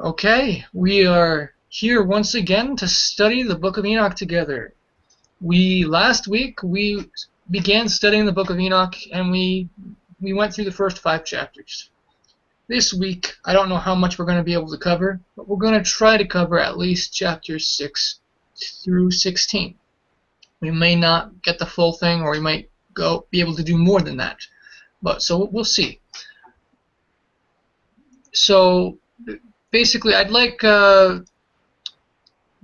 Okay, we are here once again to study the Book of Enoch together. Last week we began studying the Book of Enoch and we went through the first 5 chapters. This week, I don't know how much we're going to be able to cover, but we're going to try to cover at least chapters 6 through 16. We may not get the full thing, or we might be able to do more than that. So we'll see. So basically, I'd like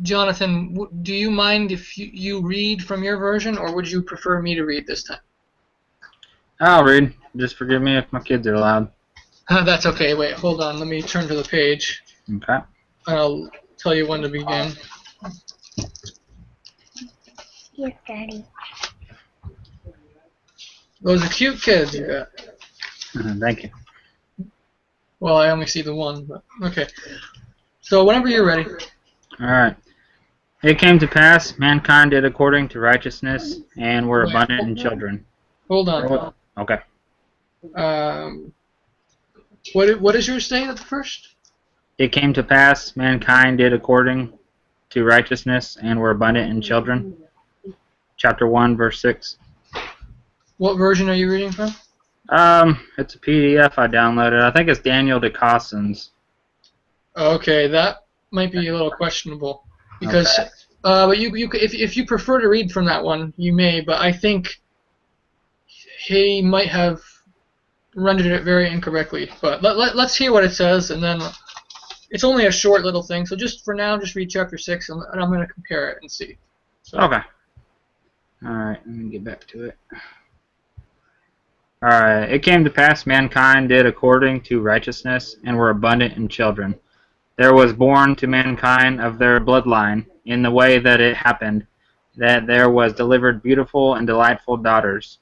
Jonathan, do you mind if you read from your version, or would you prefer me to read this time? I'll read. Just forgive me if my kids are loud. That's okay. Wait, hold on. Let me turn to the page. Okay. I'll tell you when to begin. Yes, Daddy. Those are cute kids you got. Thank you. Well, I only see the one, but okay. So whenever you're ready. Alright. It came to pass, mankind did according to righteousness, and were abundant in children. Hold on. Okay. What does yours say at the first? It came to pass, mankind did according to righteousness, and were abundant in children. Chapter 1, verse 6. What version are you reading from? It's a PDF I downloaded. I think it's Daniel DeCosson's. Okay, that might be a little questionable because, Okay. But if you prefer to read from that one, you may. But I think he might have rendered it very incorrectly. But let's hear what it says, and then it's only a short little thing. So just for now, just read chapter 6, and I'm going to compare it and see. So. Okay. Alright, let me get back to it. Alright, it came to pass, mankind did according to righteousness, and were abundant in children. There was born to mankind of their bloodline, in the way that it happened, that there was delivered beautiful and delightful daughters.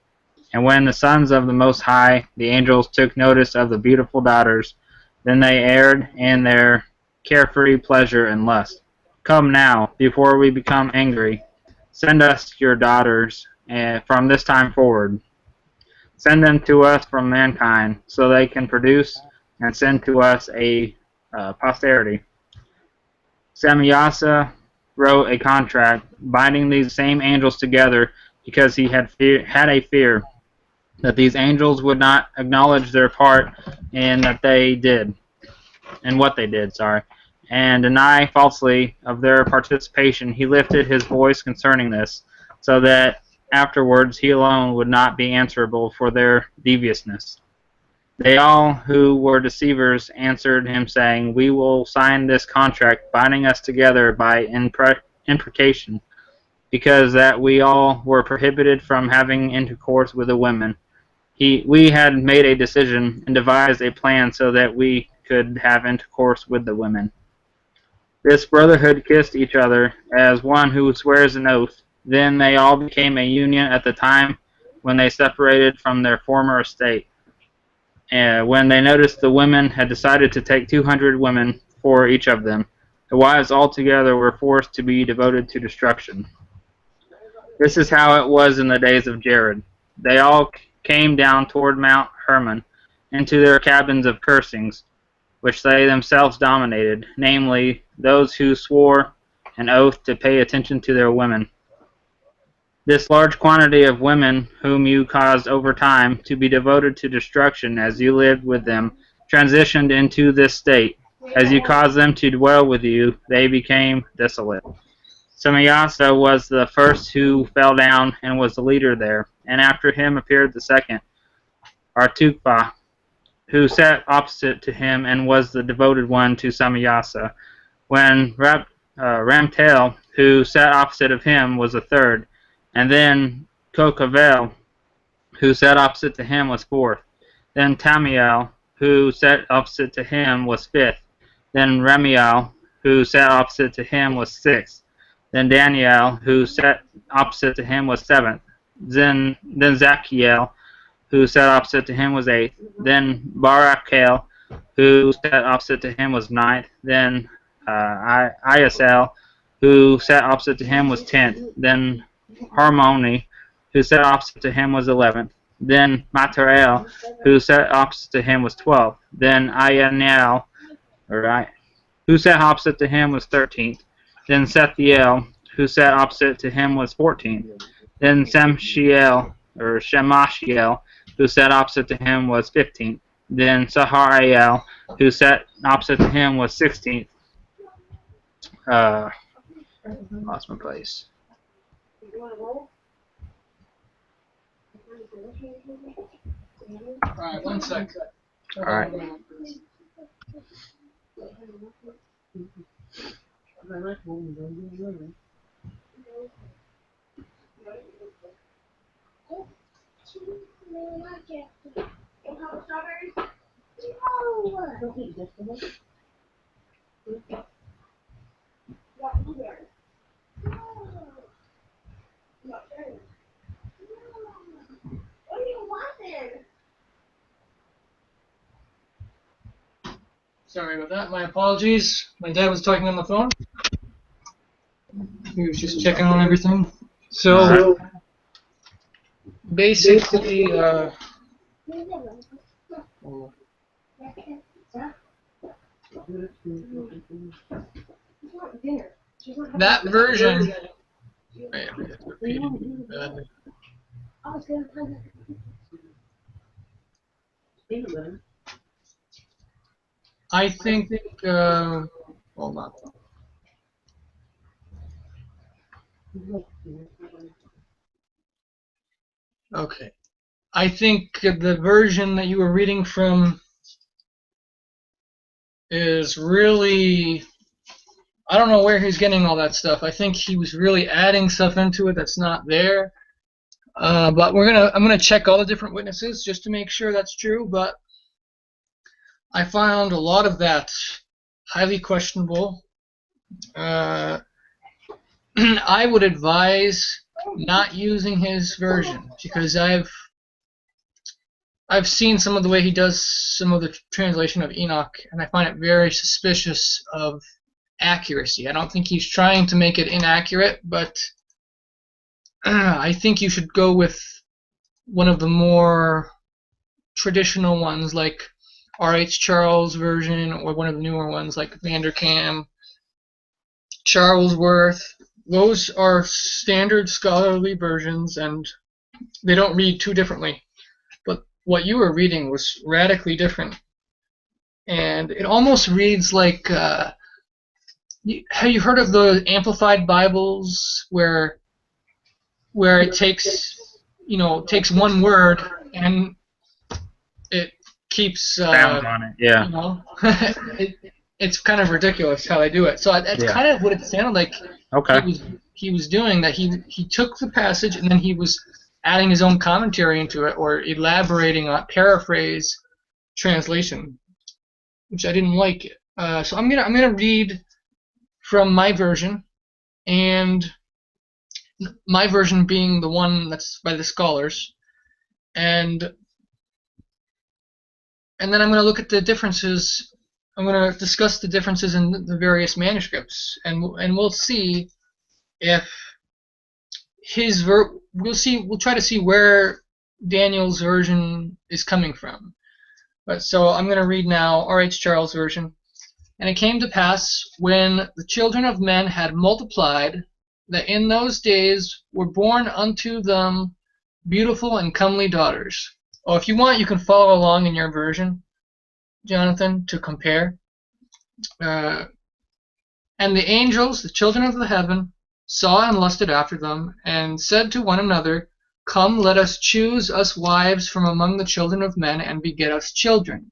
And when the sons of the Most High, the angels, took notice of the beautiful daughters, then they erred in their carefree pleasure and lust. Come now, before we become angry, send us your daughters from this time forward. Send them to us from mankind, so they can produce and send to us a posterity. Samiyasa wrote a contract binding these same angels together because he had a fear that these angels would not acknowledge their part in what they did, and deny falsely of their participation. He lifted his voice concerning this, so that afterwards he alone would not be answerable for their deviousness. They all who were deceivers answered him, saying, We will sign this contract, binding us together by imprecation, because that we all were prohibited from having intercourse with the women. We had made a decision and devised a plan so that we could have intercourse with the women. This brotherhood kissed each other as one who swears an oath. Then they all became a union at the time when they separated from their former estate. When they noticed the women had decided to take 200 women for each of them, the wives altogether were forced to be devoted to destruction. This is how it was in the days of Jared. They all came down toward Mount Hermon into their cabins of cursings, which they themselves dominated, namely those who swore an oath to pay attention to their women. This large quantity of women whom you caused over time to be devoted to destruction as you lived with them transitioned into this state. As you caused them to dwell with you, they became desolate. Samiyasa was the first who fell down and was the leader there, and after him appeared the second, Artukpa, who sat opposite to him and was the devoted one to Samiyasa. When Ramtel, who sat opposite of him, was the third, and then Kokavel, who sat opposite to him, was fourth. Then Tamiel, who sat opposite to him, was fifth. Then Remiel, who sat opposite to him, was sixth. Then Daniel, who sat opposite to him, was seventh. Then Zachiel, who sat opposite to him, was eighth. Then Barachel, who sat opposite to him, was ninth. Then Iasel, who sat opposite to him, was 10th. Then Harmony, who sat opposite to him, was 11th. Then Matarael, who sat opposite to him, was 12th. Then Ianiel, who sat opposite to him, was 13th. Then Sethiel, who sat opposite to him, was 14th. Then Shemashiel, who sat opposite to him, was 15th. Then Sahariel, who sat opposite to him, was 16th. Lost my place. Alright, 1 sec. Alright. Sorry about that. My apologies. My dad was talking on the phone. He was just checking on everything. So, basically, that version. I think. Hold on. Okay. I think the version that you were reading from is really. I don't know where he's getting all that stuff. I think he was really adding stuff into it that's not there. But I'm gonna check all the different witnesses just to make sure that's true. But I found a lot of that highly questionable. I would advise not using his version because I've seen some of the way he does some of the translation of Enoch, and I find it very suspicious of accuracy. I don't think he's trying to make it inaccurate, but I think you should go with one of the more traditional ones like R.H. Charles' version or one of the newer ones like Vanderkam, Charlesworth. Those are standard scholarly versions and they don't read too differently. But what you were reading was radically different. And it almost reads like, have you heard of the Amplified Bibles where it takes one word and it keeps Sound on it, yeah. It's kind of ridiculous how they do it. So that's kind of what it sounded like. Okay. He was doing that. He took the passage and then he was adding his own commentary into it or elaborating on paraphrase translation, which I didn't like. So I'm gonna read from my version, and my version being the one that's by the scholars, and then I'm going to look at the differences. I'm going to discuss the differences in the various manuscripts, and we'll see if we'll try to see where Daniel's version is coming from. But so I'm going to read now R.H. Charles' version. And it came to pass when the children of men had multiplied, that in those days were born unto them beautiful and comely daughters. Oh, if you want, you can follow along in your version, Jonathan, to compare. And the angels, the children of the heaven, saw and lusted after them, and said to one another, Come, let us choose us wives from among the children of men, and beget us children.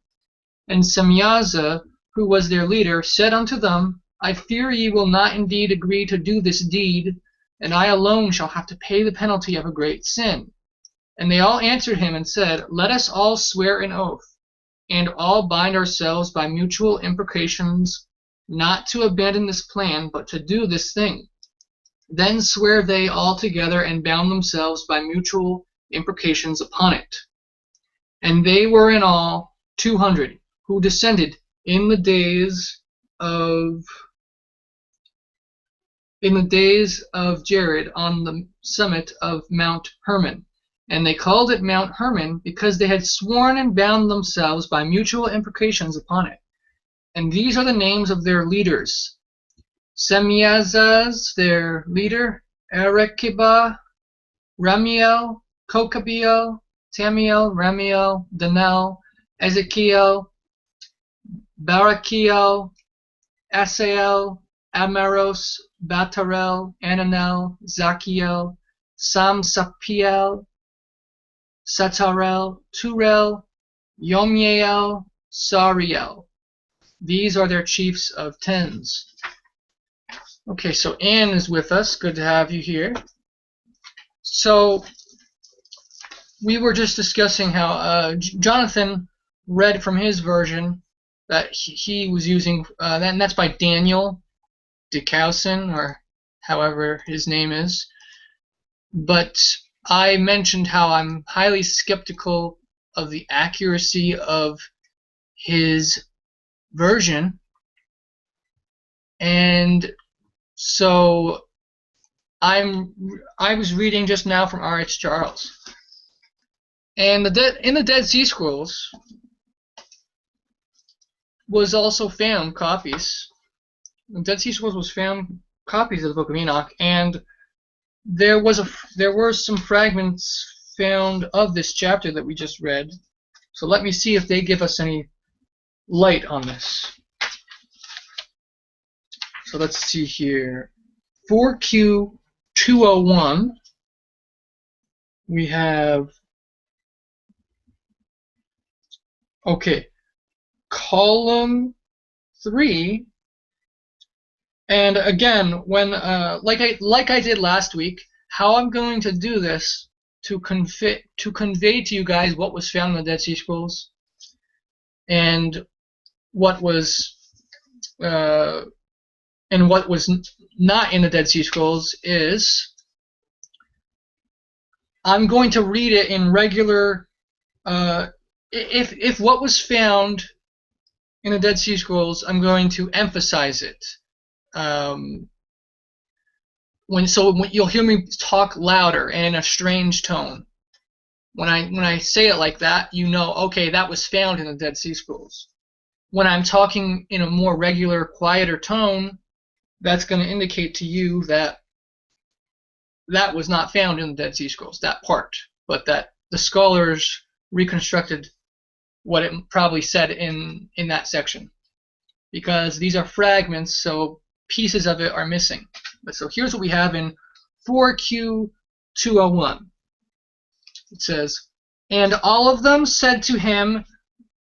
And Semyaza, who was their leader, said unto them, I fear ye will not indeed agree to do this deed, and I alone shall have to pay the penalty of a great sin. And they all answered him and said, Let us all swear an oath, and all bind ourselves by mutual imprecations, not to abandon this plan, but to do this thing. Then swear they all together and bound themselves by mutual imprecations upon it. And they were in all 200, who descended in the days of Jared on the summit of Mount Hermon. And they called it Mount Hermon because they had sworn and bound themselves by mutual imprecations upon it. And these are the names of their leaders. Semiazaz, their leader, Arekiba, Ramiel, Kokabiel, Tamiel, Ramiel, Danel, Ezekiel, Barakiel, Asael, Amaros, Batarel, Ananel, Zachiel, Samsapiel, Satarel, Turel, Yomiel, Sariel. These are their chiefs of tens. Okay, so Anne is with us. Good to have you here. So we were just discussing how Jonathan read from his version that he was using, and that's by Daniel DeCausen, or however his name is. But I mentioned how I'm highly skeptical of the accuracy of his version, and so I was reading just now from R.H. Charles, and in the Dead Sea Scrolls was also found copies. The Dead Sea Scrolls was found copies of the Book of Enoch, and there were some fragments found of this chapter that we just read. So let me see if they give us any light on this. So let's see here. 4Q201. We have, okay, column 3. And again, when like I did last week, how I'm going to do this to convey to you guys what was found in the Dead Sea Scrolls and what was not in the Dead Sea Scrolls is I'm going to read it in regular. If what was found in the Dead Sea Scrolls, I'm going to emphasize it. When you'll hear me talk louder and in a strange tone. When I say it like that, you know, okay, that was found in the Dead Sea Scrolls. When I'm talking in a more regular, quieter tone, that's going to indicate to you that that was not found in the Dead Sea Scrolls, that part, but that the scholars reconstructed what it probably said in that section. Because these are fragments, so pieces of it are missing. But so here's what we have in 4Q201. It says, "And all of them said to him,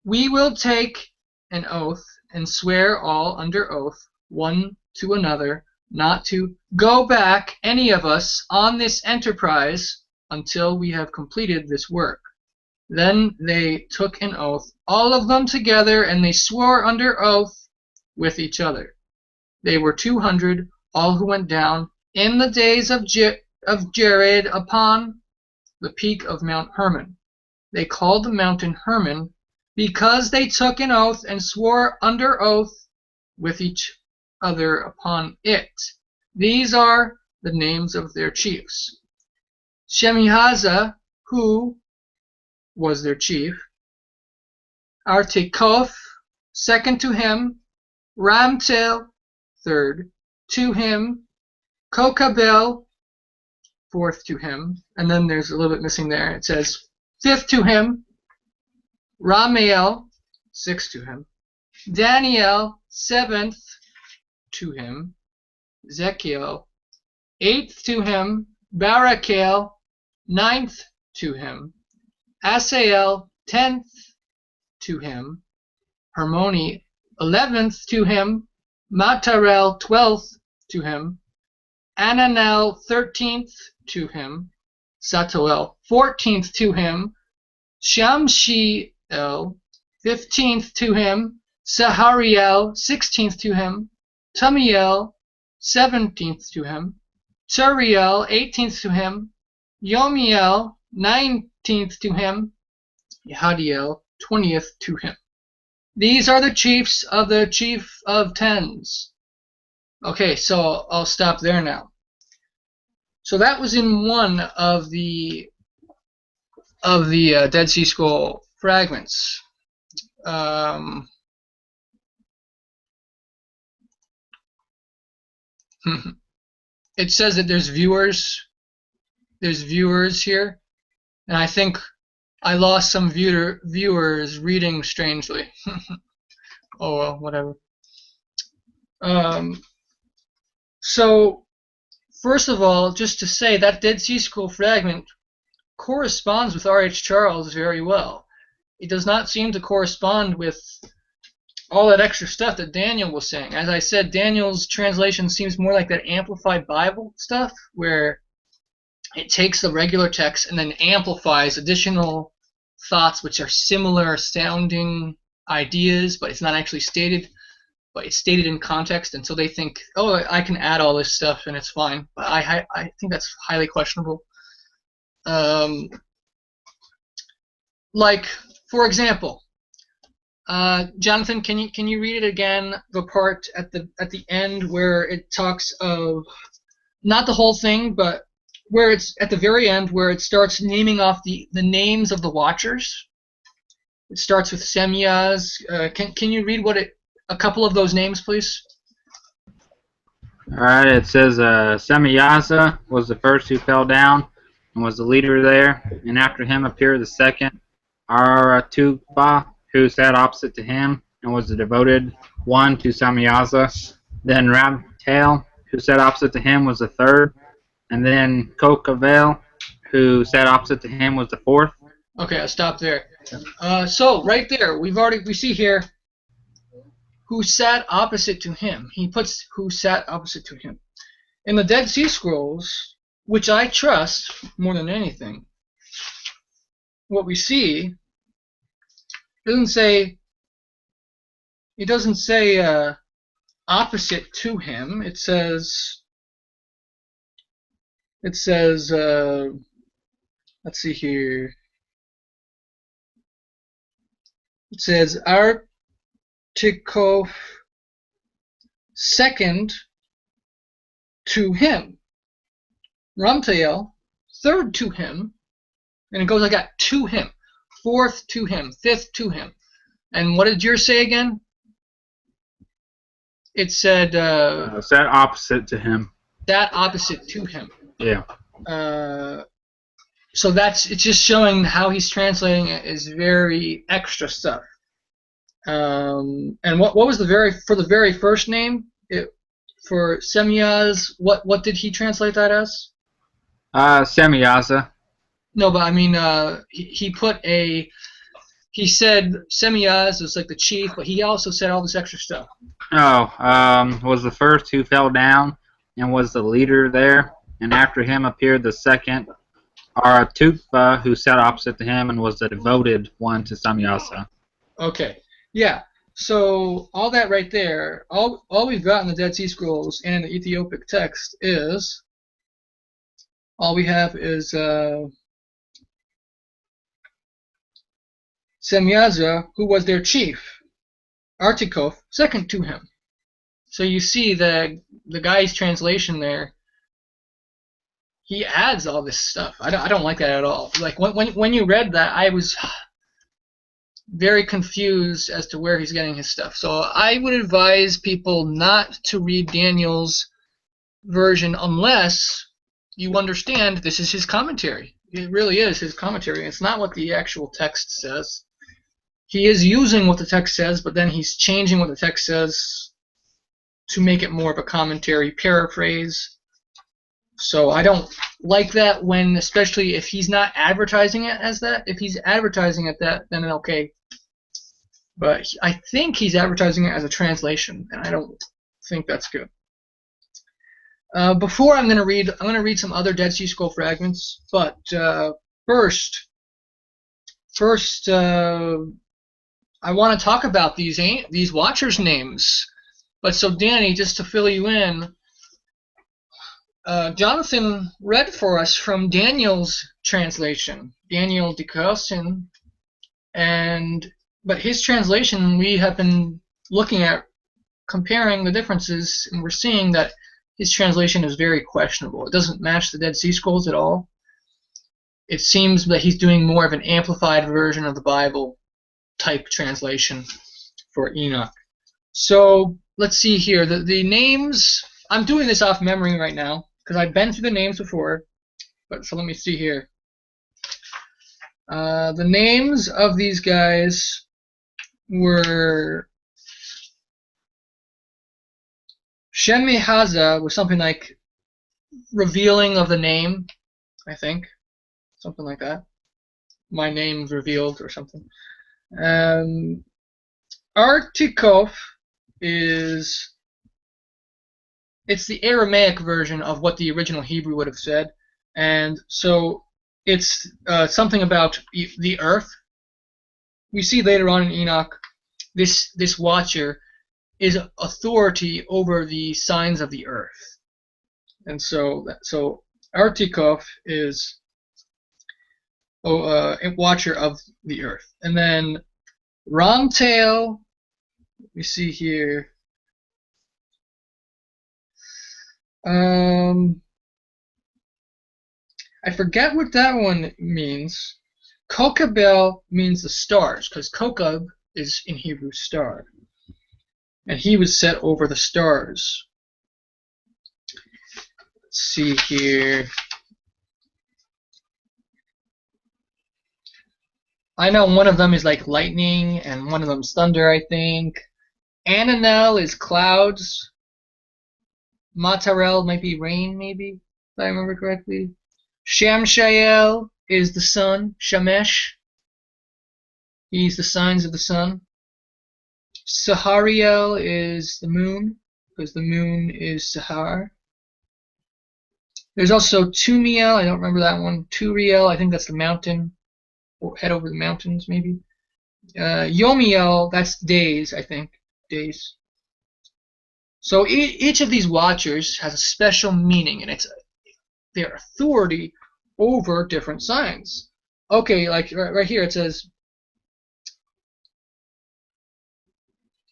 We will take an oath and swear all under oath, one to another, not to go back, any of us, on this enterprise until we have completed this work. Then they took an oath, all of them together, and they swore under oath with each other. They were 200, all who went down in the days of Jared upon the peak of Mount Hermon. They called the mountain Hermon because they took an oath and swore under oath with each other upon it. These are the names of their chiefs. Shemihaza, who was their chief, Artikoth, second to him, Ramtil, third to him, Kokabel, fourth to him, and then there's a little bit missing there. It says fifth to him, Ramael, sixth to him, Daniel, seventh to him, Zekiel, eighth to him, Barakel, ninth to him, Asael, 10th to him, Hermoni, 11th to him, Matarel, 12th to him, Ananel, 13th to him, Satoel, 14th to him, Shamshiel, 15th to him, Sahariel, 16th to him, Tumiel, 17th to him, Turiel, 18th to him, Yomiel, 19th to him, Yahadiel, 20th to him. These are the chiefs of the chief of tens. Okay, so I'll stop there now. So that was in one of the Dead Sea Scroll fragments. It says that there's viewers. There's viewers here, and I think I lost some viewers reading strangely. Oh well, whatever. Um, so first of all, just to say that Dead Sea Scroll fragment corresponds with R.H. Charles very well. It does not seem to correspond with all that extra stuff that Daniel was saying. As I said, Daniel's translation seems more like that Amplified Bible stuff, where it takes the regular text and then amplifies additional thoughts which are similar sounding ideas, but it's not actually stated, but it's stated in context, and so they think, oh, I can add all this stuff and it's fine. But I think that's highly questionable. Like, for example, Jonathan, can you read it again? The part at the end where it talks of not the whole thing, but where it's at the very end where it starts naming off the names of the Watchers. It starts with Semyaz. Can you read a couple of those names, please? All right, it says Semyaza was the first who fell down and was the leader there, and after him appeared the second, Aratugba, who sat opposite to him and was the devoted one to Semyaza. Then Rabtail, who sat opposite to him, was the third, and then Kokavel, who sat opposite to him, was the fourth. Okay, I'll stop there. So right there, we see here who sat opposite to him. He puts who sat opposite to him. In the Dead Sea Scrolls, which I trust more than anything, what we see it doesn't say opposite to him. It says let's see here. It says Artikov second to him, Ramtael third to him, and it goes like that, to him, fourth to him, fifth to him. And what did yours say again? It said sat opposite to him. That opposite to him. Yeah. So it's just showing how he's translating it is very extra stuff. And what was for the very first name? For Semyaz, what did he translate that as? Semyaza. No, but I mean, he said Semyaz was like the chief, but he also said all this extra stuff. Was the first who fell down and was the leader there, and after him appeared the second, Aratugba, who sat opposite to him and was the devoted one to Semyaza. Okay, yeah. So all that right there, all we've got in the Dead Sea Scrolls and in the Ethiopic text is all we have is Semyaza, who was their chief, Artikov, second to him. So you see the guy's translation there. He adds all this stuff. I don't like that at all. Like when you read that, I was very confused as to where he's getting his stuff. So I would advise people not to read Daniel's version unless you understand this is his commentary. It really is his commentary. It's not what the actual text says. He is using what the text says, but then he's changing what the text says to make it more of a commentary paraphrase. So I don't like that especially if he's not advertising it as that. If he's advertising it that, then okay. But I think he's advertising it as a translation, and I don't think that's good. Before I'm going to read some other Dead Sea Scroll fragments, but first, I want to talk about these Watchers' names. But so Danny, just to fill you in, Jonathan read for us from Daniel's translation, Daniel de Carlson, but his translation we have been looking at, comparing the differences, and we're seeing that his translation is very questionable. It doesn't match the Dead Sea Scrolls at all. It seems that he's doing more of an amplified version of the Bible type translation for Enoch. So let's see here. The names I'm doing this off memory right now because I've been through the names before. But so let me see here. The names of these guys were Shemihaza was something like revealing of the name, I think, something like that. My name's revealed or something. Artikov is it's the Aramaic version of what the original Hebrew would have said, and so it's something about the earth. We see later on in Enoch, this watcher is authority over the signs of the earth, and so Artikov is a watcher of the earth, and then Romtail. We see here. I forget what that one means. Kokabel means the stars, because Kokab is in Hebrew star. And he was set over the stars. Let's see here. I know one of them is like lightning, and one of them's thunder, I think. Ananel is clouds. Matarel might be rain, maybe, if I remember correctly. Shamshael is the sun. Shamesh. He's the signs of the sun. Sahariel is the moon, because the moon is Sahar. There's also Tumiel, I don't remember that one. Turiel, I think that's the mountain, or head over the mountains, maybe. Yomiel, that's days, I think. Days. So each of these watchers has a special meaning, and it's their authority over different signs. Okay, like right here it says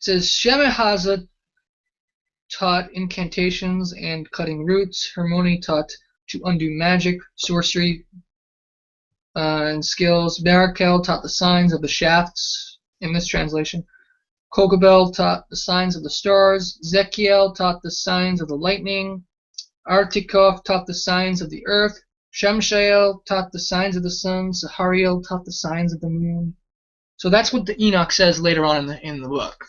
Shemahaza taught incantations and cutting roots. Hermione taught to undo magic, sorcery, and skills. Barakel taught the signs of the shafts in this translation. Kokabel taught the signs of the stars. Zekiel taught the signs of the lightning. Artikov taught the signs of the earth. Shamshael taught the signs of the sun. Sahariel taught the signs of the moon. So that's what the Enoch says later on in the book.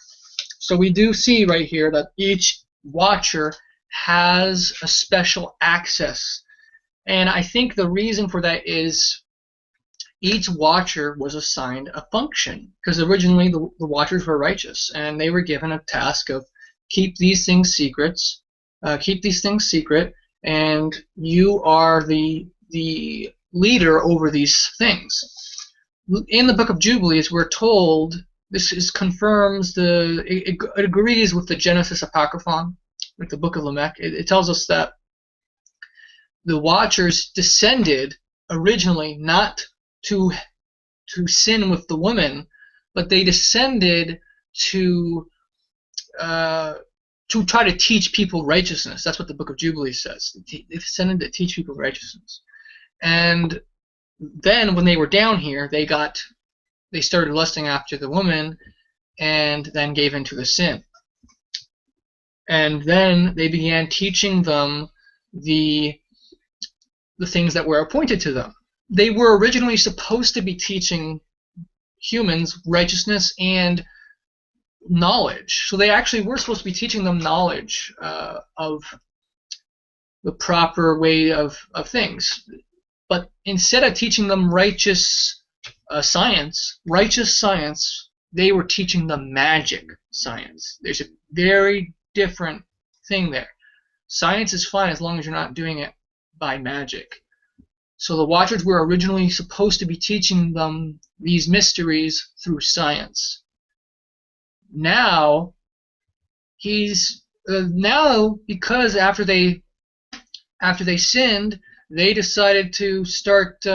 So we do see right here that each watcher has a special access. And I think the reason for that is each watcher was assigned a function, because originally the watchers were righteous, and they were given a task of keep these things secret, and you are the leader over these things. In the Book of Jubilees, we're told confirms it agrees with the Genesis Apocryphon, with the Book of Lamech. It tells us that the watchers descended originally not to sin with the woman, but they descended to try to teach people righteousness. That's what the Book of Jubilees says. They descended to teach people righteousness. And then when they were down here, they started lusting after the woman, and then gave into the sin. And then they began teaching them the things that were appointed to them. They were originally supposed to be teaching humans righteousness and knowledge. So they actually were supposed to be teaching them knowledge of the proper way of things. But instead of teaching them righteous science, they were teaching them magic science. There's a very different thing there. Science is fine as long as you're not doing it by magic. So the Watchers were originally supposed to be teaching them these mysteries through science. Now, because after they sinned, they decided to start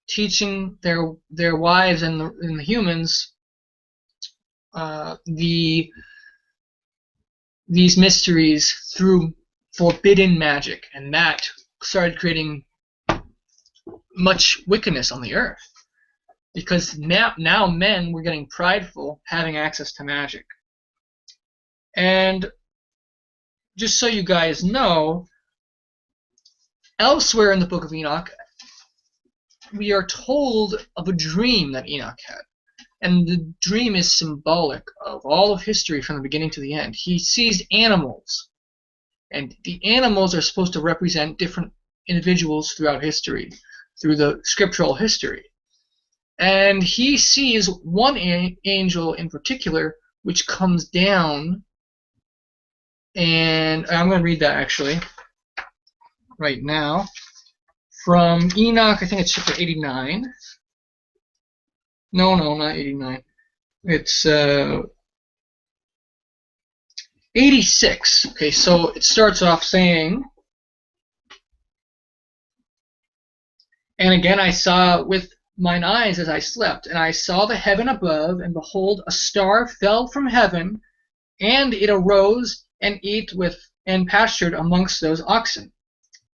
teaching their wives and the humans these mysteries through forbidden magic, and that started creating much wickedness on the earth, because now men were getting prideful having access to magic. And just so you guys know, elsewhere in the book of Enoch, we are told of a dream that Enoch had. And the dream is symbolic of all of history from the beginning to the end. He sees animals, and the animals are supposed to represent different individuals throughout history, through the scriptural history. And he sees one angel in particular, which comes down, and I'm going to read that actually right now from Enoch. I think it's chapter 89. No, not 89. It's 86. Okay, so it starts off saying, "And again I saw with mine eyes as I slept, and I saw the heaven above, and behold, a star fell from heaven, and it arose and ate with and pastured amongst those oxen.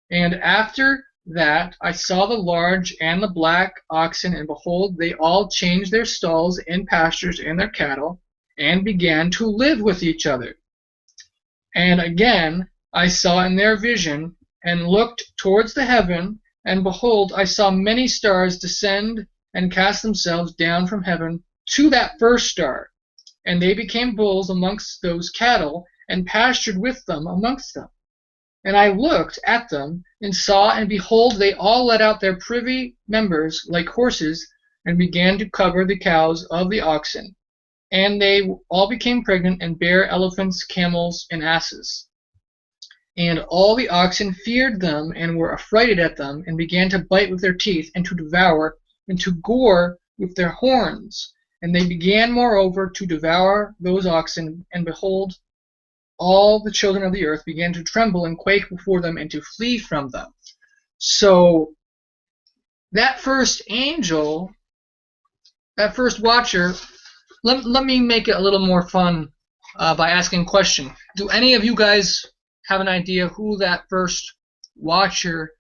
And after that I saw the large and the black oxen, and behold, they all changed their stalls and pastures and their cattle, and began to live with each other. And again I saw in their vision, and looked towards the heaven, and behold, I saw many stars descend and cast themselves down from heaven to that first star. And they became bulls amongst those cattle, and pastured with them amongst them. And I looked at them, and saw, and behold, they all let out their privy members like horses, and began to cover the cows of the oxen. And they all became pregnant, and bare elephants, camels, and asses. And all the oxen feared them, and were affrighted at them, and began to bite with their teeth, and to devour, and to gore with their horns. And they began moreover to devour those oxen, and behold, all the children of the earth began to tremble and quake before them, and to flee from them." So that first angel, that first watcher, let me make it a little more fun by asking a question. Do any of you guys have an idea who that first watcher,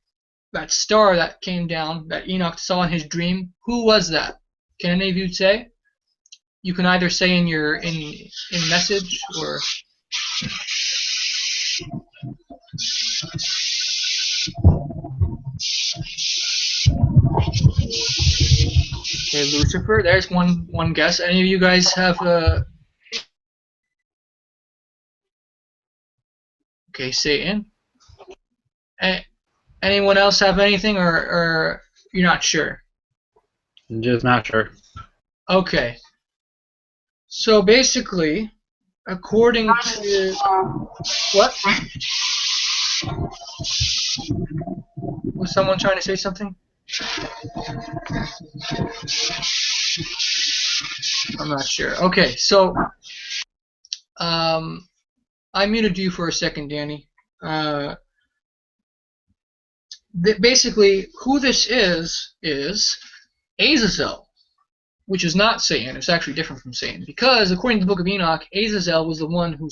that star that came down, that Enoch saw in his dream, who was that? Can any of you say? You can either say in your in message or. Okay, Lucifer. There's one guess. Any of you guys have a? Okay, Satan. Anyone else have anything, or you're not sure? I'm just not sure. Okay. So basically, according to what? Was someone trying to say something? I'm not sure. Okay, so I muted you for a second, Danny. Basically, who this is Azazel, which is not Satan. It's actually different from Satan, because according to the Book of Enoch, Azazel was the one who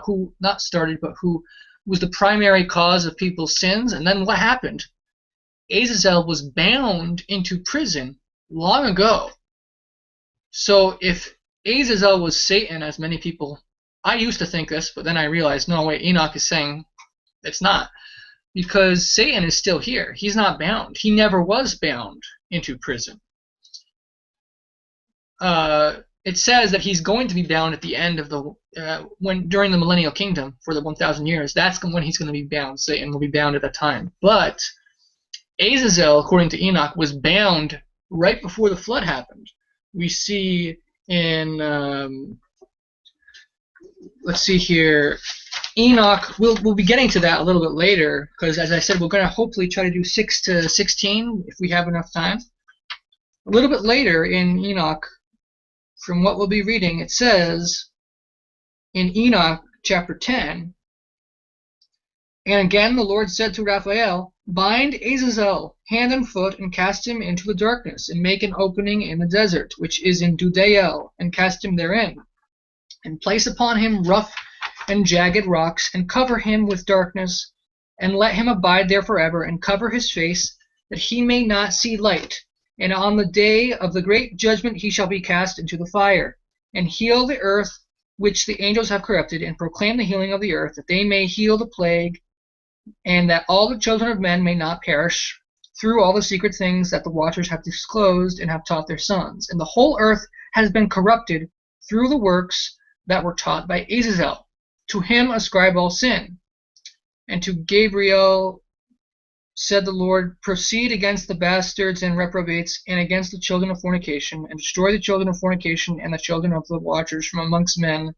who was the primary cause of people's sins. And then what happened? Azazel was bound into prison long ago. So if Azazel was Satan, as many people, I used to think this, but then I realized, no, wait, Enoch is saying it's not. Because Satan is still here. He's not bound. He never was bound into prison. It says that he's going to be bound at the end of during the millennial kingdom for the 1,000 years. That's when he's going to be bound. Satan will be bound at that time. But Azazel, according to Enoch, was bound right before the flood happened. We see in let's see here, Enoch. We'll be getting to that a little bit later, because as I said, we're going to hopefully try to do 6 to 16 if we have enough time. A little bit later in Enoch, from what we'll be reading, it says in Enoch chapter 10, "And again the Lord said to Raphael, Bind Azazel hand and foot, and cast him into the darkness, and make an opening in the desert, which is in Dudael, and cast him therein, and place upon him rough and jagged rocks, and cover him with darkness, and let him abide there forever, and cover his face, that he may not see light. And on the day of the great judgment he shall be cast into the fire, and heal the earth which the angels have corrupted, and proclaim the healing of the earth, that they may heal the plague, and that all the children of men may not perish, through all the secret things that the watchers have disclosed and have taught their sons. And the whole earth has been corrupted through the works that were taught by Azazel. To him ascribe all sin. And to Gabriel said the Lord, proceed against the bastards and reprobates, and against the children of fornication, and destroy the children of fornication and the children of the watchers from amongst men,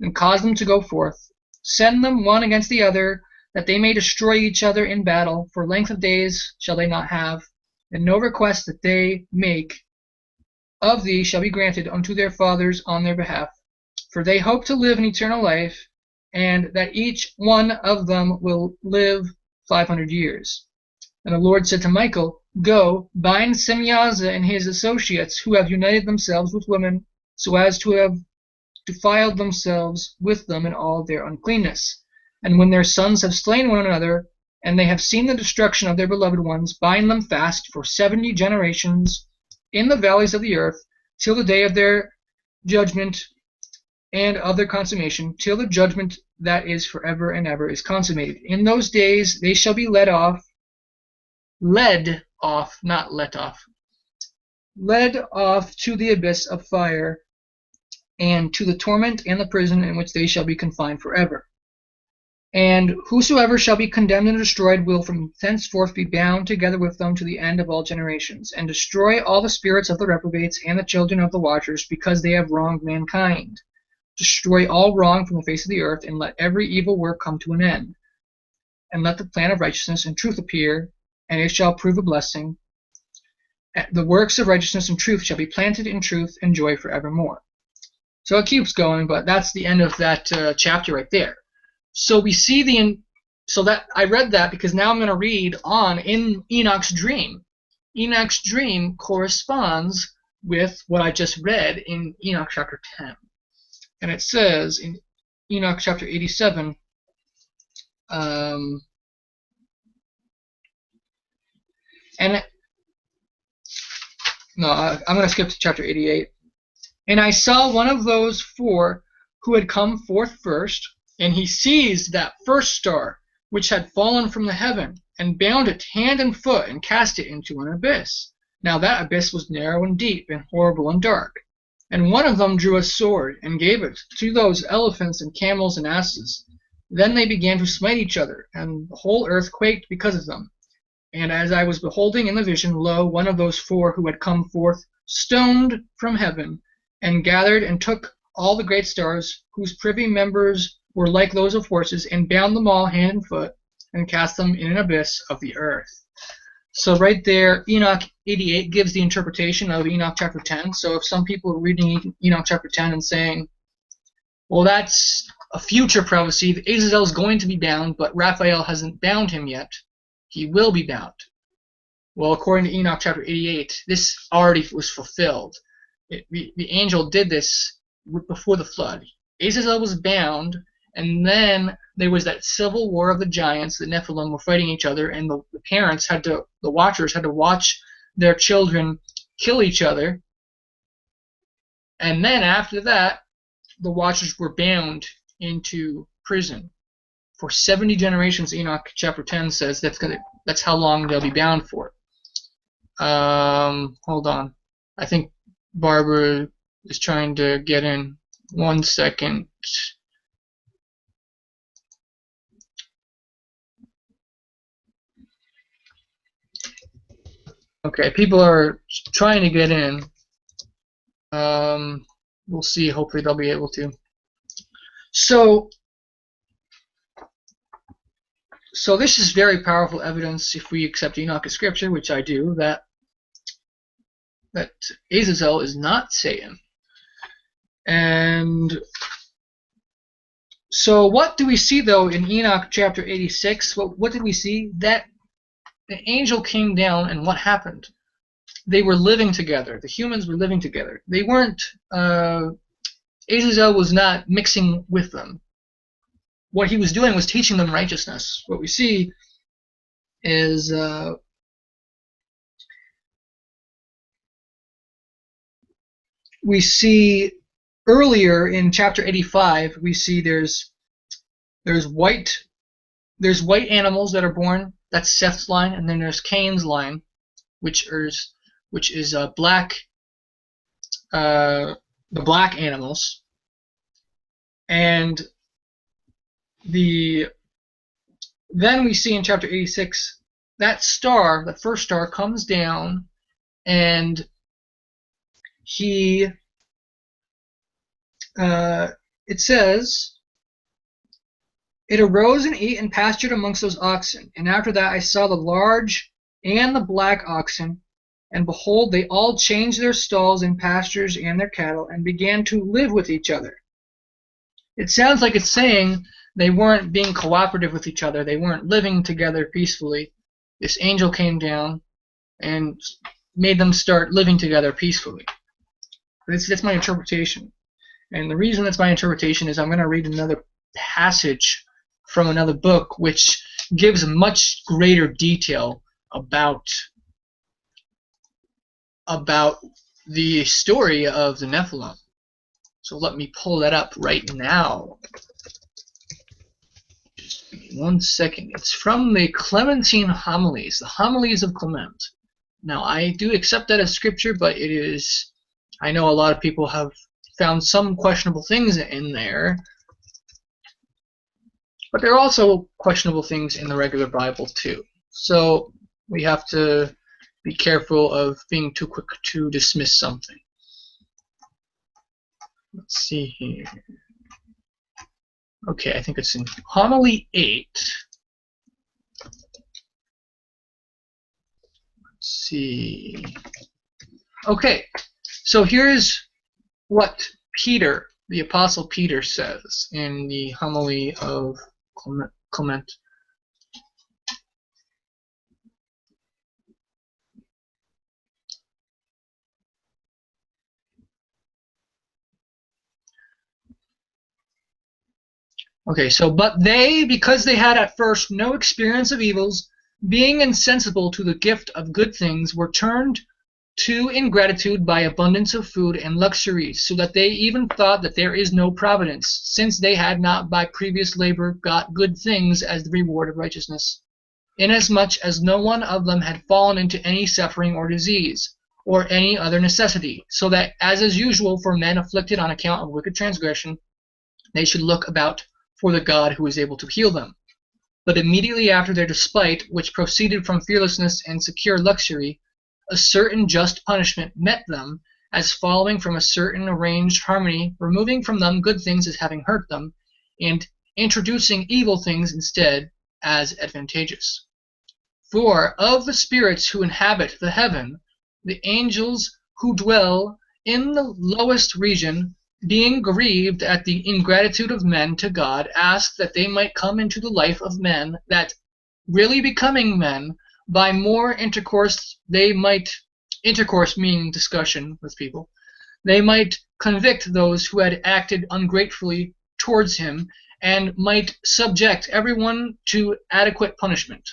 and cause them to go forth. Send them one against the other, that they may destroy each other in battle. For length of days shall they not have, and no request that they make of thee shall be granted unto their fathers on their behalf. For they hope to live in eternal life, and that each one of them will live 500 years. And the Lord said to Michael, go, bind Semyaza and his associates, who have united themselves with women, so as to have defiled themselves with them in all their uncleanness. And when their sons have slain one another, and they have seen the destruction of their beloved ones, bind them fast for 70 generations in the valleys of the earth, till the day of their judgment and of their consummation, till the judgment that is forever and ever is consummated. In those days they shall be led off, not let off, led off to the abyss of fire, and to the torment and the prison in which they shall be confined forever. And whosoever shall be condemned and destroyed will from thenceforth be bound together with them to the end of all generations, and destroy all the spirits of the reprobates and the children of the watchers, because they have wronged mankind. Destroy all wrong from the face of the earth, and let every evil work come to an end. And let the plan of righteousness and truth appear, and it shall prove a blessing. The works of righteousness and truth shall be planted in truth and joy forevermore. So it keeps going, but that's the end of that chapter right there. So we see so that I read that because now I'm going to read on in Enoch's dream. Enoch's dream corresponds with what I just read in Enoch chapter 10. And it says in Enoch chapter 87, I'm going to skip to chapter 88. And I saw one of those four who had come forth first, and he seized that first star which had fallen from the heaven, and bound it hand and foot, and cast it into an abyss. Now that abyss was narrow and deep, and horrible and dark. And one of them drew a sword, and gave it to those elephants and camels and asses. Then they began to smite each other, and the whole earth quaked because of them. And as I was beholding in the vision, lo, one of those four who had come forth stoned from heaven, and gathered and took all the great stars, whose privy members were like those of horses, and bound them all hand and foot, and cast them in an abyss of the earth. So right there, Enoch 88 gives the interpretation of Enoch chapter 10. So if some people are reading Enoch chapter 10 and saying, well, that's a future prophecy, Azazel is going to be bound, but Raphael hasn't bound him yet. He will be bound. Well, according to Enoch chapter 88, this already was fulfilled. The angel did this before the flood. Azazel was bound, and then there was that civil war of the giants. The Nephilim were fighting each other, and the watchers had to watch their children kill each other. And then after that, the watchers were bound into prison for 70 generations. Enoch chapter 10 says that's how long they'll be bound for. Hold on. I think Barbara is trying to get in. 1 second. Okay, people are trying to get in. We'll see. Hopefully they'll be able to. So this is very powerful evidence, if we accept Enoch as scripture, which I do, that Azazel is not Satan. And so what do we see, though, in Enoch chapter 86? What did we see? That the angel came down, and what happened? They were living together. The humans were living together. They weren't, Azazel was not mixing with them. What he was doing was teaching them righteousness. What we see is earlier in chapter 85, we see there's white animals that are born. That's Seth's line, and then there's Cain's line, which is black, the black animals, and then we see in chapter 86 that star, the first star, comes down, and it says, "It arose and ate and pastured amongst those oxen. And after that I saw the large and the black oxen, and behold, they all changed their stalls and pastures and their cattle, and began to live with each other." It sounds like it's saying they weren't being cooperative with each other. They weren't living together peacefully. This angel came down and made them start living together peacefully. That's my interpretation. And the reason that's my interpretation is I'm going to read another passage from another book which gives much greater detail about the story of the Nephilim. So let me pull that up right now. Just give me 1 second. It's from the Clementine Homilies, the Homilies of Clement. Now, I do accept that as scripture, but it is, I know a lot of people have found some questionable things in there, but there are also questionable things in the regular Bible too. So we have to be careful of being too quick to dismiss something. Let's see here. Okay, I think it's in Homily 8. Let's see. Okay, so here's what Peter, the Apostle Peter, says in the Homily of Clement. Okay, so, "But they, because they had at first no experience of evils, being insensible to the gift of good things, were turned to ingratitude by abundance of food and luxuries, so that they even thought that there is no providence, since they had not by previous labor got good things as the reward of righteousness, inasmuch as no one of them had fallen into any suffering or disease, or any other necessity, so that, as is usual for men afflicted on account of wicked transgression, they should look about for the God who is able to heal them. But immediately after their despite, which proceeded from fearlessness and secure luxury, a certain just punishment met them, as following from a certain arranged harmony, removing from them good things as having hurt them, and introducing evil things instead as advantageous. For of the spirits who inhabit the heaven, the angels who dwell in the lowest region, being grieved at the ingratitude of men to God, asked that they might come into the life of men, that, really becoming men, by more intercourse they might, intercourse meaning discussion with people, they might convict those who had acted ungratefully towards him, and might subject everyone to adequate punishment.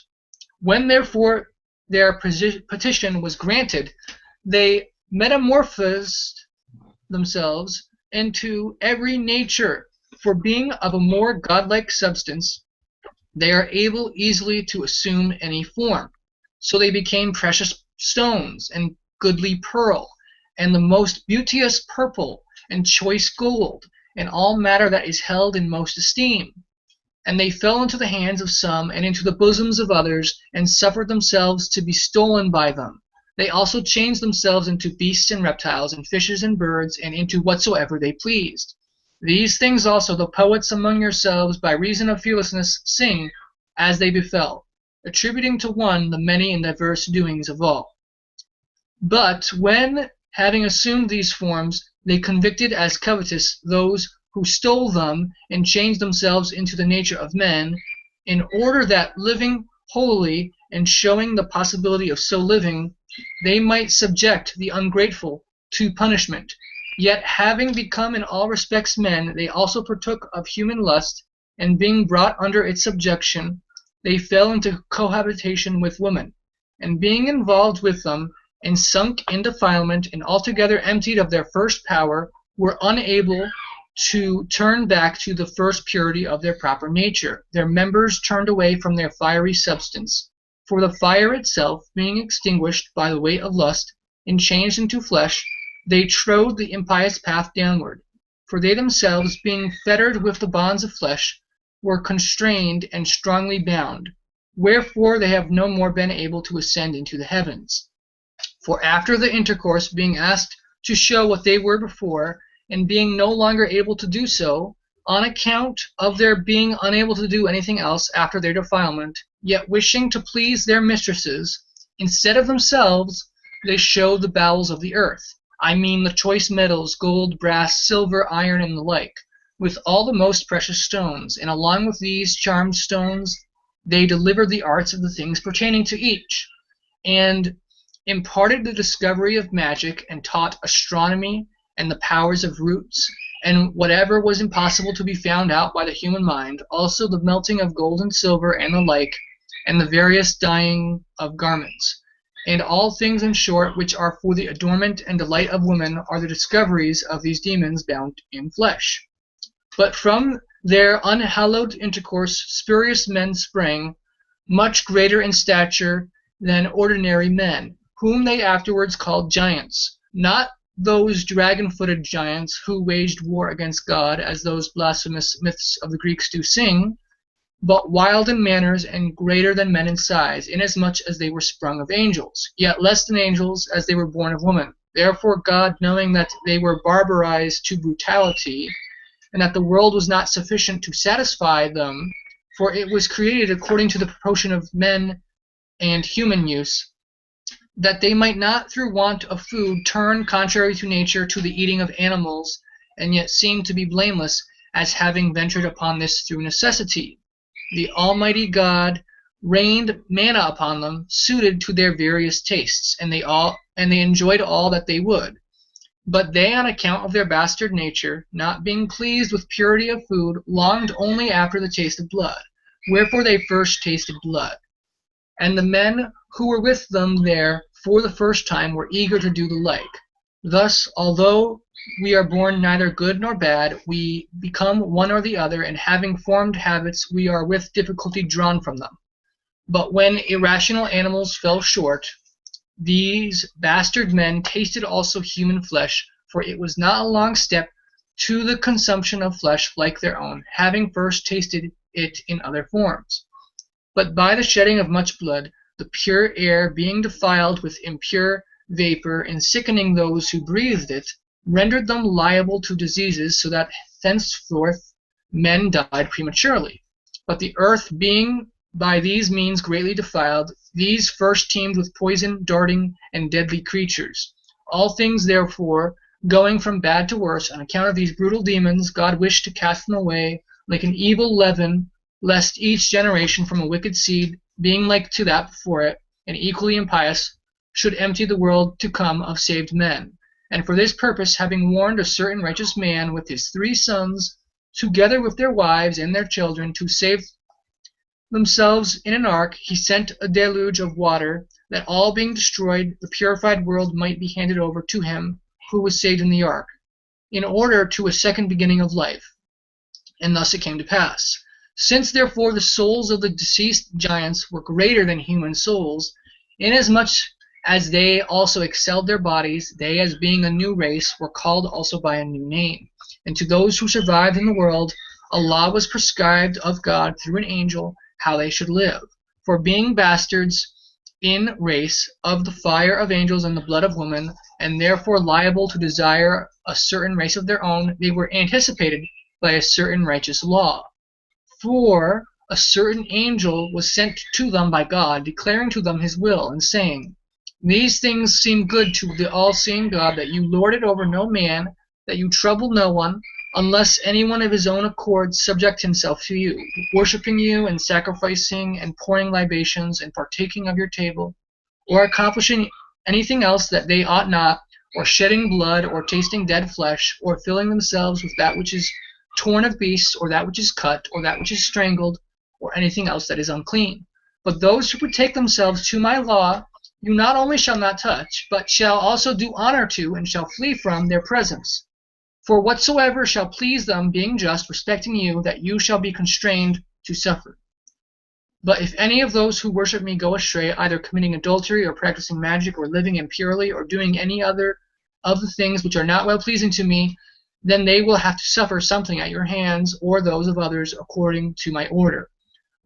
When therefore their petition was granted, they metamorphosed themselves into every nature, for being of a more godlike substance, they are able easily to assume any form. So they became precious stones, and goodly pearl, and the most beauteous purple, and choice gold, and all matter that is held in most esteem. And they fell into the hands of some, and into the bosoms of others, and suffered themselves to be stolen by them. They also changed themselves into beasts and reptiles, and fishes and birds, and into whatsoever they pleased. These things also the poets among yourselves, by reason of fearlessness, sing as they befell, attributing to one the many and diverse doings of all. But when, having assumed these forms, they convicted as covetous those who stole them, and changed themselves into the nature of men, in order that, living holily and showing the possibility of so living, they might subject the ungrateful to punishment. Yet having become in all respects men, they also partook of human lust, and being brought under its subjection, they fell into cohabitation with women, and being involved with them, and sunk in defilement, and altogether emptied of their first power, were unable to turn back to the first purity of their proper nature. Their members turned away from their fiery substance. For the fire itself, being extinguished by the weight of lust, and changed into flesh, they trode the impious path downward. For they themselves, being fettered with the bonds of flesh, were constrained and strongly bound. Wherefore they have no more been able to ascend into the heavens. For after the intercourse, being asked to show what they were before, and being no longer able to do so, on account of their being unable to do anything else after their defilement, yet wishing to please their mistresses, instead of themselves, they showed the bowels of the earth. I mean the choice metals, gold, brass, silver, iron, and the like, with all the most precious stones, and along with these charmed stones they delivered the arts of the things pertaining to each, and imparted the discovery of magic, and taught astronomy, and the powers of roots, and whatever was impossible to be found out by the human mind, also the melting of gold and silver, and the like, and the various dyeing of garments. And all things, in short, which are for the adornment and delight of women, are the discoveries of these demons bound in flesh. But from their unhallowed intercourse spurious men sprang, much greater in stature than ordinary men, whom they afterwards called giants, not those dragon-footed giants who waged war against God, as those blasphemous myths of the Greeks do sing, but wild in manners and greater than men in size, inasmuch as they were sprung of angels, yet less than angels, as they were born of woman. Therefore God, knowing that they were barbarized to brutality, and that the world was not sufficient to satisfy them, for it was created according to the proportion of men and human use, that they might not through want of food turn contrary to nature to the eating of animals, and yet seem to be blameless, as having ventured upon this through necessity. The Almighty God rained manna upon them, suited to their various tastes, and they enjoyed all that they would. But they, on account of their bastard nature, not being pleased with purity of food, longed only after the taste of blood. Wherefore they first tasted blood. And the men who were with them there for the first time were eager to do the like. Thus, although we are born neither good nor bad, we become one or the other, and having formed habits, we are with difficulty drawn from them. But when irrational animals fell short, these bastard men tasted also human flesh, for it was not a long step to the consumption of flesh like their own, having first tasted it in other forms. But by the shedding of much blood, the pure air being defiled with impure vapor, and sickening those who breathed it, rendered them liable to diseases, so that thenceforth men died prematurely. But the earth being by these means greatly defiled, these first teemed with poison, darting, and deadly creatures. All things, therefore, going from bad to worse, on account of these brutal demons, God wished to cast them away like an evil leaven, lest each generation from a wicked seed, being like to that before it, and equally impious, should empty the world to come of saved men. And for this purpose, having warned a certain righteous man with his 3 sons, together with their wives and their children, to save themselves in an ark, he sent a deluge of water, that all being destroyed, the purified world might be handed over to him who was saved in the ark, in order to a second beginning of life. And thus it came to pass. Since therefore the souls of the deceased giants were greater than human souls, inasmuch as they also excelled their bodies, they, as being a new race, were called also by a new name. And to those who survived in the world, a law was prescribed of God through an angel, how they should live. For being bastards in race of the fire of angels and the blood of women, and therefore liable to desire a certain race of their own, they were anticipated by a certain righteous law. For a certain angel was sent to them by God, declaring to them his will, and saying, These things seem good to the all-seeing God, that you lord it over no man, that you trouble no one, unless anyone of his own accord subject himself to you, worshipping you, and sacrificing, and pouring libations, and partaking of your table, or accomplishing anything else that they ought not, or shedding blood, or tasting dead flesh, or filling themselves with that which is torn of beasts, or that which is cut, or that which is strangled, or anything else that is unclean. But those who betake themselves to my law, you not only shall not touch, but shall also do honor to, and shall flee from their presence. For whatsoever shall please them, being just, respecting you, that you shall be constrained to suffer. But if any of those who worship me go astray, either committing adultery, or practicing magic, or living impurely, or doing any other of the things which are not well pleasing to me, then they will have to suffer something at your hands, or those of others, according to my order.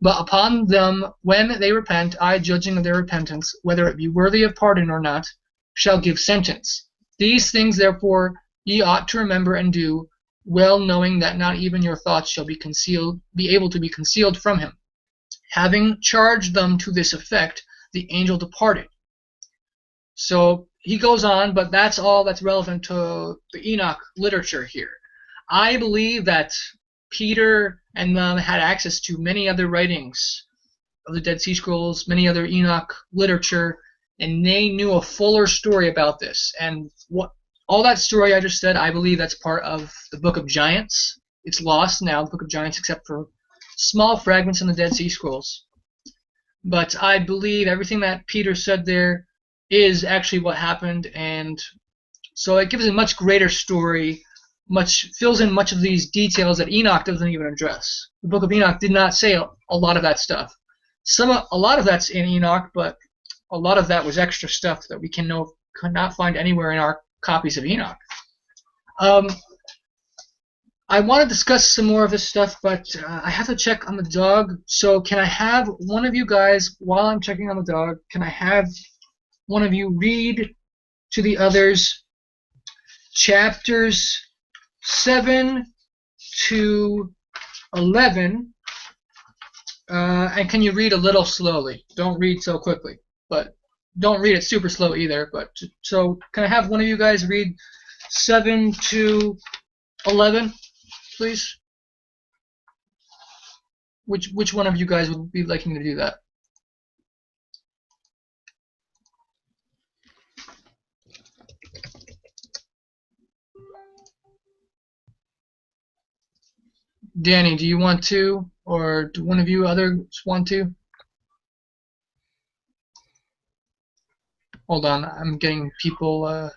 But upon them, when they repent, I, judging of their repentance, whether it be worthy of pardon or not, shall give sentence. These things, therefore, ye ought to remember and do, well knowing that not even your thoughts shall be able to be concealed from him. Having charged them to this effect, the angel departed. So he goes on, but that's all that's relevant to the Enoch literature here. I believe that Peter and them had access to many other writings of the Dead Sea Scrolls, many other Enoch literature, and they knew a fuller story about this. And all that story I just said, I believe that's part of the Book of Giants. It's lost now, the Book of Giants, except for small fragments in the Dead Sea Scrolls. But I believe everything that Peter said there is actually what happened, and so it gives a much greater story, fills in much of these details that Enoch doesn't even address. The Book of Enoch did not say a lot of that stuff. A lot of that's in Enoch, but a lot of that was extra stuff that we could not find anywhere in our copies of Enoch. I want to discuss some more of this stuff, but I have to check on the dog. So can I have one of you guys, while I'm checking on the dog, can I have one of you read to the others chapters 7 to 11, and can you read a little slowly? Don't read so quickly, but don't read it super slow either. But so can I have one of you guys read 7 to 11, please? Which one of you guys would be liking to do that? Danny, do you want to, or do one of you others want to? Hold on, I'm getting people.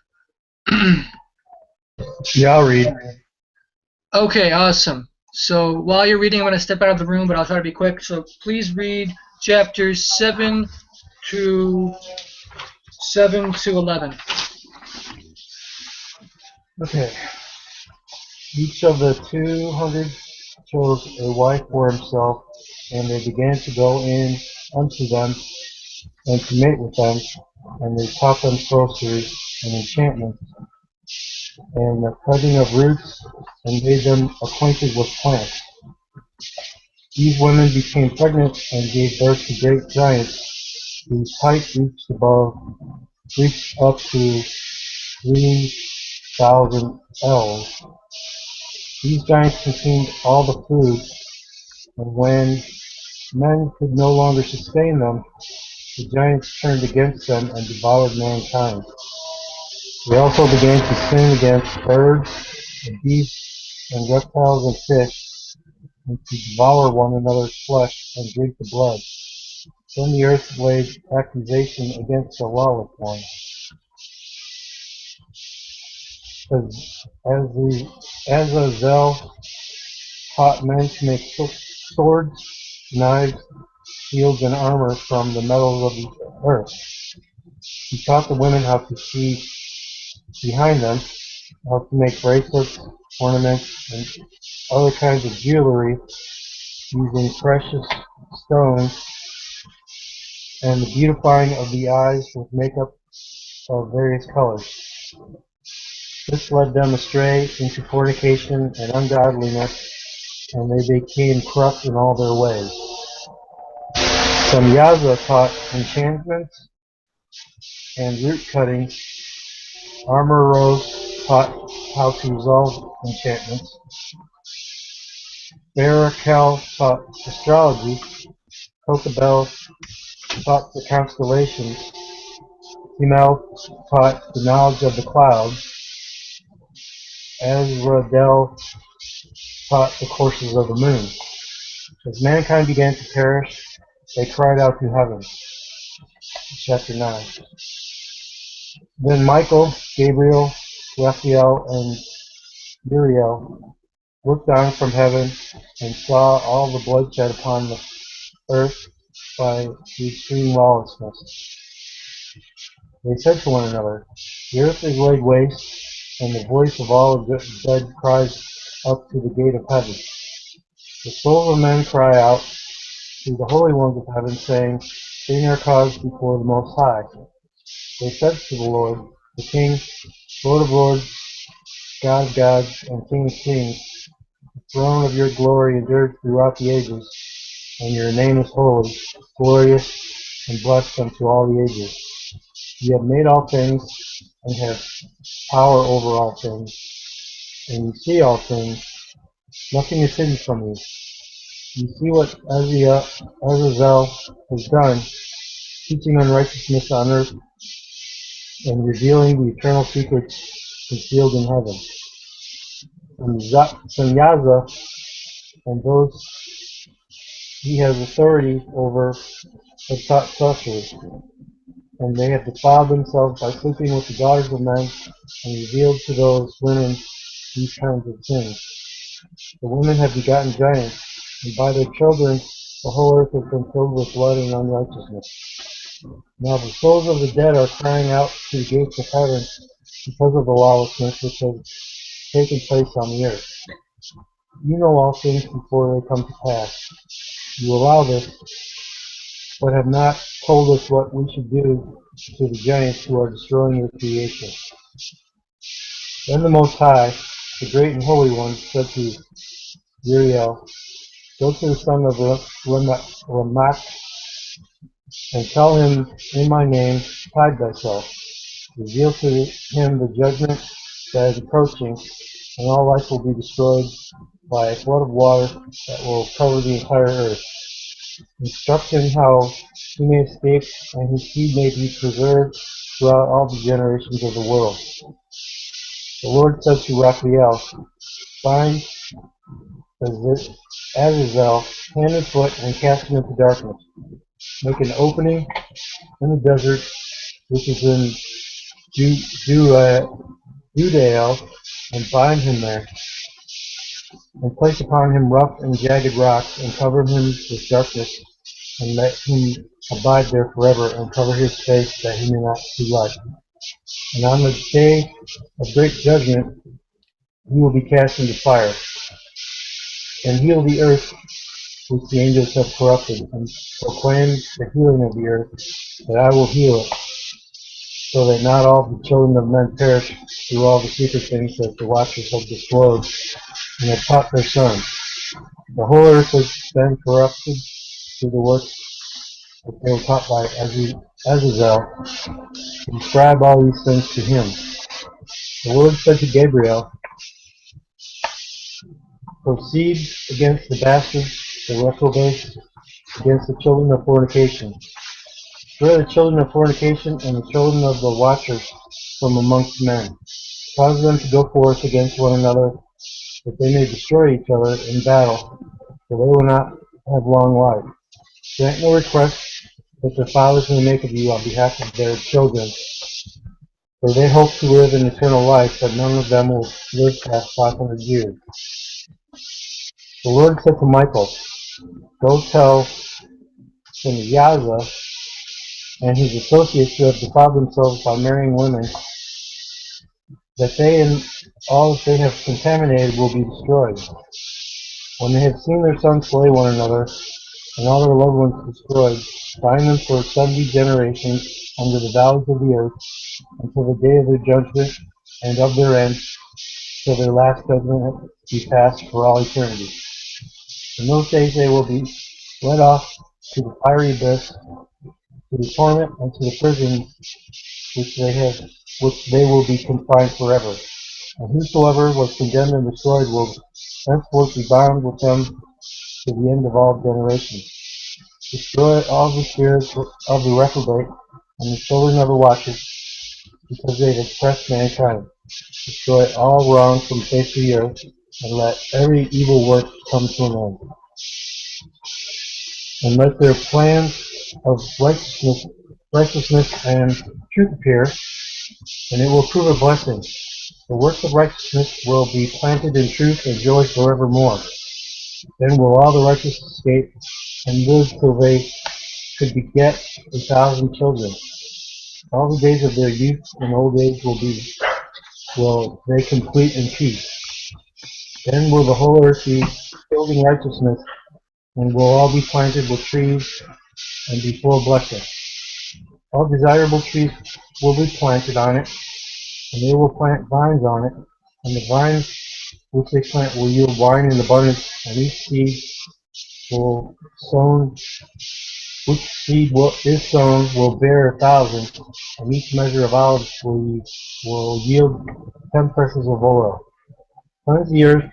Yeah, I'll read. Okay, awesome. So while you're reading, I'm going to step out of the room, but I'll try to be quick. So please read chapters 7 to 11. Okay. Each of the 200 chose a wife for himself, and they began to go in unto them and to mate with them, and they taught them sorcery and enchantment, and the cutting of roots, and made them acquainted with plants. These women became pregnant and gave birth to great giants, whose height reached up to 3,000 ells. These giants consumed all the food, and when men could no longer sustain them, the giants turned against them and devoured mankind. They also began to sin against birds and beasts and reptiles and fish, and to devour one another's flesh and drink the blood. Then the earth laid accusation against the lawless one. As Azazel taught men to make swords, knives, shields, and armor from the metals of the earth. He taught the women how to see behind them, how to make bracelets, ornaments, and other kinds of jewelry using precious stones, and the beautifying of the eyes with makeup of various colors. This led them astray into fornication and ungodliness, and they became corrupt in all their ways. Yaza taught enchantments and root cutting. Armor Rose taught how to resolve enchantments. Barakel taught astrology. Kokabel taught the constellations. Himel taught the knowledge of the clouds. Azradel taught the courses of the moon. As mankind began to perish, they cried out to heaven. Chapter 9. Then Michael, Gabriel, Raphael, and Uriel looked down from heaven and saw all the bloodshed upon the earth by the extreme lawlessness. They said to one another, "The earth is laid waste, and the voice of all the dead cries up to the gate of heaven. The souls of men cry out to the holy ones of heaven, saying, Bring our cause before the Most High." They said to the Lord, the King, Lord of lords, God of gods, and King of kings, the throne of your glory endures throughout the ages, and your name is holy, glorious, and blessed unto all the ages. You have made all things, and have power over all things, and you see all things. Nothing is hidden from you. You see what Azazel has done, teaching unrighteousness on earth, and revealing the eternal secrets concealed in heaven. From Yaza and those he has authority over have taught sorcery, and they have defiled themselves by sleeping with the daughters of men, and revealed to those women these kinds of sins. The women have begotten giants, and by their children the whole earth has been filled with blood and unrighteousness. Now the souls of the dead are crying out to the gates of heaven because of the lawlessness which has taken place on the earth. You know all things before they come to pass. You allow this, but have not told us what we should do to the giants who are destroying your creation. Then the Most High, the great and holy one, said to Uriel, Go to the son of Lamach and tell him in my name, hide thyself. Reveal to him the judgment that is approaching, and all life will be destroyed by a flood of water that will cover the entire earth. Instruct him how he may escape and his seed may be preserved throughout all the generations of the world. The Lord said to Raphael, Bind Azazel hand and foot and cast him into darkness. Make an opening in the desert, which is in Judea, and bind him there, and place upon him rough and jagged rocks, and cover him with darkness, and let him abide there forever, and cover his face that he may not see light. And on the day of great judgment he will be cast into fire, and heal the earth which the angels have corrupted, and proclaim the healing of the earth, that I will heal it, so that not all the children of men perish through all the secret things that the watchers have disclosed and have taught their sons. The whole earth has been corrupted through the works that they were taught by Azazel. Inscribe all these things to him. The Lord said to Gabriel, Proceed against the bastards, the reprobates, against the children of fornication. Destroy the children of fornication and the children of the watchers from amongst men. Cause them to go forth against one another, that they may destroy each other in battle, for they will not have long life. Grant no request that their fathers may make of you on behalf of their children, for they hope to live in eternal life, but none of them will live past 500 years. The Lord said to Michael, Go tell Yaza and his associates who have defiled themselves by marrying women, that they and all that they have contaminated will be destroyed. When they have seen their sons slay one another, and all their loved ones destroyed, bind them for 70 generations under the valleys of the earth, until the day of their judgment and of their end, till their last judgment be passed for all eternity. In those days they will be led off to the fiery abyss, to the torment, and to the prison which they will be confined forever. And whosoever was condemned and destroyed will henceforth be bound with them to the end of all generations. Destroy all the spirits of the reprobate and the children of the watchers, because they have oppressed mankind. Destroy all wrong from the face of the earth, and let every evil work come to an end. And let their plans of righteousness and truth appear, and it will prove a blessing. The works of righteousness will be planted in truth and joy forevermore. Then will all the righteous escape and live till they could beget 1,000 children. All the days of their youth and old age will they complete in peace. Then will the whole earth be filled in righteousness, and will all be planted with trees and be full of blessing. All desirable trees will be planted on it, and they will plant vines on it, and the vines which they plant will yield wine in abundance, and each seed will sown, which seed is sown will bear 1,000, and each measure of olives will yield 10 presses of oil. Cleanse the earth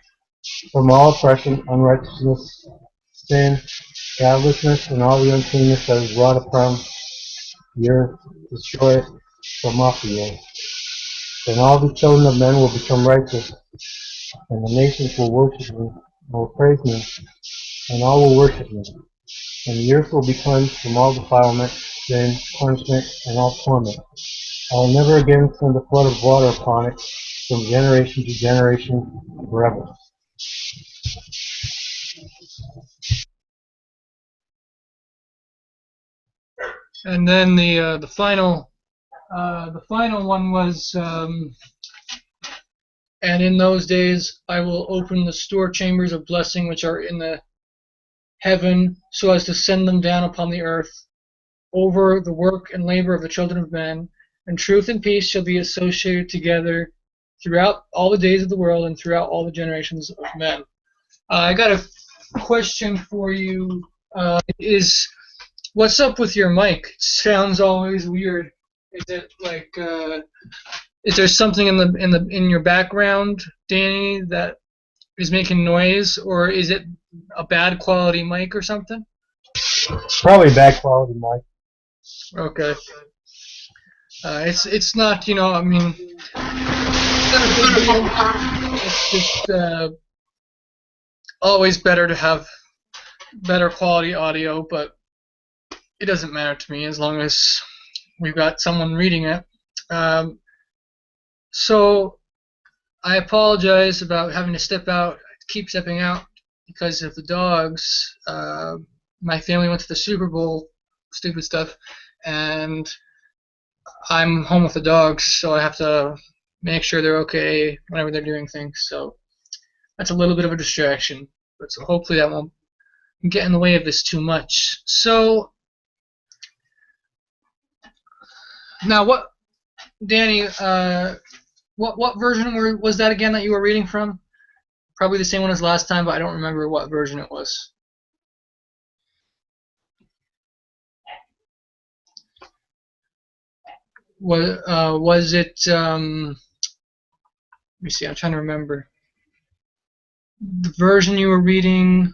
from all oppression, unrighteousness, sin, godlessness, and all the uncleanness that is wrought upon the earth. Destroy it from off the earth. Then all the children of men will become righteous, and the nations will worship me, will praise me, and all will worship me. And the earth will be cleansed from all defilement, sin, punishment, and all torment. I will never again send a flood of water upon it from generation to generation forever. And then the final one was, and in those days I will open the store chambers of blessing which are in the heaven, so as to send them down upon the earth over the work and labor of the children of men, and truth and peace shall be associated together throughout all the days of the world and throughout all the generations of men. I got a question for you. Is what's up with your mic? It sounds always weird. Is it like is there something in your background, Danny, that is making noise, or is it a bad quality mic or something? Probably bad quality mic. Okay. It's not, I mean, it's not a big deal. It's just always better to have better quality audio, but it doesn't matter to me as long as we've got someone reading it. So I apologize about having to keep stepping out because of the dogs. My family went to the Super Bowl, stupid stuff, and I'm home with the dogs, so I have to make sure they're okay whenever they're doing things. So that's a little bit of a distraction, but so hopefully that won't get in the way of this too much. So now, Danny? What version was that again that you were reading from? Probably the same one as last time, but I don't remember what version it was. Was it? Let me see. I'm trying to remember. The version you were reading.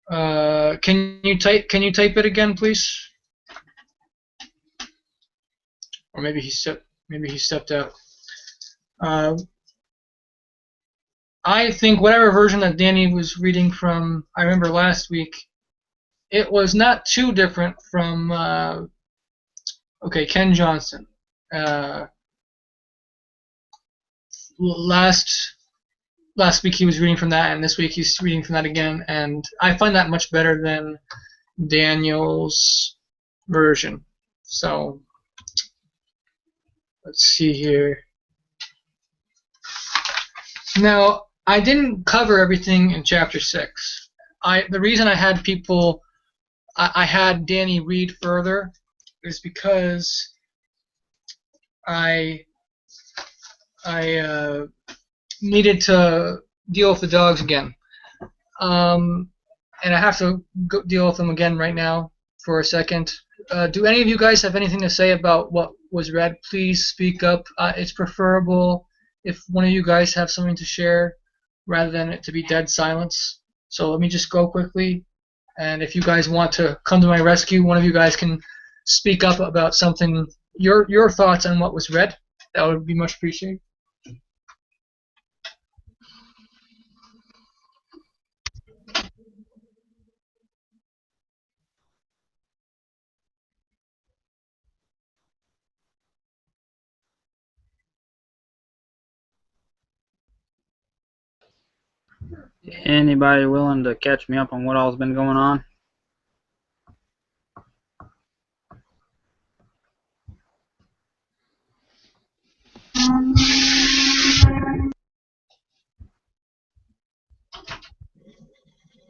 Can you type it again, please? Or maybe he stepped out. I think whatever version that Danny was reading from, I remember last week, it was not too different from Ken Johnson. Last week he was reading from that, and this week he's reading from that again, and I find that much better than Daniel's version. So let's see here. Now, I didn't cover everything in chapter 6. The reason I had I had Danny read further is because I needed to deal with the dogs again. And I have to deal with them again right now for a second. Do any of you guys have anything to say about what was read? Please speak up. It's preferable if one of you guys have something to share rather than it to be dead silence. So let me just go quickly. And if you guys want to come to my rescue, one of you guys can speak up about something, your thoughts on what was read. That would be much appreciated. Anybody willing to catch me up on what all's been going on?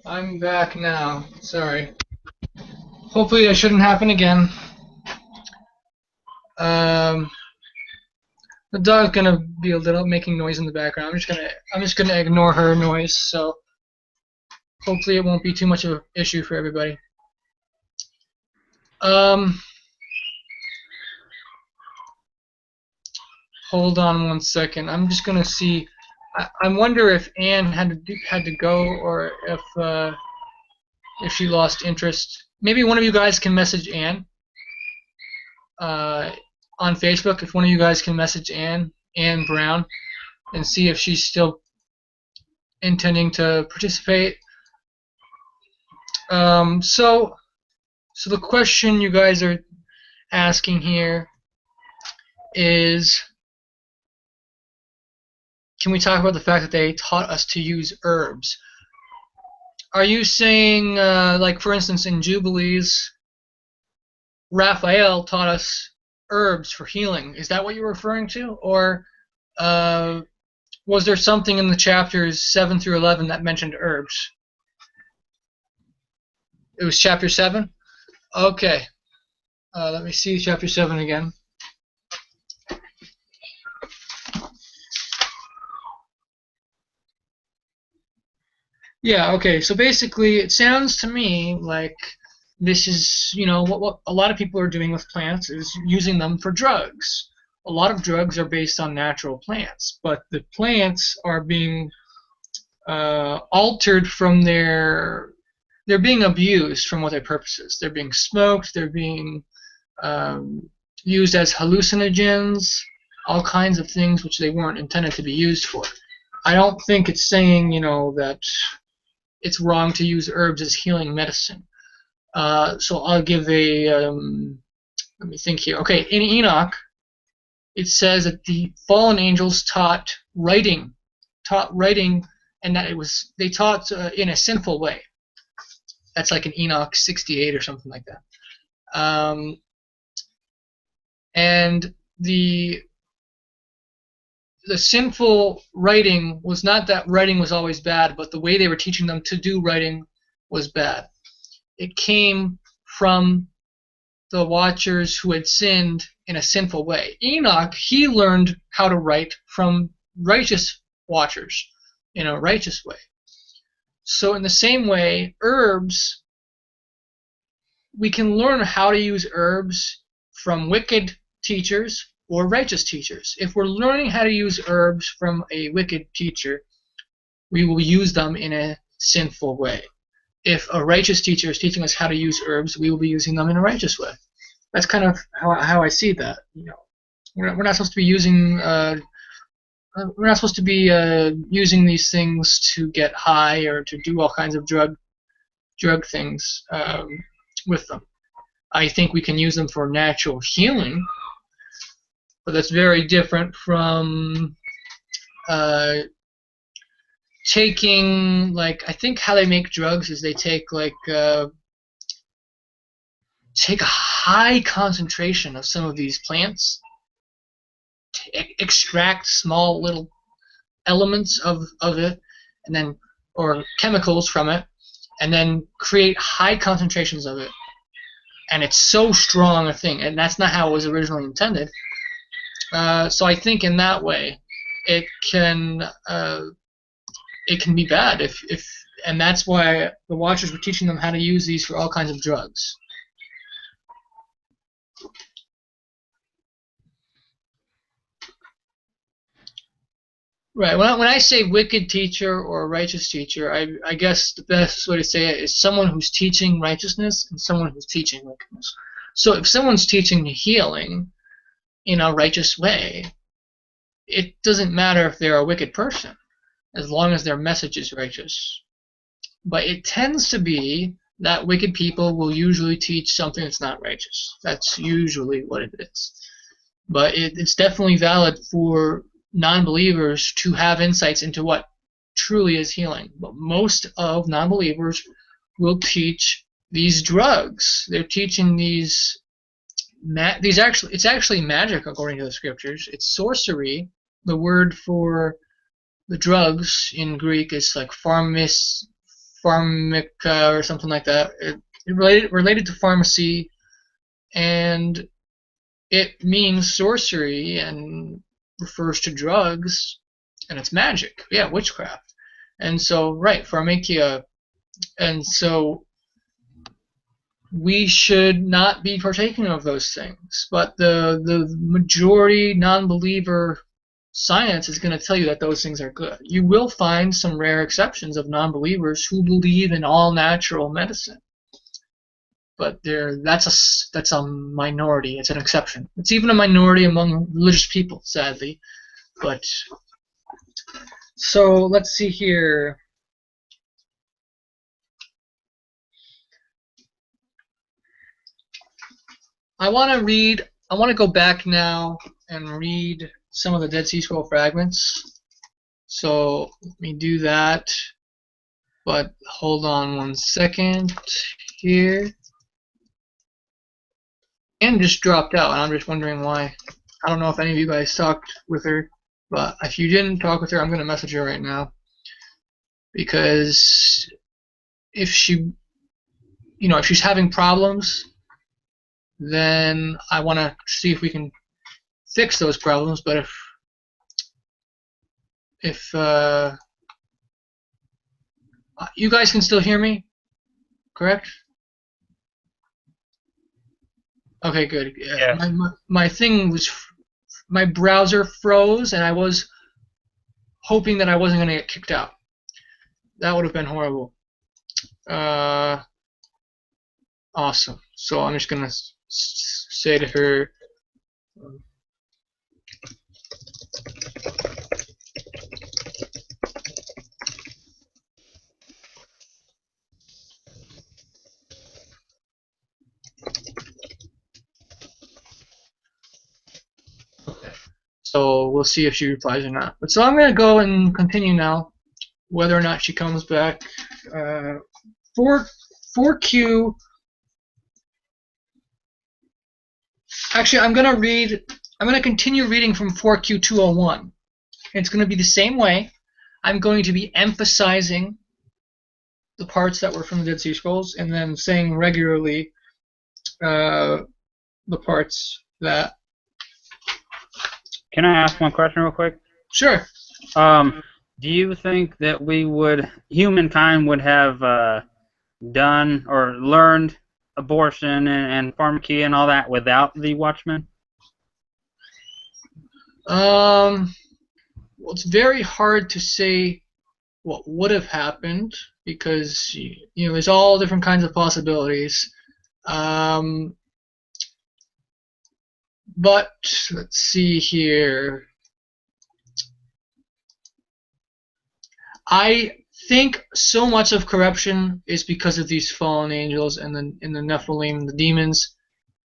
I'm back now. Sorry. Hopefully that shouldn't happen again. Um, the dog's gonna be a little making noise in the background. I'm just gonna ignore her noise. So hopefully it won't be too much of an issue for everybody. Hold on one second. I'm just gonna see. I wonder if Anne had to go, or if she lost interest. Maybe one of you guys can message Anne on Facebook. If one of you guys can message Anne Brown, and see if she's still intending to participate. So the question you guys are asking here is, can we talk about the fact that they taught us to use herbs? Are you saying, like for instance in Jubilees, Raphael taught us herbs for healing? Is that what you're referring to? Or was there something in the chapters 7 through 11 that mentioned herbs? It was chapter 7? Okay. Let me see chapter 7 again. Yeah, okay. So basically, it sounds to me like this is, what a lot of people are doing with plants is using them for drugs. A lot of drugs are based on natural plants, but the plants are being altered from they're being abused from what their purpose is. They're being smoked, they're being used as hallucinogens, all kinds of things which they weren't intended to be used for. I don't think it's saying, that it's wrong to use herbs as healing medicine. So I'll give let me think here. Okay, in Enoch, it says that the fallen angels taught writing, and that they taught in a sinful way. That's like in Enoch 68 or something like that. And the sinful writing was not that writing was always bad, but the way they were teaching them to do writing was bad. It came from the watchers who had sinned in a sinful way. Enoch, he learned how to write from righteous watchers in a righteous way. So in the same way, herbs, we can learn how to use herbs from wicked teachers or righteous teachers. If we're learning how to use herbs from a wicked teacher, we will use them in a sinful way. If a righteous teacher is teaching us how to use herbs, we will be using them in a righteous way. That's kind of how I see that. We're not supposed to be using using these things to get high or to do all kinds of drug things with them. I think we can use them for natural healing, but that's very different from taking, like, I think how they make drugs is they take a high concentration of some of these plants, extract small little elements of it, and then, or chemicals from it, and then create high concentrations of it. And it's so strong a thing, and that's not how it was originally intended. So I think in that way, it can be bad and that's why the Watchers were teaching them how to use these for all kinds of drugs. Right. When I say wicked teacher or righteous teacher, I guess the best way to say it is someone who's teaching righteousness and someone who's teaching wickedness. So if someone's teaching healing in a righteous way, it doesn't matter if they're a wicked person, as long as their message is righteous. But it tends to be that wicked people will usually teach something that's not righteous. That's usually what it is. But it's definitely valid for non-believers to have insights into what truly is healing. But most of non-believers will teach these drugs. They're teaching these it's actually magic according to the scriptures. It's sorcery. The word for the drugs in Greek is like pharmaca or something like that. It related to pharmacy, and it means sorcery and refers to drugs, and it's magic. Yeah, witchcraft. And so, right, pharmakia. And so we should not be partaking of those things. But the majority non-believer science is going to tell you that those things are good. You will find some rare exceptions of non-believers who believe in all natural medicine. But that's a minority. It's an exception. It's even a minority among religious people, sadly. But so let's see here. I want to go back now and read some of the Dead Sea Scroll fragments. So let me do that. But hold on one second here. Anne just dropped out, and I'm just wondering why. I don't know if any of you guys talked with her, but if you didn't talk with her, I'm going to message her right now. Because if she's having problems, then I want to see if we can fix those problems. But if you guys can still hear me, correct? Okay, good. Yeah. My thing was, my browser froze, and I was hoping that I wasn't going to get kicked out. That would have been horrible. Awesome. So I'm just going to say to her, so we'll see if she replies or not. But so I'm going to go and continue now, whether or not she comes back. 4Q. Actually, I'm going to continue reading from 4Q201. It's going to be the same way. I'm going to be emphasizing the parts that were from the Dead Sea Scrolls, and then saying regularly the parts that. Can I ask one question real quick? Sure. Do you think that humankind would have done or learned abortion and pharmacy and all that without the Watchmen? Well, it's very hard to say what would have happened because there's all different kinds of possibilities. But let's see here. I think so much of corruption is because of these fallen angels and the Nephilim, the demons,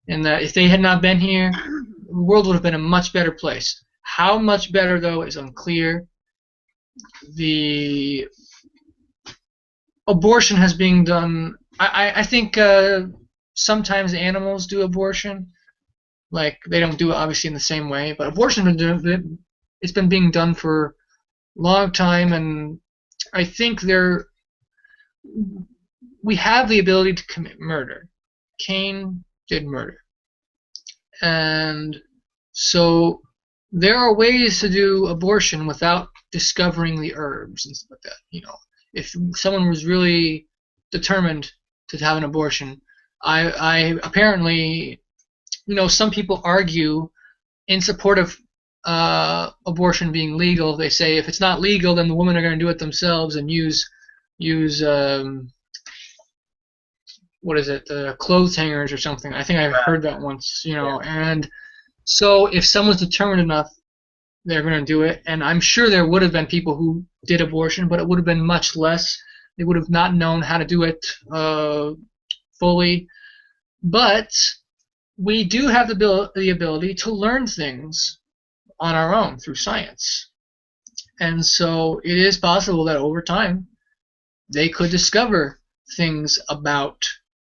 and that if they had not been here, the world would have been a much better place. How much better, though, is unclear. The abortion has been done. I think sometimes animals do abortion. Like, they don't do it obviously in the same way, but abortion it's been being done for a long time, and I think we have the ability to commit murder. Cain did murder. And so there are ways to do abortion without discovering the herbs and stuff like that. If someone was really determined to have an abortion, I apparently, some people argue in support of abortion being legal. They say if it's not legal, then the women are going to do it themselves and use what is it, clothes hangers or something. I think I've heard that once, Yeah. And so if someone's determined enough, they're going to do it. And I'm sure there would have been people who did abortion, but it would have been much less. They would have not known how to do it fully. But we do have the ability to learn things on our own through science. And so it is possible that over time they could discover things about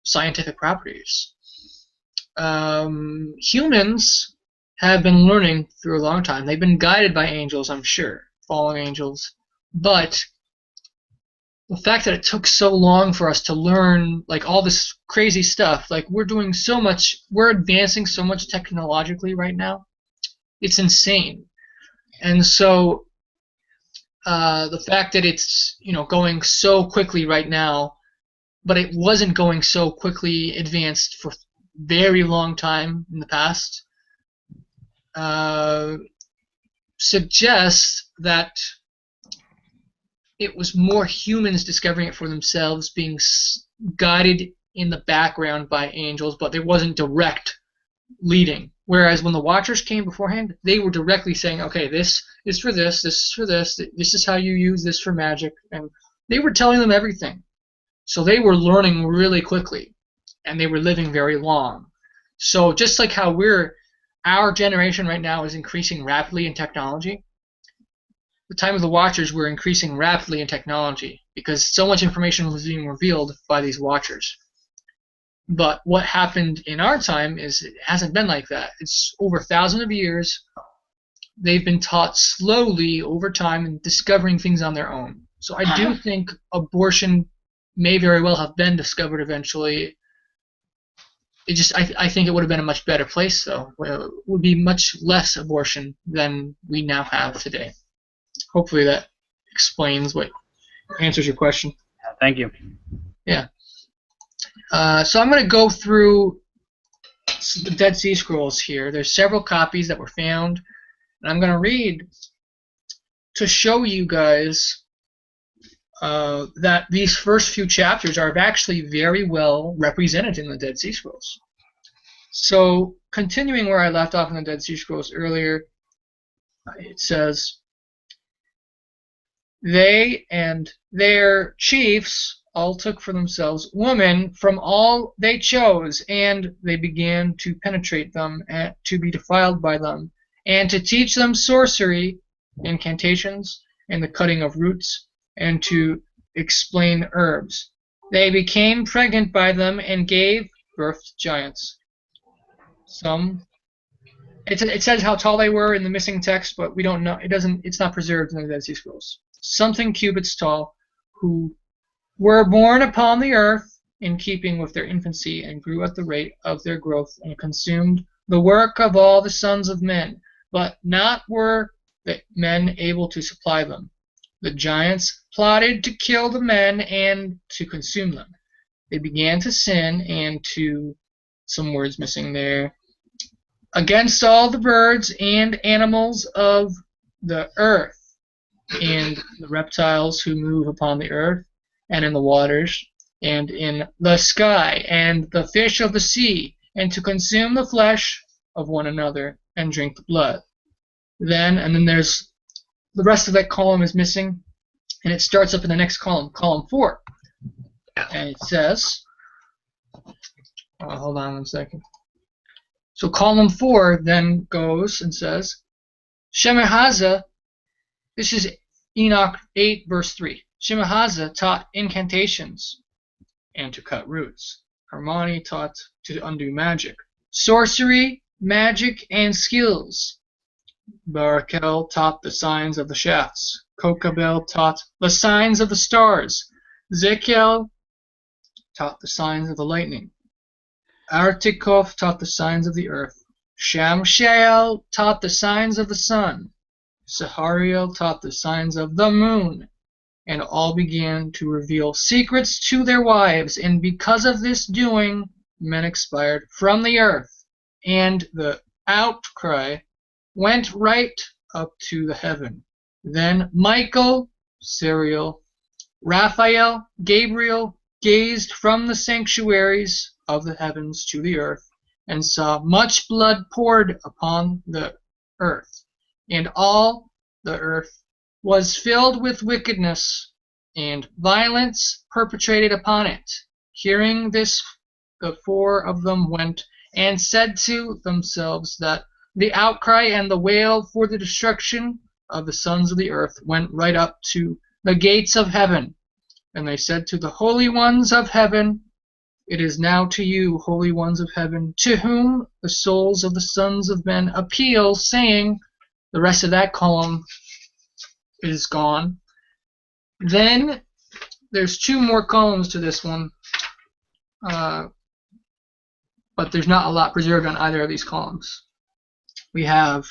scientific properties. Humans have been learning through a long time. They've been guided by angels, I'm sure, fallen angels. But the fact that it took so long for us to learn like all this crazy stuff, like we're doing so much, we're advancing so much technologically right now. It's insane. And so the fact that it's going so quickly right now, but it wasn't going so quickly advanced for very long time in the past, suggests that it was more humans discovering it for themselves, being guided in the background by angels, but there wasn't direct leading. Whereas when the Watchers came beforehand, they were directly saying, okay, this is for this is for this is how you use this for magic, and they were telling them everything. So they were learning really quickly, and they were living very long. So just like how our generation right now is increasing rapidly in technology, the time of the Watchers were increasing rapidly in technology because so much information was being revealed by these Watchers. But what happened in our time is it hasn't been like that. It's over thousands of years. They've been taught slowly over time and discovering things on their own. So I do think abortion may very well have been discovered eventually. I think it would have been a much better place, though. It would be much less abortion than we now have today. Hopefully that explains answers your question. Thank you. Yeah. So I'm going to go through the Dead Sea Scrolls here. There's several copies that were found, and I'm going to read to show you guys that these first few chapters are actually very well represented in the Dead Sea Scrolls. So continuing where I left off in the Dead Sea Scrolls earlier, it says, they and their chiefs all took for themselves women from all they chose, and they began to penetrate them, and to be defiled by them, and to teach them sorcery, incantations, and the cutting of roots, and to explain herbs. They became pregnant by them and gave birth to giants. It says how tall they were in the missing text, but we don't know. It's not preserved in the Dead Sea Scrolls. Something cubits tall, who were born upon the earth in keeping with their infancy, and grew at the rate of their growth, and consumed the work of all the sons of men, but not were the men able to supply them. The giants plotted to kill the men and to consume them. They began to sin and to, some words missing there, against all the birds and animals of the earth, and the reptiles who move upon the earth, and in the waters, and in the sky, and the fish of the sea, and to consume the flesh of one another, and drink the blood. Then there's the rest of that column is missing, and it starts up in the next column, column 4. And it says, hold on one second. So column 4 then goes and says, Shemahaza, this is Enoch 8, verse 3. Shemahaza taught incantations and to cut roots. Hermione taught to undo magic. Sorcery, magic, and skills. Barakel taught the signs of the shafts. Kokabel taught the signs of the stars. Zekiel taught the signs of the lightning. Artikov taught the signs of the earth. Shamshael taught the signs of the sun. Sahariel taught the signs of the moon. And all began to reveal secrets to their wives, and because of this doing, men expired from the earth, and the outcry went right up to the heaven. Then Michael, Sariel, Raphael, Gabriel gazed from the sanctuaries of the heavens to the earth, and saw much blood poured upon the earth, and all the earth was filled with wickedness, and violence perpetrated upon it. Hearing this, the 4 of them went and said to themselves that the outcry and the wail for the destruction of the sons of the earth went right up to the gates of heaven. And they said to the holy ones of heaven, "It is now to you, holy ones of heaven, to whom the souls of the sons of men appeal, saying," the rest of that column is gone. Then there's two more columns to this one, but there's not a lot preserved on either of these columns. We have,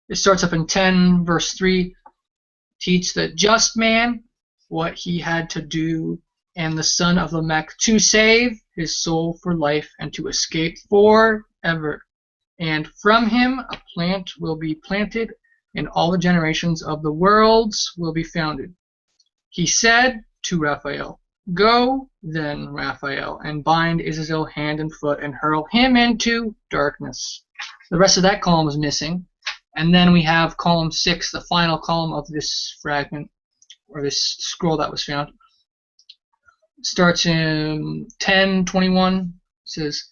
it starts up in 10 verse 3, teach the just man what he had to do, and the son of Lamech to save his soul for life and to escape forever. And from him a plant will be planted, and all the generations of the worlds will be founded. He said to Raphael, "Go then, Raphael, and bind Israel hand and foot, and hurl him into darkness." The rest of that column is missing. And then we have column 6, the final column of this fragment, or this scroll that was found. It starts in 10:21. It says,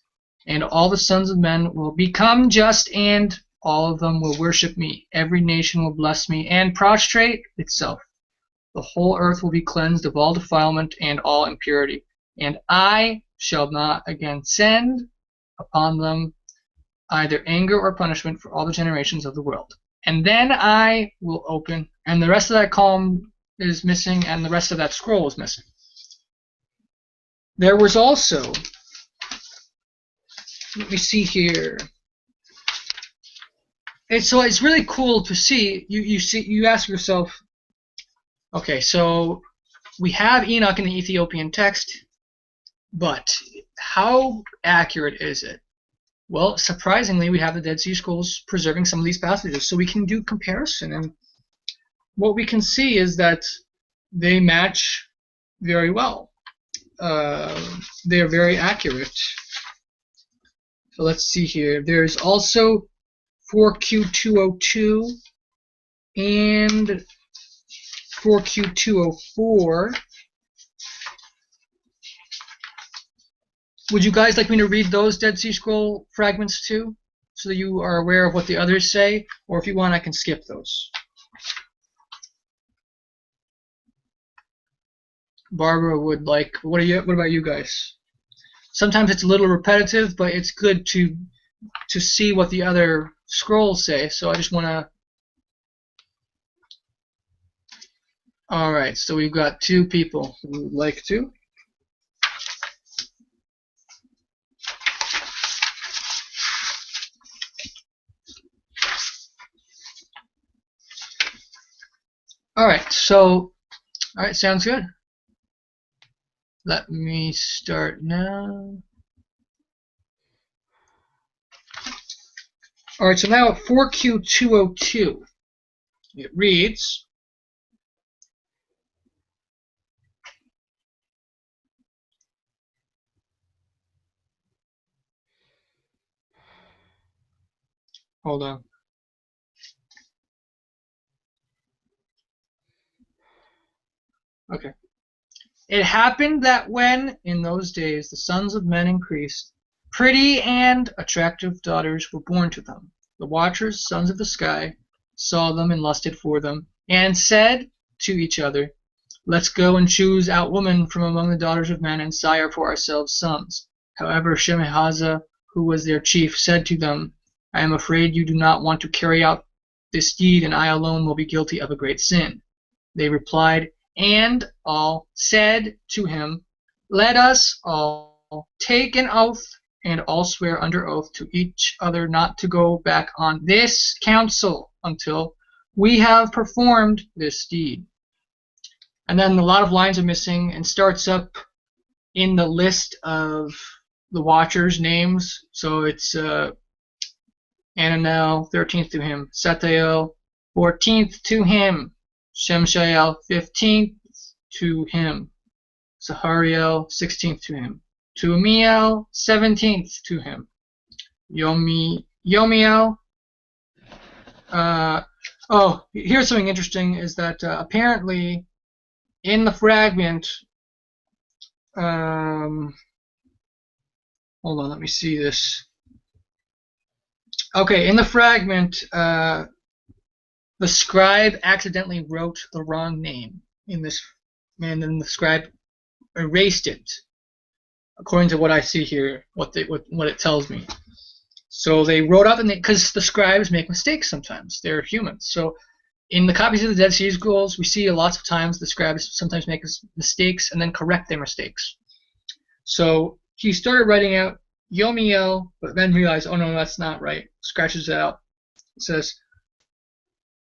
"And all the sons of men will become just, and all of them will worship me. Every nation will bless me and prostrate itself. The whole earth will be cleansed of all defilement and all impurity. And I shall not again send upon them either anger or punishment for all the generations of the world. And then I will open," and the rest of that column is missing, and the rest of that scroll is missing. There was also, let me see here. So it's really cool to see. You ask yourself, okay, so we have Enoch in the Ethiopian text, but how accurate is it? Well, surprisingly, we have the Dead Sea Scrolls preserving some of these passages, so we can do comparison. And what we can see is that they match very well. They're very accurate. So let's see here. There's also 4Q202 and 4Q204. Would you guys like me to read those Dead Sea Scroll fragments too, so that you are aware of what the others say? Or if you want, I can skip those. Barbara would like. What about you guys? Sometimes it's a little repetitive, but it's good to see what the other scrolls say. So I just want to. All right. So we've got two people who would like to. All right. So, all right. Sounds good. Let me start now. All right, so now at 4Q202, it reads, hold on. Okay. It happened that when, in those days, the sons of men increased, pretty and attractive daughters were born to them. The watchers, sons of the sky, saw them and lusted for them, and said to each other, "Let's go and choose out women from among the daughters of men and sire for ourselves sons." However, Shemhaza, who was their chief, said to them, "I am afraid you do not want to carry out this deed, and I alone will be guilty of a great sin." They replied, and all said to him, "Let us all take an oath, and all swear under oath to each other not to go back on this counsel until we have performed this deed." And then a lot of lines are missing, and starts up in the list of the watchers' names. So it's Ananel, 13th to him, Satael, 14th to him, Shemshael, 15th to him, Sahariel, 16th to him, Tuamiel, 17th to him, Yomiel. Here's something interesting, is that apparently in the fragment, hold on, let me see this. Okay, in the fragment, the scribe accidentally wrote the wrong name in this, and then the scribe erased it, according to what I see here, what it tells me. So they wrote out the name, because the scribes make mistakes sometimes. They're humans. So in the copies of the Dead Sea Scrolls, we see lots of times the scribes sometimes make mistakes and then correct their mistakes. So he started writing out Yomiel, but then realized, oh no, that's not right. Scratches it out. It says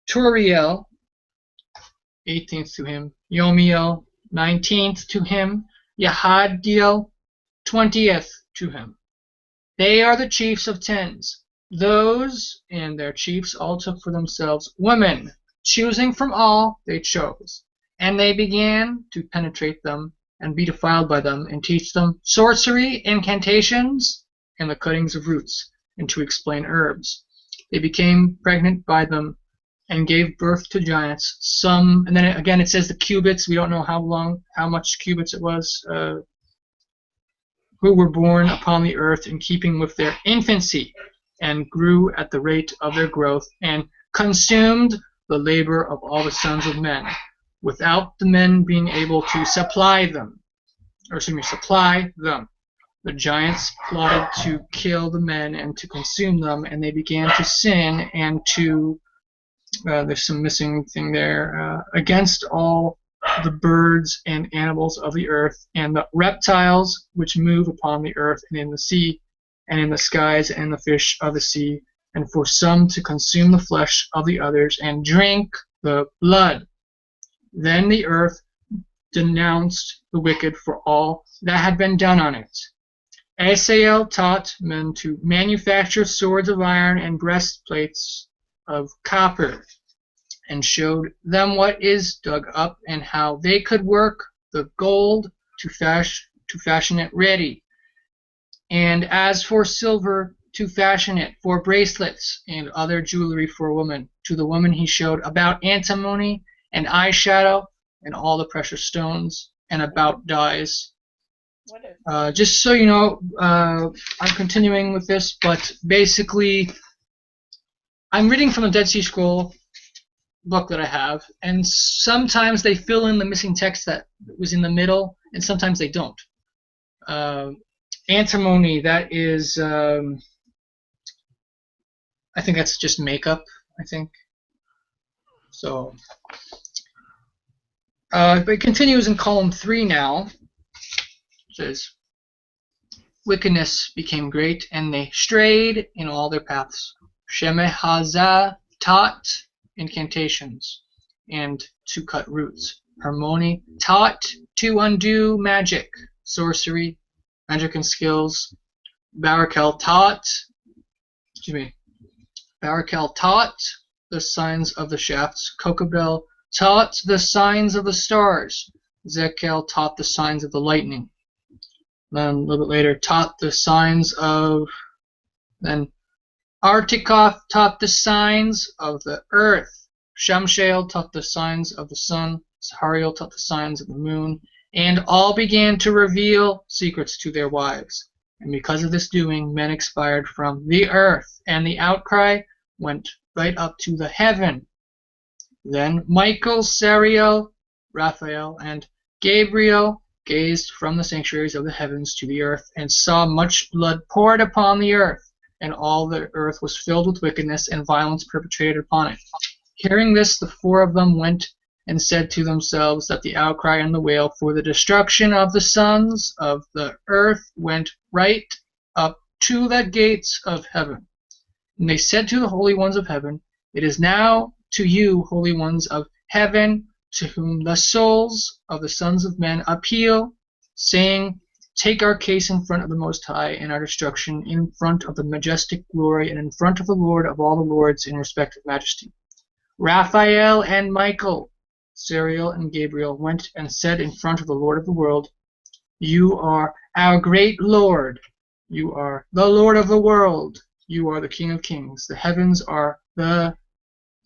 Turiel, 18th to him, Yomiel, 19th to him, Yahadiel, 20th to him. They are the chiefs of tens. Those and their chiefs all took for themselves women, choosing from all they chose. And they began to penetrate them and be defiled by them, and teach them sorcery, incantations, and the cuttings of roots, and to explain herbs. They became pregnant by them and gave birth to giants. Some, and then again it says the cubits. We don't know how much cubits it was, who were born upon the earth in keeping with their infancy, and grew at the rate of their growth, and consumed the labor of all the sons of men, without the men being able to supply them. The giants plotted to kill the men and to consume them, and they began to sin and to, there's some missing thing there, against all the birds and animals of the earth, and the reptiles which move upon the earth and in the sea, and in the skies, and the fish of the sea, and for some to consume the flesh of the others, and drink the blood. Then the earth denounced the wicked for all that had been done on it. Asael taught men to manufacture swords of iron and breastplates of copper, and showed them what is dug up, and how they could work the gold to fashion it ready. And as for silver, to fashion it for bracelets and other jewelry for women. To the woman he showed about antimony and eyeshadow and all the precious stones, and about dyes. Just so you know, I'm continuing with this, but basically I'm reading from the Dead Sea Scroll book that I have, and sometimes they fill in the missing text that was in the middle, and sometimes they don't. Antimony, that is, I think that's just makeup, I think. So, but it continues in column 3 now. It says, wickedness became great, and they strayed in all their paths. Shemehazah taught incantations and to cut roots. Hermione taught to undo magic, sorcery, magic and skills. Barakel taught the signs of the shafts. Kokabel taught the signs of the stars. Zekel taught the signs of the lightning. Then a little bit later taught the signs of, then Artikoff taught the signs of the earth. Shamshael taught the signs of the sun. Sahariel taught the signs of the moon. And all began to reveal secrets to their wives. And because of this doing, men expired from the earth, and the outcry went right up to the heaven. Then Michael, Sariel, Raphael, and Gabriel gazed from the sanctuaries of the heavens to the earth, and saw much blood poured upon the earth, and all the earth was filled with wickedness and violence perpetrated upon it. Hearing this, the 4 of them went and said to themselves that the outcry and the wail for the destruction of the sons of the earth went right up to the gates of heaven. And they said to the holy ones of heaven, it is now to you, holy ones of heaven, to whom the souls of the sons of men appeal, saying, take our case in front of the Most High, and our destruction in front of the majestic glory, and in front of the Lord of all the lords in respect of majesty. Raphael and Michael, Sariel and Gabriel went and said in front of the Lord of the world, you are our great Lord. You are the Lord of the world. You are the King of kings. The heavens are the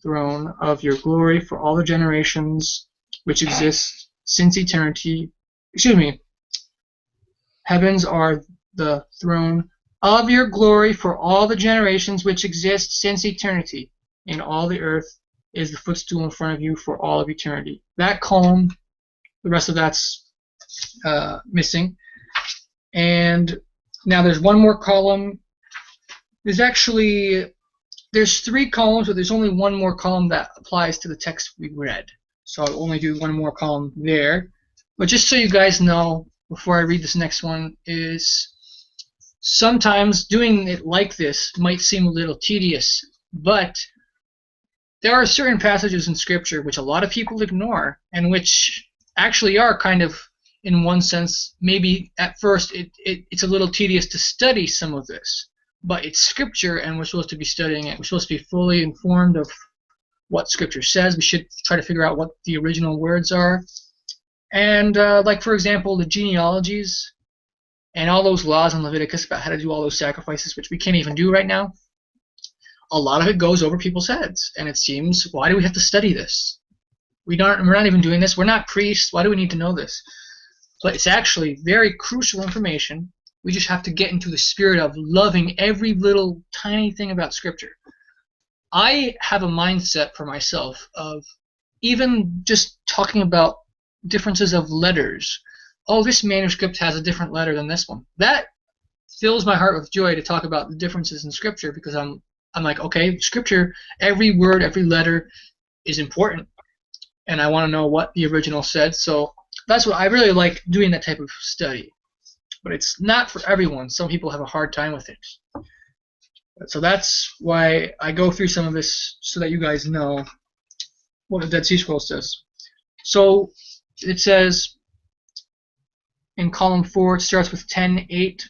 throne of your glory for all the generations which exist since eternity. Heavens are the throne of your glory for all the generations which exist since eternity. In all the earth is the footstool in front of you for all of eternity. That column, the rest of that's missing. And now there's one more column. There's 3 columns, but there's only one more column that applies to the text we read. So I'll only do one more column there. But just so you guys know, before I read this next one, is sometimes doing it like this might seem a little tedious, but there are certain passages in Scripture which a lot of people ignore, and which actually are kind of, in one sense, maybe at first it's a little tedious to study some of this. But it's Scripture, and we're supposed to be studying it. We're supposed to be fully informed of what Scripture says. We should try to figure out what the original words are. And like, for example, the genealogies and all those laws in Leviticus about how to do all those sacrifices, which we can't even do right now, a lot of it goes over people's heads. And it seems, why do we have to study this? We're not even doing this. We're not priests. Why do we need to know this? But it's actually very crucial information. We just have to get into the spirit of loving every little tiny thing about Scripture. I have a mindset for myself of even just talking about differences of letters. Oh, this manuscript has a different letter than this one. That fills my heart with joy to talk about the differences in Scripture, because I'm like, okay, Scripture, every word, every letter is important, and I want to know what the original said. So that's what I really like, doing that type of study. But it's not for everyone. Some people have a hard time with it. So that's why I go through some of this, so that you guys know what the Dead Sea Scrolls says. So it says in column 4, it starts with 10:8,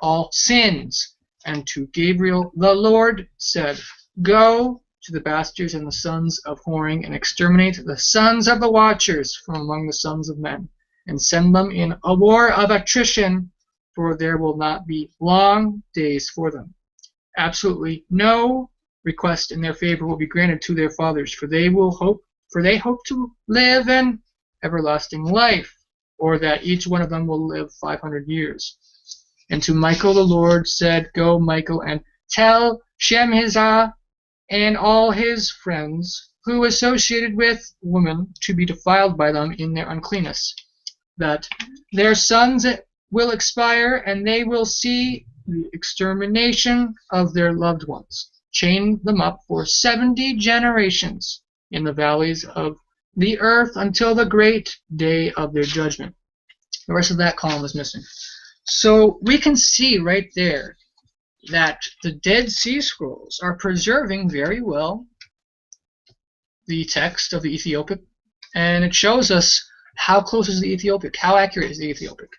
all sins. And to Gabriel the Lord said, go to the bastards and the sons of whoring, and exterminate the sons of the watchers from among the sons of men, and send them in a war of attrition, for there will not be long days for them. Absolutely no request in their favor will be granted to their fathers, for they hope to live an everlasting life, or that each one of them will live 500 years. And to Michael the Lord said, go, Michael, and tell Shemhazah and all his friends who associated with women to be defiled by them in their uncleanness, that their sons will expire, and they will see the extermination of their loved ones. Chain them up for 70 generations in the valleys of the earth until the great day of their judgment. The rest of that column is missing. So we can see right there that the Dead Sea Scrolls are preserving very well the text of the Ethiopic, and it shows us how close is the Ethiopic, how accurate is the Ethiopic.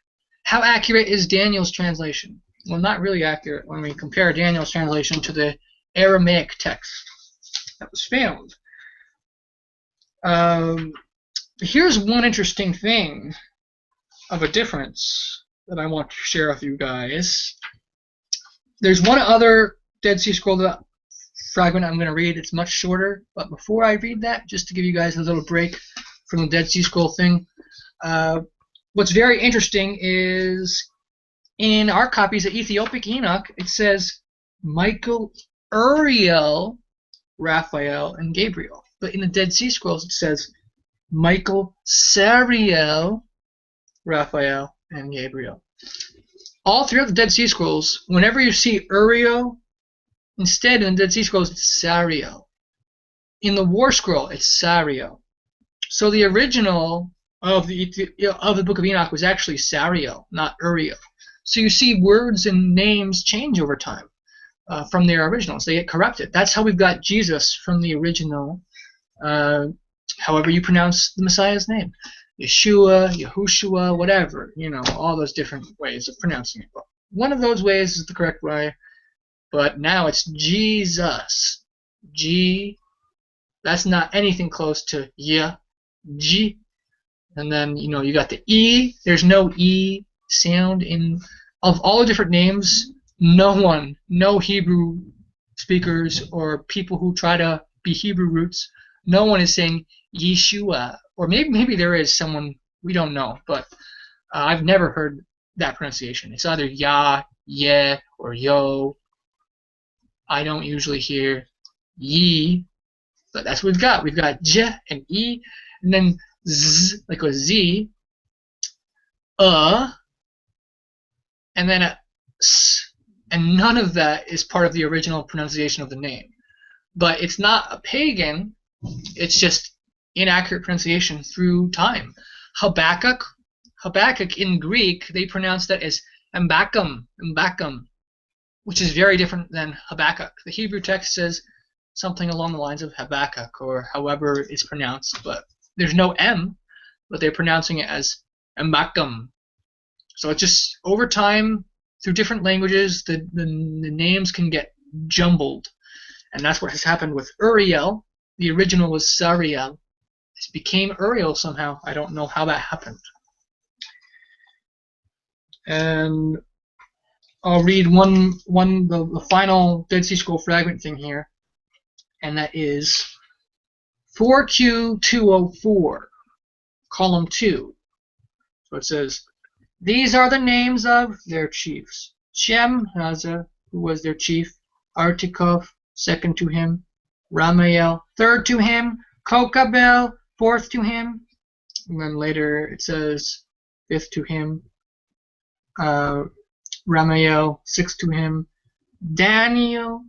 How accurate is Daniel's translation? Well, not really accurate when we compare Daniel's translation to the Aramaic text that was found. Here's one interesting thing of a difference that I want to share with you guys. There's one other Dead Sea Scroll fragment I'm going to read. It's much shorter, but before I read that, just to give you guys a little break from the Dead Sea Scroll thing, what's very interesting is in our copies of Ethiopic Enoch, it says Michael, Uriel, Raphael, and Gabriel. But in the Dead Sea Scrolls, it says Michael, Sariel, Raphael, and Gabriel. All throughout the Dead Sea Scrolls, whenever you see Uriel, instead in the Dead Sea Scrolls, it's Sariel. In the War Scroll, it's Sariel. So the original of the Book of Enoch was actually Sariel, not Uriel. So you see words and names change over time from their originals. They get corrupted. That's how we've got Jesus from the original, however you pronounce the Messiah's name. Yeshua, Yahushua, whatever, all those different ways of pronouncing it. But one of those ways is the correct way, but now it's Jesus. G, that's not anything close to yeah, G. And then, you got the E. There's no E sound in, of all the different names, no Hebrew speakers or people who try to be Hebrew roots, no one is saying Yeshua. Or maybe there is someone, we don't know, but I've never heard that pronunciation. It's either Yah, Yeh, or Yo. I don't usually hear Ye. But that's what we've got. We've got J and E, and then Z, like a Z, and then a S. And none of that is part of the original pronunciation of the name. But it's not a pagan, it's just inaccurate pronunciation through time. Habakkuk in Greek, they pronounce that as Mbakam, which is very different than Habakkuk. The Hebrew text says something along the lines of Habakkuk, or however it's pronounced, but there's no M, but they're pronouncing it as Mbakam. So it's just, over time, through different languages, the names can get jumbled. And that's what has happened with Uriel. The original was Sariel. It became Uriel somehow. I don't know how that happened. And I'll read the final Dead Sea Scroll fragment thing here, and that is 4Q204, column 2. So it says, these are the names of their chiefs. Shem Haza, who was their chief, Artikov, second to him, Ramael, third to him, Kokabel, fourth to him, and then later it says fifth to him, Ramael, sixth to him, Daniel,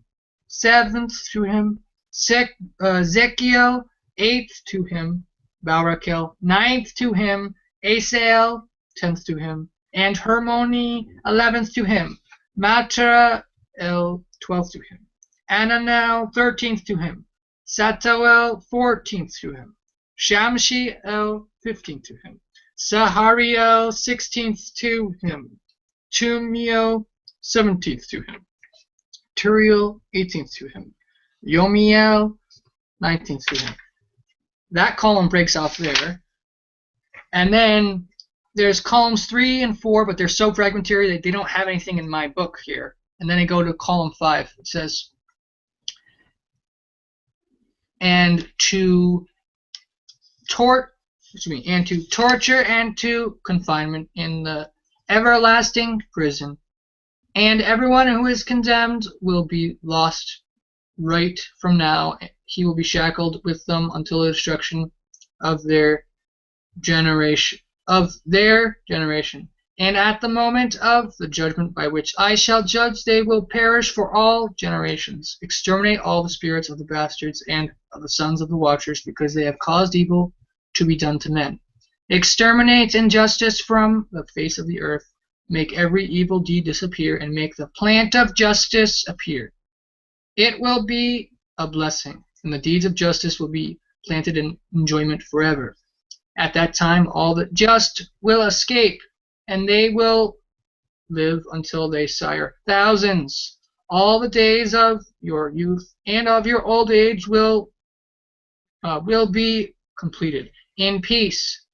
seventh to him, Zekiel, eighth to him, Barakel, ninth to him, Asael, 10th to him, and Hermione, 11th to him, Matrael, 12th to him, Ananel, 13th to him, Satael, 14th to him, Shamshiel, 15th to him, Sahariel, 16th to him, Tumio, 17th to him, Turiel, 18th to him, Yomiel, 19th to him. That column breaks off there. And then there's columns 3 and 4, but they're so fragmentary that they don't have anything in my book here. And then I go to column 5. It says, and to torture and to confinement in the everlasting prison, and everyone who is condemned will be lost right from now. He will be shackled with them until the destruction of their generation. And at the moment of the judgment by which I shall judge, they will perish for all generations. Exterminate all the spirits of the bastards and of the sons of the watchers, because they have caused evil to be done to men. Exterminate injustice from the face of the earth. Make every evil deed disappear, and make the plant of justice appear. It will be a blessing, and the deeds of justice will be planted in enjoyment forever. At that time, all the just will escape, and they will live until they sire thousands. All the days of your youth and of your old age will be completed in peace.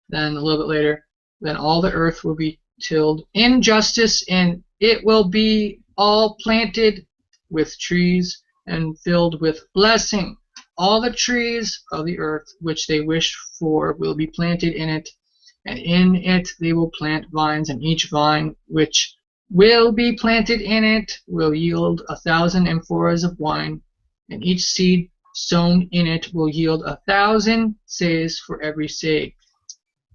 Then a little bit later, then all the earth will be tilled in justice, and it will be all planted with trees and filled with blessing. All the trees of the earth which they wish for will be planted in it, and in it they will plant vines, and each vine which will be planted in it will yield 1,000 amphoras of wine, and each seed sown in it will yield 1,000 seahs for every seah.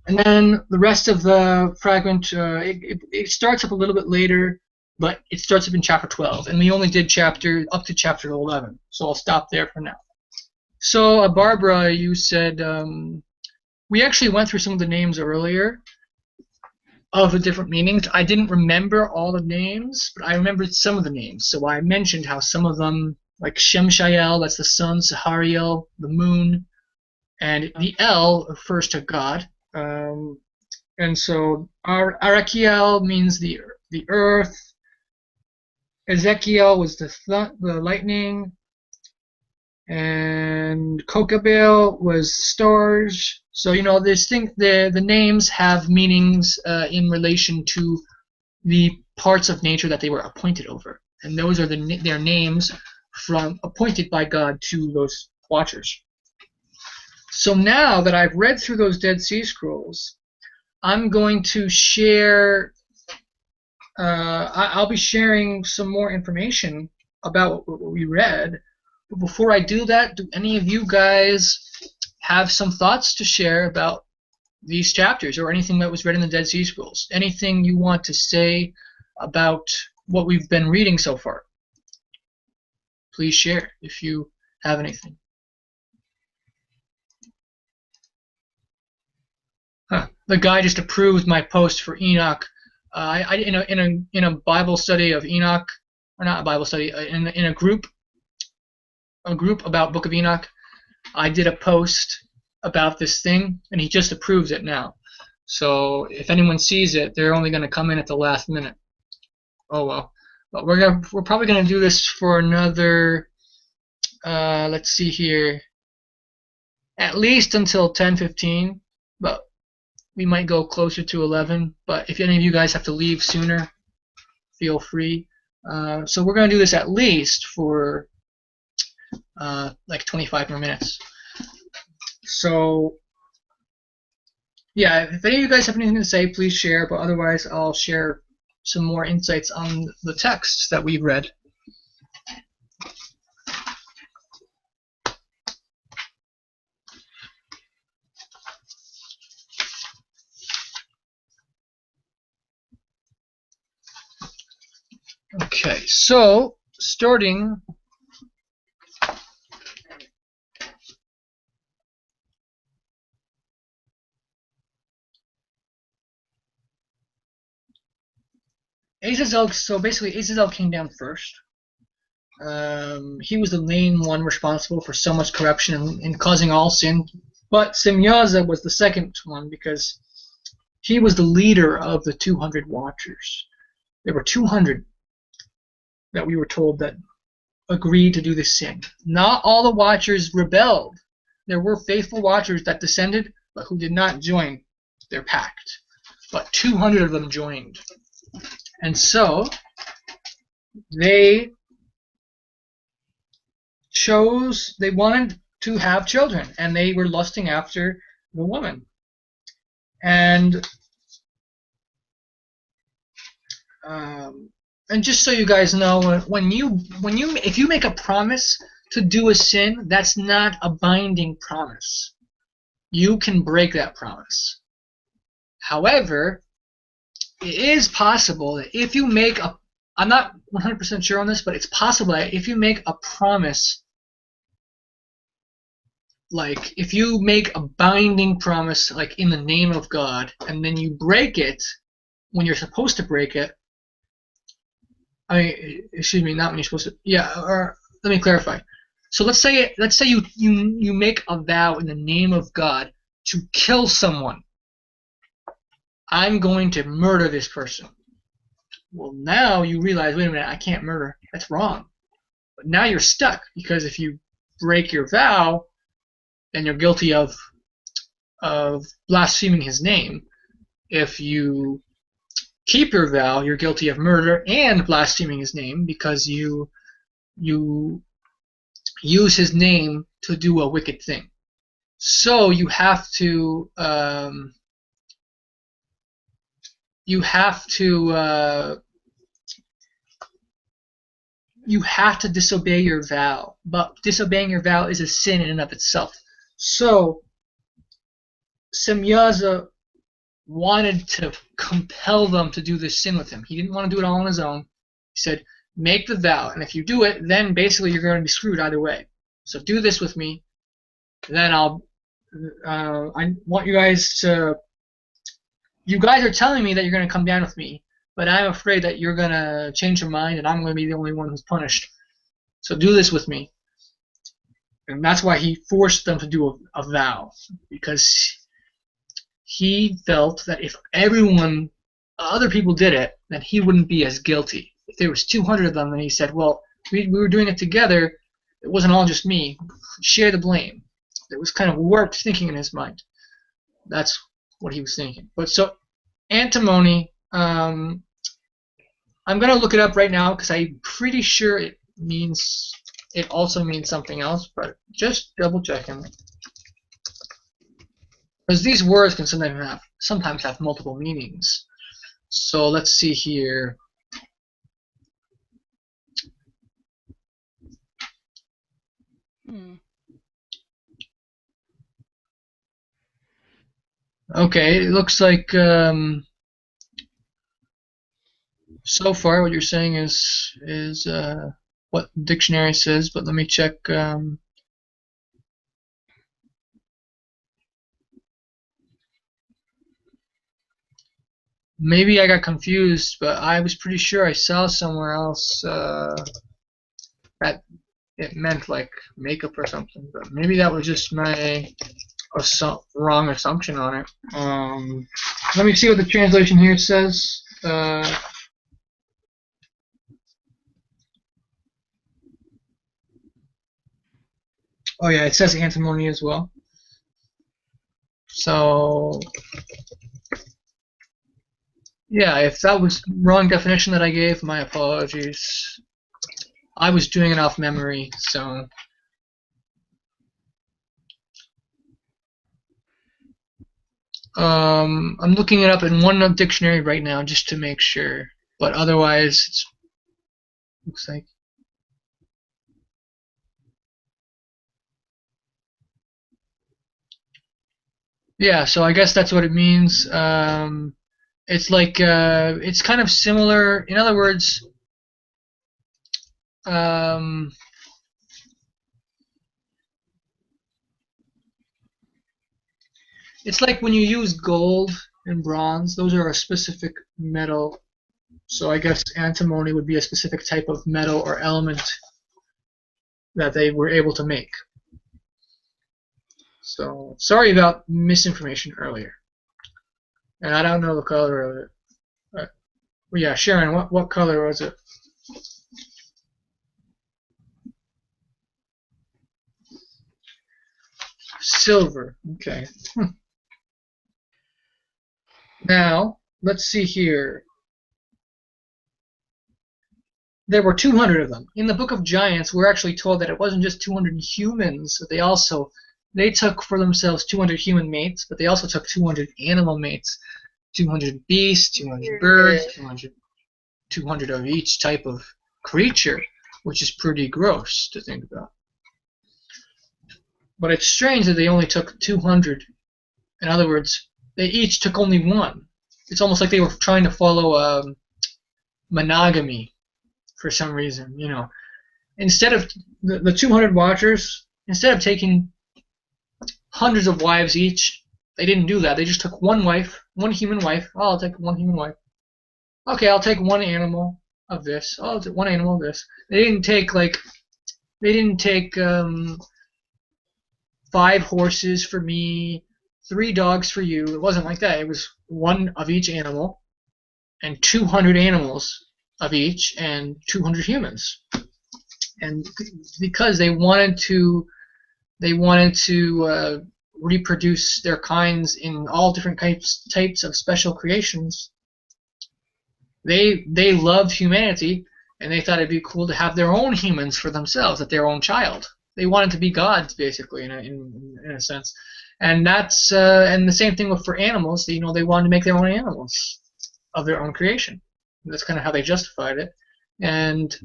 And then the rest of the fragment, it starts up a little bit later, but it starts up in chapter 12, and we only did up to chapter 11, so I'll stop there for now. So, Barbara, you said we actually went through some of the names earlier of the different meanings. I didn't remember all the names, but I remembered some of the names. So I mentioned how some of them, like Shemshael, that's the sun, Sahariel, the moon, and the El refers to God. And so Arakiel means the earth. Ezekiel was the lightning. And Kokabel was stars. So the names have meanings in relation to the parts of nature that they were appointed over, and those are their names appointed by God to those watchers. So now that I've read through those Dead Sea Scrolls, I'm going to share. I'll be sharing some more information about what we read But before I do that, do any of you guys have some thoughts to share about these chapters or anything that was read in the Dead Sea Scrolls? Anything you want to say about what we've been reading so far? Please share if you have anything. The guy just approved my post for Enoch. In a Bible study of Enoch, or not a Bible study, in a group about Book of Enoch, I did a post about this thing, and he just approves it now. So if anyone sees it, they're only going to come in at the last minute. Oh well. But we're probably going to do this for another. Let's see here. At least until 10:15, but we might go closer to 11. But if any of you guys have to leave sooner, feel free. So we're going to do this at least for like 25 more minutes. So yeah, if any of you guys have anything to say, please share. But otherwise, I'll share some more insights on the texts that we've read. Okay, so starting Azazel. So basically, Azazel came down first. He was the main one responsible for so much corruption and causing all sin. But Semyaza was the second one because he was the leader of the 200 watchers. There were 200 that we were told that agreed to do this sin. Not all the watchers rebelled. There were faithful watchers that descended, but who did not join their pact. But 200 of them joined. And so they wanted to have children, and they were lusting after the woman. And just so you guys know, if you make a promise to do a sin, that's not a binding promise. You can break that promise. However, it is possible that if you make I'm not 100% sure on this, but it's possible that if you make a promise, like if you make a binding promise, like in the name of God, and then you break it when you're supposed to break it, excuse me, not when you're supposed to. Yeah, or let me clarify. So let's say you make a vow in the name of God to kill someone. I'm going to murder this person. Well, now you realize, wait a minute, I can't murder. That's wrong. But now you're stuck because if you break your vow, then you're guilty of blaspheming His name. If you keep your vow, you're guilty of murder and blaspheming His name because you use His name to do a wicked thing. So you have to disobey your vow. But disobeying your vow is a sin in and of itself. So Semyaza wanted to compel them to do this sin with him. He didn't want to do it all on his own. He said, make the vow, and if you do it, then basically you're going to be screwed either way. So do this with me, then I want you guys to, you guys are telling me that you're going to come down with me, but I'm afraid that you're going to change your mind and I'm going to be the only one who's punished. So do this with me. And that's why he forced them to do a vow, because he felt that if other people did it, then he wouldn't be as guilty. If there was 200 of them, then he said, well, we were doing it together. It wasn't all just me. Share the blame. It was kind of warped thinking in his mind. That's what he was thinking. But so, antimony, I'm going to look it up right now because I'm pretty sure it also means something else, but just double checking. Because these words can sometimes have multiple meanings. So let's see here. Okay, it looks like so far what you're saying is what the dictionary says, but let me check. Maybe I got confused, but I was pretty sure I saw somewhere else that it meant like makeup or something. But maybe that was just my wrong assumption on it. Let me see what the translation here says. Oh yeah, it says antimony as well. So yeah, if that was wrong definition that I gave, my apologies. I was doing it off memory, so I'm looking it up in one dictionary right now just to make sure. But otherwise, it looks like yeah. So I guess that's what it means. It's like it's kind of similar. In other words, um, it's like when you use gold and bronze; those are a specific metal. So I guess antimony would be a specific type of metal or element that they were able to make. So sorry about misinformation earlier. And I don't know the color of it. Well, yeah, Sharon, what color was it? Silver. Okay. Now, let's see here. There were 200 of them. In the Book of Giants, we're actually told that it wasn't just 200 humans, but they took for themselves 200 human mates, but they also took 200 animal mates, 200 beasts, 200 birds, 200 of each type of creature, which is pretty gross to think about. But it's strange that they only took 200. In other words, they each took only one. It's almost like they were trying to follow monogamy for some reason, you know. Instead of the 200 watchers, instead of taking hundreds of wives each, they didn't do that. They just took one wife, one human wife. Oh, I'll take one human wife. Okay, I'll take one animal of this. Oh, I'll take one animal of this. They didn't take 5 horses for me, 3 dogs for you. It wasn't like that. It was one of each animal and 200 animals of each and 200 humans. And because they wanted to reproduce their kinds in all different types of special creations, they loved humanity, and they thought it'd be cool to have their own humans for themselves, at their own child. They wanted to be gods, basically, in a sense. And that's and the same thing for animals. You know, they wanted to make their own animals of their own creation. That's kind of how they justified it. And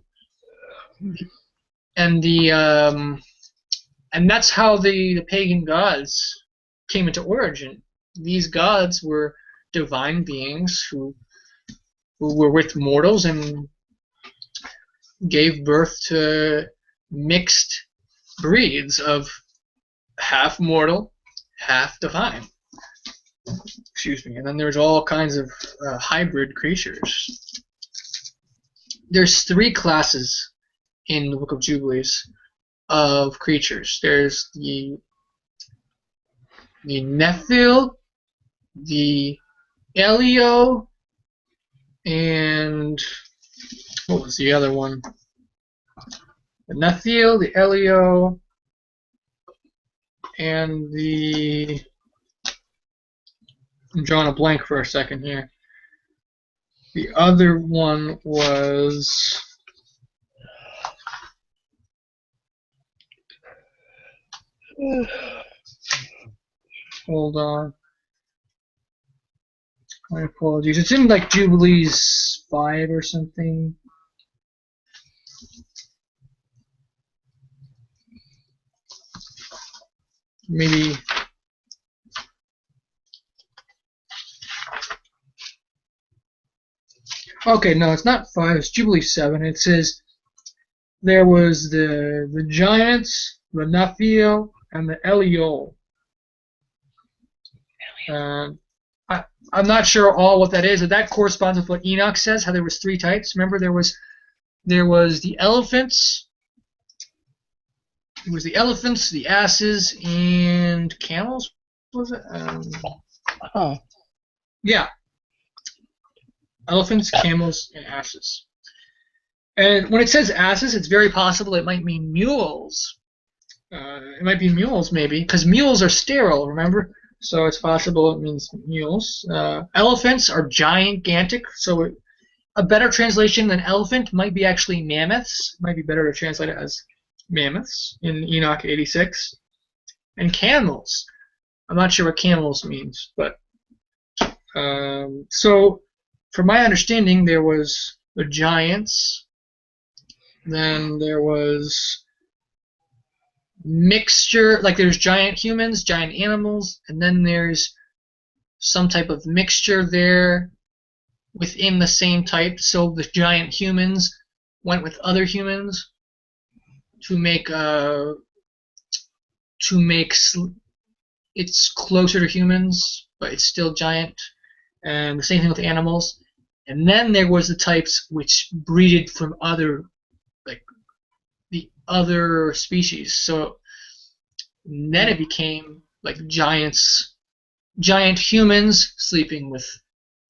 that's how the pagan gods came into origin. These gods were divine beings who were with mortals and gave birth to mixed breeds of half mortal, half divine. Excuse me. And then there's all kinds of hybrid creatures. There's 3 classes in the Book of Jubilees of creatures. There's the Nephil, the Elio, and what was the other one? The Nephil, the Elio, and the... I'm drawing a blank for a second here. The other one was... Hold on. My apologies. It's in like Jubilees 5 or something. maybe. Okay, no, it's not 5. It's Jubilee 7. It says there was the giants, the Nephiel, and the Eliol. I'm not sure all what that is, but that corresponds with what Enoch says. How there was 3 types. Remember, there was the elephants. It was the elephants, the asses, and camels. Was it? Oh. Yeah. Elephants, camels, and asses. And when it says asses, it's very possible it might mean mules. It might be mules, maybe, because mules are sterile, remember? So it's possible it means mules. Elephants are gigantic, so a better translation than elephant might be actually mammoths. Might be better to translate it as mammoths in Enoch 86. And camels. I'm not sure what camels means, but so from my understanding, there was the giants, then there was mixture, like there's giant humans, giant animals, and then there's some type of mixture there within the same type. So the giant humans went with other humans to make it's closer to humans, but it's still giant. And the same thing with animals. And then there was the types which breeded from other, like the other species. So then it became like giant humans sleeping with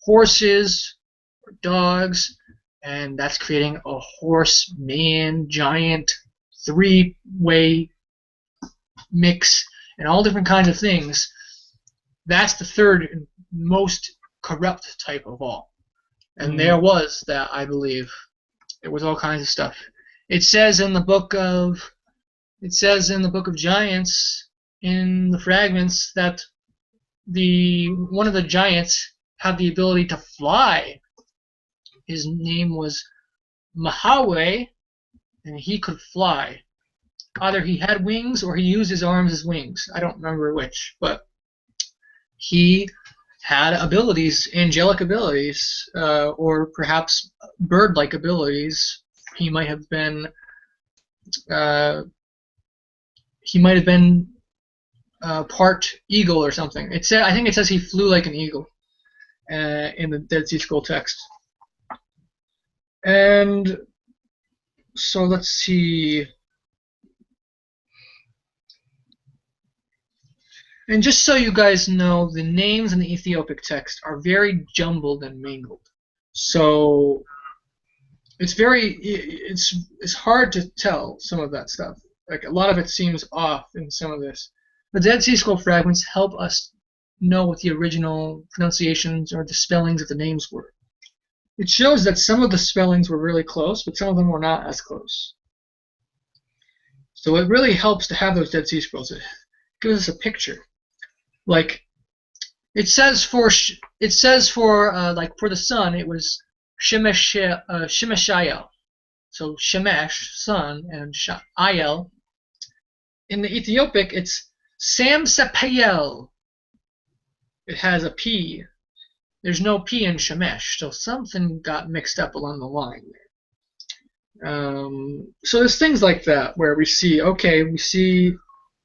horses or dogs, and that's creating a horse-man giant 3-way mix and all different kinds of things. That's the third and most corrupt type of all. And there was that, I believe. It was all kinds of stuff. It says in the book of Giants, in the fragments, that one of the giants had the ability to fly. His name was Mahaway, and he could fly. Either he had wings or he used his arms as wings. I don't remember which, but he had abilities, angelic abilities, or perhaps bird-like abilities. He might have been part eagle or something. I think it says he flew like an eagle in the Dead Sea Scroll text. And so let's see. And just so you guys know, the names in the Ethiopic text are very jumbled and mingled. So it's hard to tell some of that stuff. Like a lot of it seems off in some of this. The Dead Sea Scroll fragments help us know what the original pronunciations or the spellings of the names were. It shows that some of the spellings were really close, but some of them were not as close. So it really helps to have those Dead Sea Scrolls. It gives us a picture. Like it says for like for the sun, it was Shemeshiah. So Shemesh, sun, and Ayel. In the Ethiopic, it's Samsepayel. It has a P. There's no P in Shemesh, so something got mixed up along the line there. So there's things like that where we see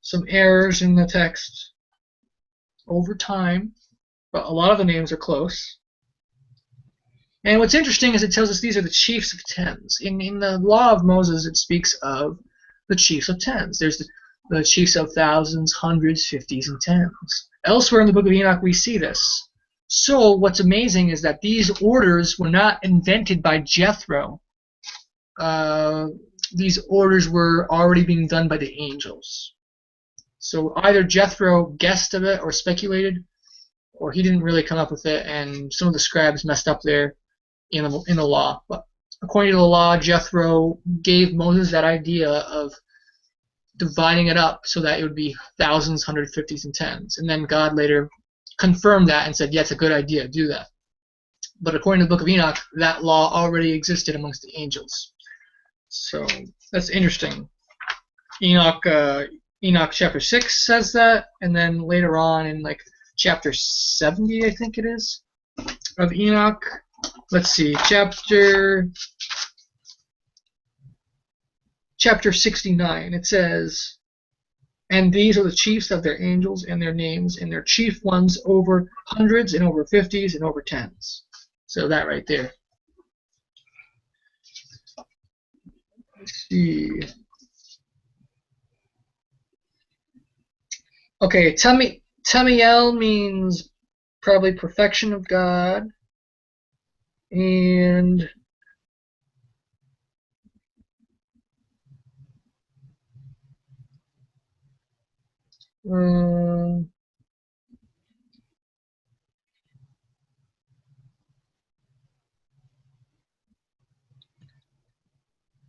some errors in the text over time, but a lot of the names are close. And what's interesting is it tells us these are the chiefs of tens. In the law of Moses, it speaks of the chiefs of tens. There's the chiefs of thousands, hundreds, fifties, and tens. Elsewhere in the book of Enoch, we see this. So what's amazing is that these orders were not invented by Jethro. These orders were already being done by the angels. So either Jethro guessed of it or speculated, or he didn't really come up with it, and some of the scribes messed up there in the law. But according to the law, Jethro gave Moses that idea of dividing it up so that it would be thousands, hundreds, fifties, and tens. And then God later confirmed that and said, yeah, it's a good idea, do that. But according to the book of Enoch, that law already existed amongst the angels. So that's interesting. Enoch Enoch chapter 6 says that, and then later on in like chapter 70, I think it is, of Enoch. Let's see, chapter 69. It says, "And these are the chiefs of their angels, and their names, and their chief ones over hundreds, and over fifties, and over tens." So that right there. Let's see. Okay, Tamiel means probably perfection of God, and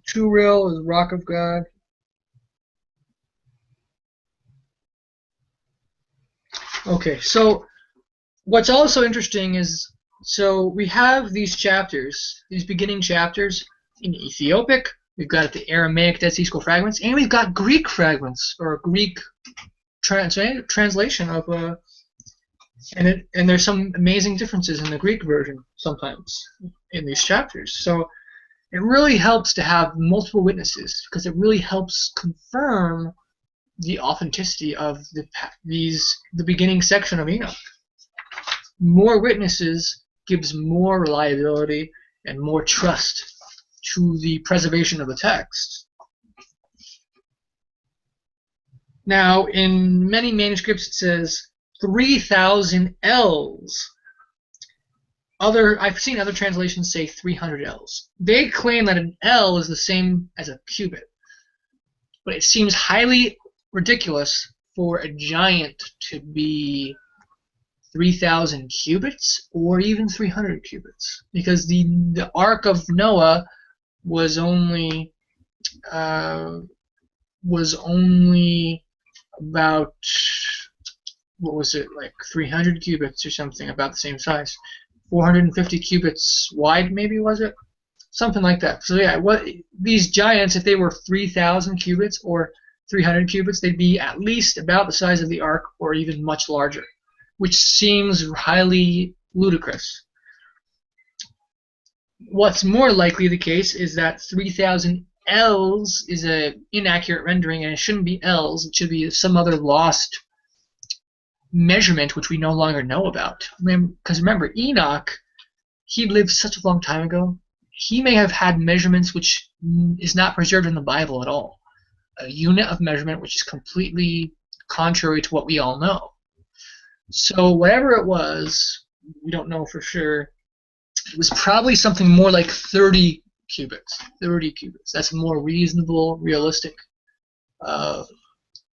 Turil is rock of God. Okay, so what's also interesting is, so we have these chapters, these beginning chapters in Ethiopic, we've got the Aramaic Dead Sea Scroll fragments, and we've got Greek fragments, or Greek translation of, and there's some amazing differences in the Greek version sometimes in these chapters. So it really helps to have multiple witnesses, because it really helps confirm the authenticity of the beginning section of Enoch. More witnesses gives more reliability and more trust to the preservation of the text. Now, in many manuscripts it says 3,000 ells. I've seen other translations say 300 ells. They claim that an ell is the same as a cubit, but it seems highly ridiculous for a giant to be 3,000 cubits or even 300 cubits, because the Ark of Noah was only about, what was it, like 300 cubits or something, about the same size, 450 cubits wide, maybe, was it? Something like that. So yeah, these giants, if they were 3,000 cubits or 300 cubits, they'd be at least about the size of the Ark or even much larger, which seems highly ludicrous. What's more likely the case is that 3,000 ells is an inaccurate rendering, and it shouldn't be ells. It should be some other lost measurement which we no longer know about. Because remember, Enoch, he lived such a long time ago. He may have had measurements which is not preserved in the Bible at all. A unit of measurement which is completely contrary to what we all know. So whatever it was, we don't know for sure. It was probably something more like 30 cubits. 30 cubits. That's a more reasonable, realistic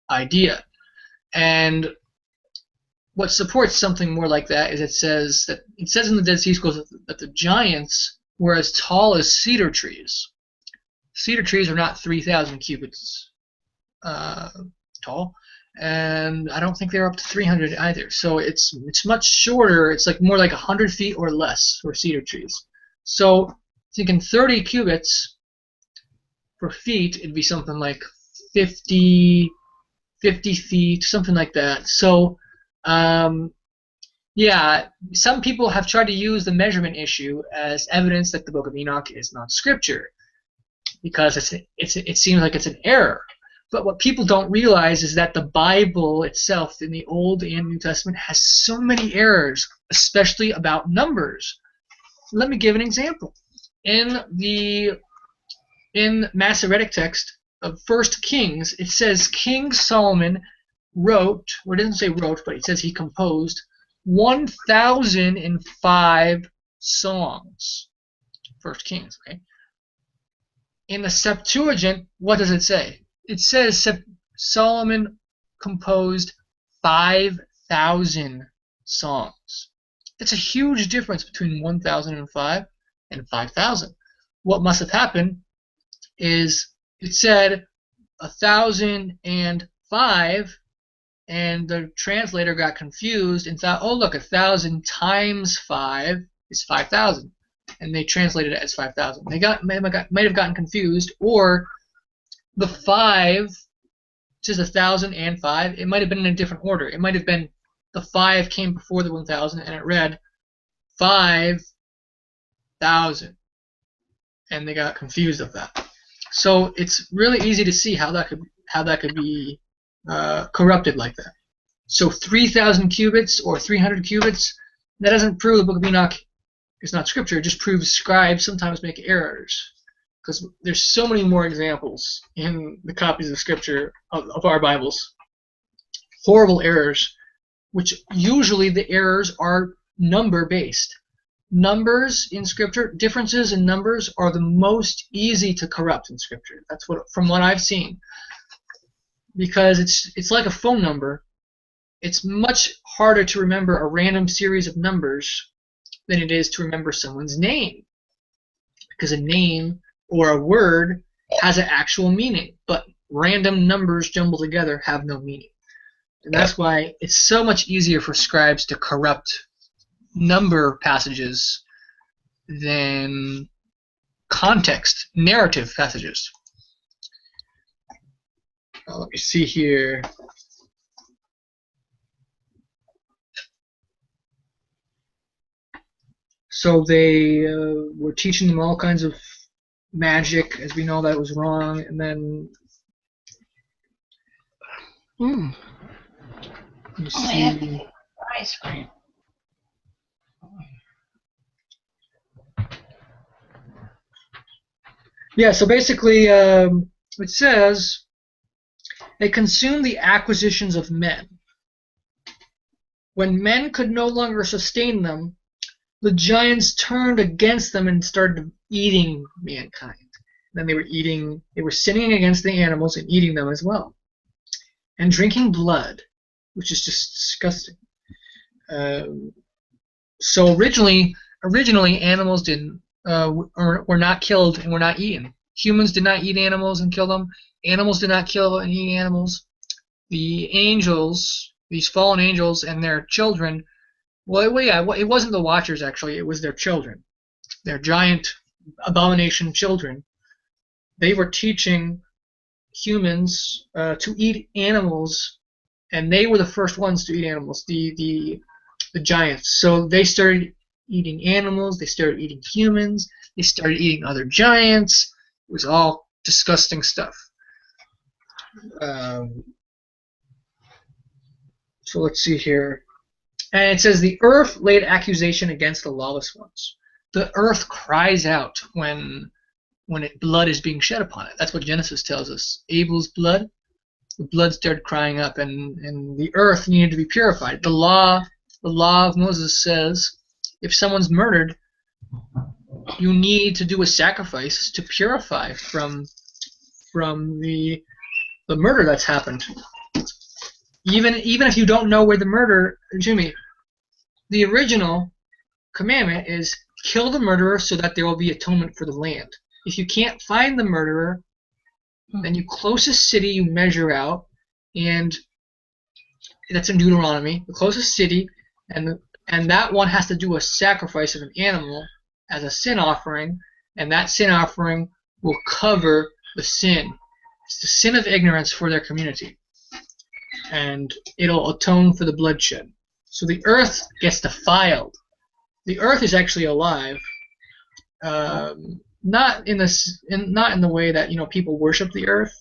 idea. And what supports something more like that is it says in the Dead Sea Scrolls that the giants were as tall as cedar trees. Cedar trees are not 3,000 cubits tall, and I don't think they're up to 300 either. So it's much shorter. It's like more like 100 feet or less for cedar trees. So thinking 30 cubits for feet, it'd be something like 50 feet, something like that. So yeah, some people have tried to use the measurement issue as evidence that the Book of Enoch is not scripture, because it seems like it's an error. But what people don't realize is that the Bible itself, in the Old and New Testament, has so many errors, especially about numbers. Let me give an example. In the Masoretic text of 1 Kings, it says King Solomon wrote, or it doesn't say wrote, but it says he composed 1,005 songs. 1 Kings, okay? In the Septuagint, what does it say? It says Solomon composed 5,000 songs. That's a huge difference between 1,005 and 5,000. What must have happened is it said 1,005, and the translator got confused and thought, oh look, 1,000 times 5 is 5,000, and they translated it as 5,000. They might have gotten confused, or the 5 says 1,005. It might have been in a different order. It might have been the 5 came before the 1,000, and it read 5,000, and they got confused of that. So it's really easy to see how that could be corrupted like that. So 3,000 cubits or 300 cubits, that doesn't prove the Book of Enoch is not scripture. It just proves scribes sometimes make errors, because there's so many more examples in the copies of scripture of our Bibles. Horrible errors, which usually the errors are number based. Numbers in scripture, differences in numbers are the most easy to corrupt in scripture. That's from what I've seen. Because it's like a phone number. It's much harder to remember a random series of numbers than it is to remember someone's name. Because a name or a word has an actual meaning, but random numbers jumbled together have no meaning. And that's why it's so much easier for scribes to corrupt number passages than context, narrative passages. Let me see here. So they were teaching them all kinds of magic, as we know that was wrong, and then let me see. Ice cream. Yeah, so basically it says they consumed the acquisitions of men. When men could no longer sustain them, the giants turned against them and started eating mankind. Then they were sinning against the animals and eating them as well. And drinking blood, which is just disgusting. So originally animals were not killed and were not eaten. Humans did not eat animals and kill them. Animals did not kill and eat animals. The angels, these fallen angels and their children, it wasn't the Watchers actually, it was their children. Their giant abomination children. They were teaching humans to eat animals, and they were the first ones to eat animals, the giants. So they started eating animals, they started eating humans, they started eating other giants. It was all disgusting stuff. So let's see here. And it says, the earth laid accusation against the lawless ones. The earth cries out when blood is being shed upon it. That's what Genesis tells us. Abel's blood, the blood started crying up, and the earth needed to be purified. The law of Moses says, if someone's murdered, you need to do a sacrifice to purify from the murder that's happened. Even if you don't know where the original commandment is kill the murderer so that there will be atonement for the land. If you can't find the murderer, then you closest city you measure out, and that's in Deuteronomy, the closest city, and that one has to do a sacrifice of an animal as a sin offering, and that sin offering will cover the sin. It's the sin of ignorance for their community, and it'll atone for the bloodshed. So the earth gets defiled. The earth is actually alive, not in the way that people worship the earth,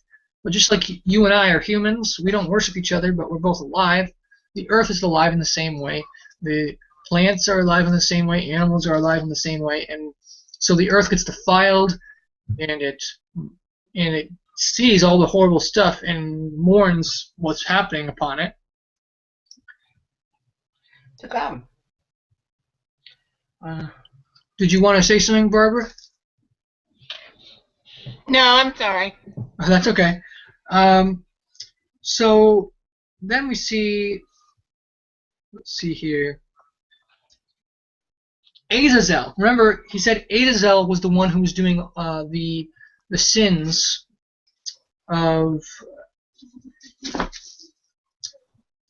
but just like you and I are humans, we don't worship each other, but we're both alive. The earth is alive in the same way. The plants are alive in the same way. Animals are alive in the same way, and so the earth gets defiled, and it sees all the horrible stuff and mourns what's happening upon it. To come. Did you want to say something, Barbara? No, I'm sorry. Oh, that's okay. So then we see, let's see here, Azazel. Remember, he said Azazel was the one who was doing the sins of.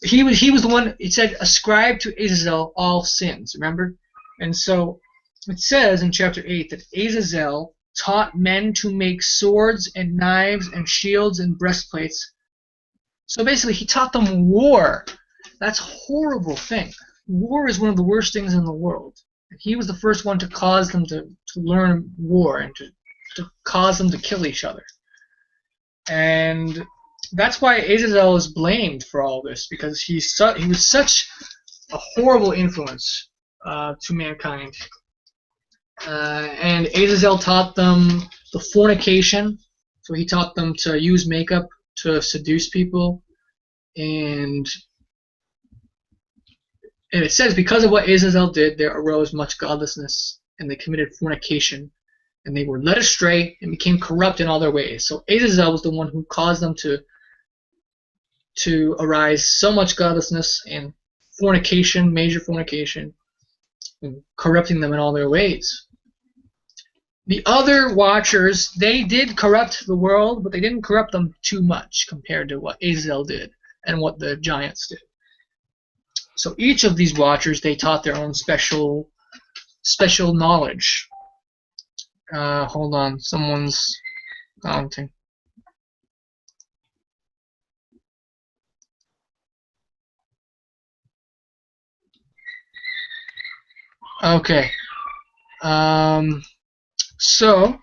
He was the one. It said ascribe to Azazel all sins. Remember, and so it says in chapter 8 that Azazel taught men to make swords and knives and shields and breastplates So basically, he taught them war. That's a horrible thing. War is one of the worst things in the world. He was the first one to cause them to learn war and to cause them to kill each other. And that's why Azazel is blamed for all this, because he was such a horrible influence to mankind. And Azazel taught them the fornication, so he taught them to use makeup to seduce people, and it says because of what Azazel did, there arose much godlessness, and they committed fornication, and they were led astray and became corrupt in all their ways. So Azazel was the one who caused them to arise so much godlessness and fornication, major fornication, and corrupting them in all their ways. The other watchers, they did corrupt the world, but they didn't corrupt them too much compared to what Azazel did and what the giants did. So each of these watchers, they taught their own special knowledge. Hold on, someone's commenting. Okay. So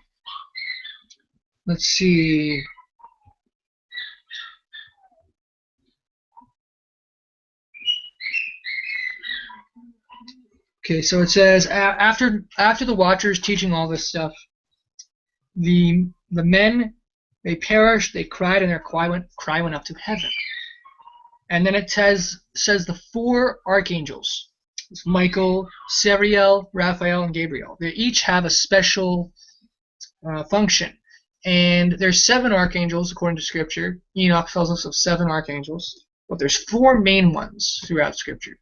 let's see. Okay, so it says after the Watchers teaching all this stuff, the men, they perished, they cried, and their cry went up to heaven. And then it says the four archangels, it's Michael, Sariel, Raphael, and Gabriel. They each have a special function. And there's 7 archangels according to Scripture. Enoch tells us of 7 archangels, but there's 4 main ones throughout Scripture.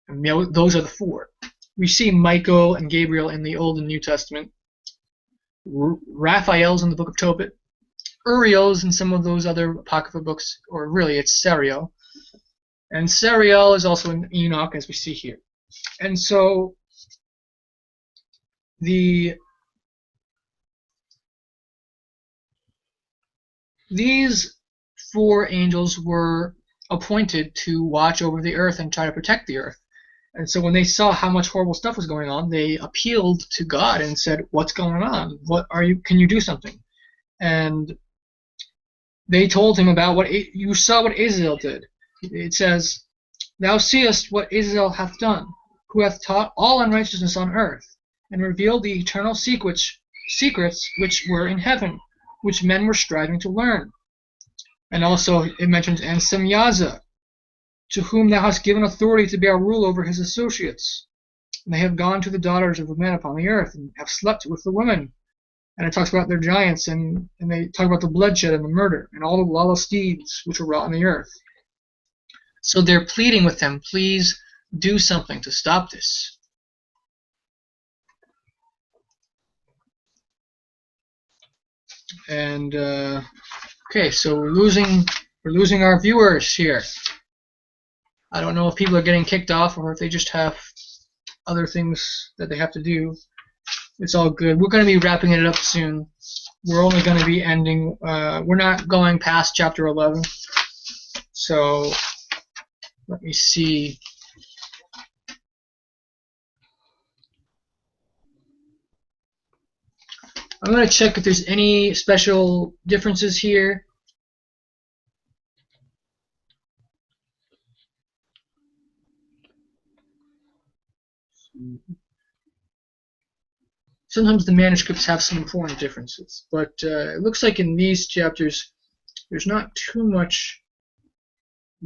And those are the 4. We see Michael and Gabriel in the Old and New Testament. Raphael's in the book of Tobit. Uriel's in some of those other apocryphal books, or really it's Sariel. And Sariel is also in Enoch, as we see here. And so these 4 angels were appointed to watch over the earth and try to protect the earth. And so when they saw how much horrible stuff was going on, they appealed to God and said, "What's going on? Can you do something?" And they told him about what you saw what Azazel did. It says, "Thou seest what Azazel hath done, who hath taught all unrighteousness on earth, and revealed the eternal secrets which were in heaven, which men were striving to learn." And also it mentions, "And Semyaza, to whom thou hast given authority to bear rule over his associates. And they have gone to the daughters of the men upon the earth, and have slept with the women." And it talks about their giants, and they talk about the bloodshed and the murder, and all the lawless deeds which were wrought on the earth. So they're pleading with them, please do something to stop this. And okay, so we're losing our viewers here. I don't know if people are getting kicked off or if they just have other things that they have to do. It's all good. We're going to be wrapping it up soon. We're only going to be ending. We're not going past chapter 11. So let me see. I'm going to check if there's any special differences here. Sometimes the manuscripts have some important differences, but it looks like in these chapters there's not too much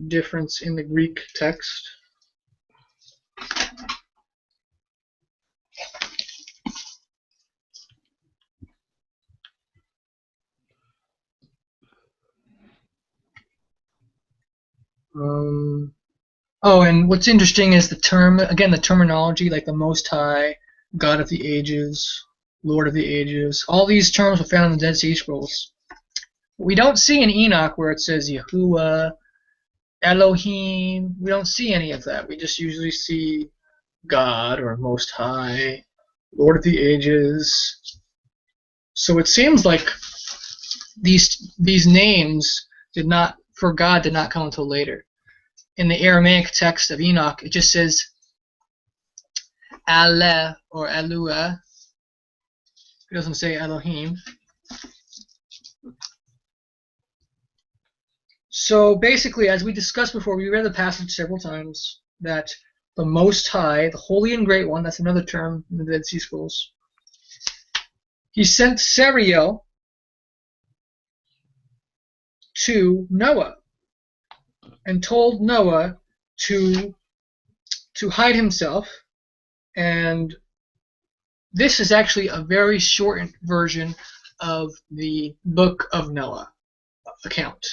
difference in the Greek text. Oh, and what's interesting is the terminology, like the Most High, God of the Ages, Lord of the Ages. All these terms are found in the Dead Sea Scrolls. We don't see in Enoch where it says Yahuwah, Elohim. We don't see any of that. We just usually see God or Most High, Lord of the Ages. So it seems like these names did not for God did not come until later. In the Aramaic text of Enoch, it just says Ale or Alua. It doesn't say Elohim. So basically, as we discussed before, we read the passage several times that the Most High, the Holy and Great One, that's another term in the Dead Sea Scrolls, he sent Sariel to Noah and told Noah to hide himself. And this is actually a very shortened version of the Book of Noah account.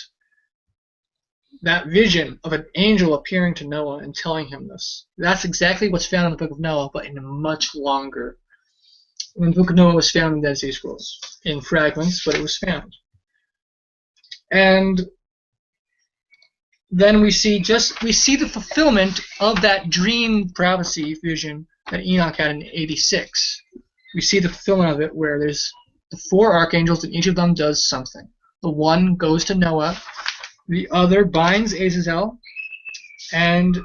That vision of an angel appearing to Noah and telling him this. That's exactly what's found in the Book of Noah, but in a much longer. When the Book of Noah was found in the Dead Sea Scrolls, in fragments, but it was found. And then we see the fulfillment of that dream prophecy vision that Enoch had in 86. We see the fulfillment of it where there's the 4 archangels and each of them does something. The one goes to Noah, the other binds Azazel, and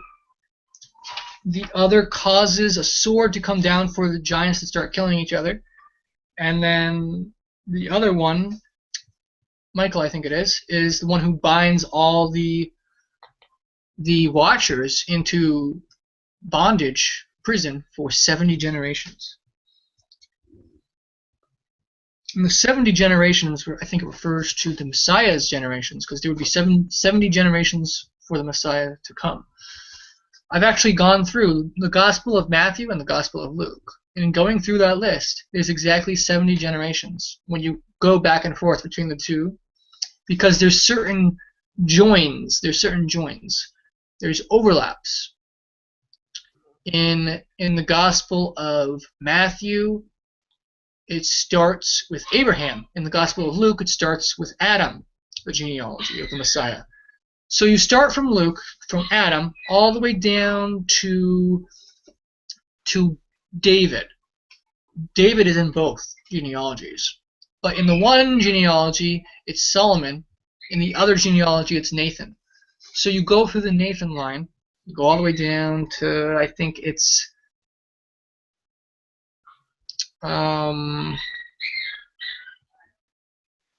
the other causes a sword to come down for the giants to start killing each other. And then the other one, Michael I think it is the one who binds all the Watchers into bondage, prison, for 70 generations. And the 70 generations, I think it refers to the Messiah's generations, because there would be 70 generations for the Messiah to come. I've actually gone through the Gospel of Matthew and the Gospel of Luke. And in going through that list, there's exactly 70 generations when you go back and forth between the two, because there's certain joins. There's overlaps. In the Gospel of Matthew, it starts with Abraham. In the Gospel of Luke, it starts with Adam, the genealogy of the Messiah. So you start from Luke, from Adam, all the way down to David. David is in both genealogies. But in the one genealogy, it's Solomon. In the other genealogy, it's Nathan. So you go through the Nathan line, you go all the way down to, I think it's let's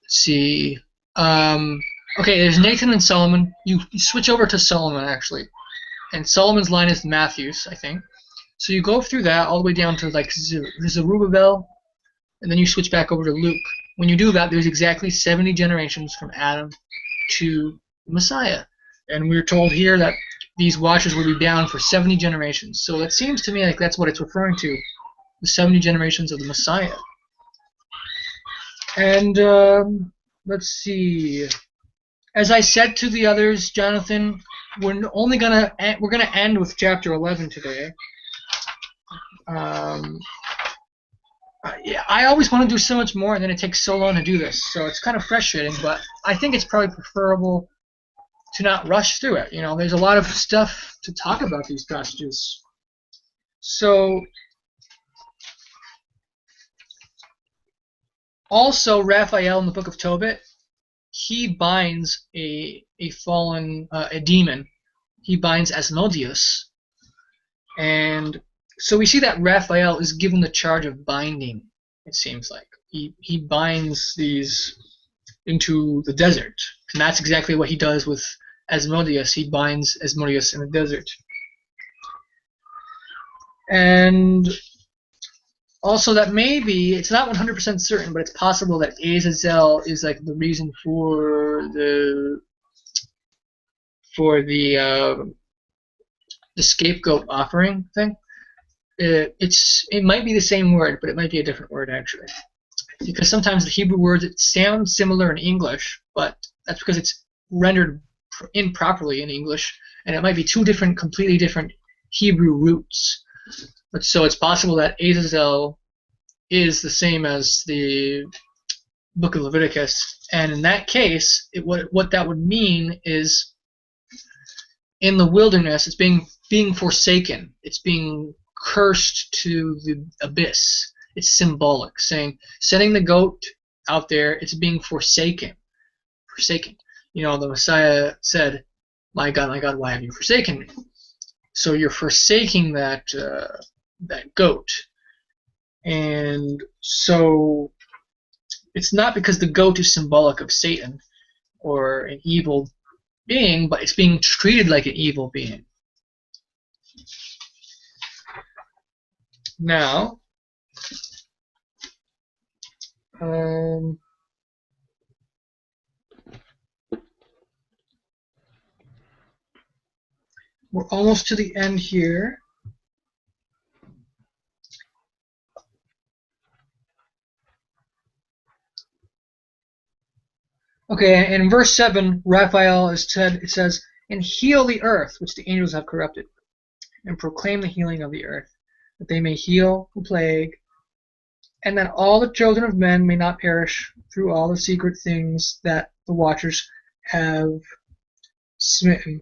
see. Okay, there's Nathan and Solomon. You switch over to Solomon, actually. And Solomon's line is Matthew's, I think. So you go through that all the way down to like Zerubbabel, and then you switch back over to Luke. When you do that, there's exactly 70 generations from Adam to the Messiah. And we're told here that these Watchers will be bound for 70 generations. So it seems to me like that's what it's referring to. The 70 generations of the Messiah. And let's see. As I said to the others, Jonathan, we're gonna end with chapter 11 today. I always want to do so much more, and then it takes so long to do this. So it's kind of frustrating, but I think it's probably preferable to not rush through it. You know, there's a lot of stuff to talk about these passages. So. Also, Raphael in the Book of Tobit, he binds a fallen, a demon. He binds Asmodeus. And so we see that Raphael is given the charge of binding, it seems like. He binds these into the desert. And that's exactly what he does with Asmodeus. He binds Asmodeus in the desert. And also, that maybe, it's not 100% certain, but it's possible that Azazel is like the reason for the scapegoat offering thing. It might be the same word, but it might be a different word actually, because sometimes the Hebrew words it sounds similar in English, but that's because it's rendered improperly in English, and it might be two completely different Hebrew roots. But so it's possible that Azazel is the same as the Book of Leviticus, and in that case, what that would mean is in the wilderness, it's being forsaken, it's being cursed to the abyss. It's symbolic, setting the goat out there, it's being forsaken. The Messiah said, my God, why have you forsaken me?" So you're forsaking that goat. And so it's not because the goat is symbolic of Satan or an evil being, but it's being treated like an evil being. Now, we're almost to the end here. Okay, in verse 7, Raphael it says, "And heal the earth, which the angels have corrupted, and proclaim the healing of the earth, that they may heal the plague, and that all the children of men may not perish through all the secret things that the watchers have smitten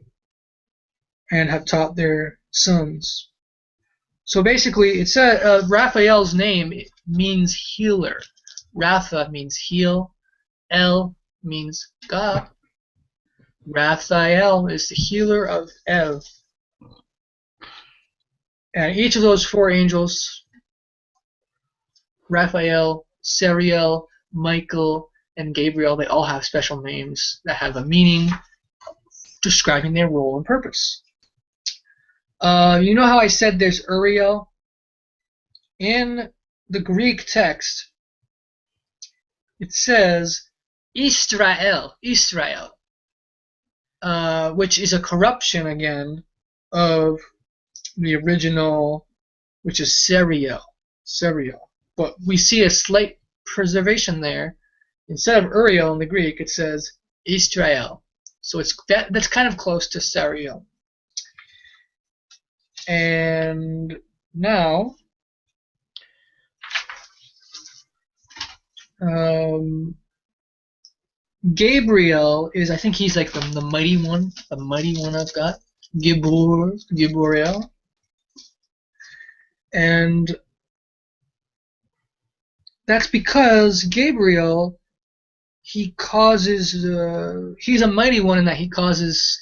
and have taught their sons." So basically, it said Raphael's name means healer. Rapha means heal. El means God. Raphael is the healer of Ev. And each of those four angels, Raphael, Sariel, Michael, and Gabriel, they all have special names that have a meaning describing their role and purpose. You know how I said there's Uriel? In the Greek text, it says Israel, which is a corruption again of the original, which is Serial. But we see a slight preservation there. Instead of Uriel in the Greek, it says Israel. So that's kind of close to Serial. And now, Gabriel is, I think he's like the mighty one of God. Giboriel. And that's because Gabriel, he's a mighty one in that he causes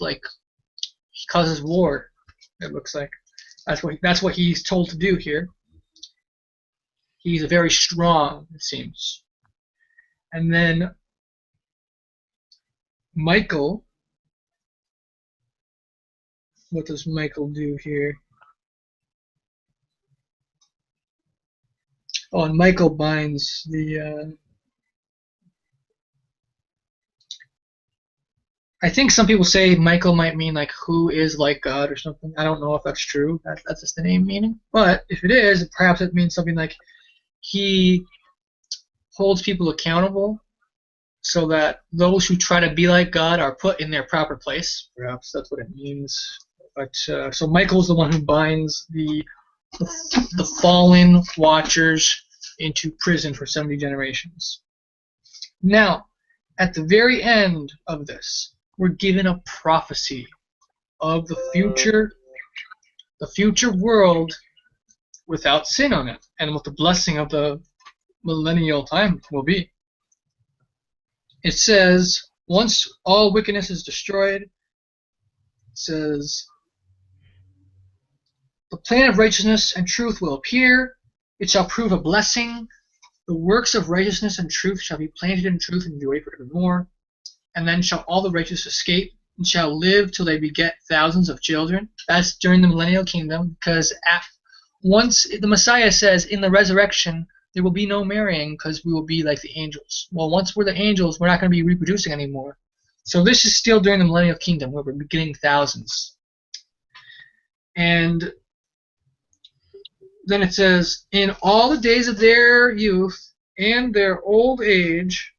war, it looks like. That's what he's told to do here. He's very strong, it seems. And then Michael, what does Michael do here? Oh, and Michael binds the I think some people say Michael might mean like who is like God or something. I don't know if that's true. That's just the name meaning. But if it is, perhaps it means something like he holds people accountable so that those who try to be like God are put in their proper place. Perhaps that's what it means. But so Michael's the one who binds the fallen watchers into prison for 70 generations. Now, at the very end of this, we're given a prophecy of the future world without sin on it, and what the blessing of the millennial time will be. It says, once all wickedness is destroyed, it says, the plan of righteousness and truth will appear. It shall prove a blessing. The works of righteousness and truth shall be planted in truth and enjoy forevermore. And then shall all the righteous escape, and shall live till they beget thousands of children. That's during the millennial kingdom, because once the Messiah says in the resurrection, there will be no marrying because we will be like the angels. Well, once we're the angels, we're not going to be reproducing anymore. So this is still during the millennial kingdom, where we're begetting thousands. And then it says, in all the days of their youth and their old age.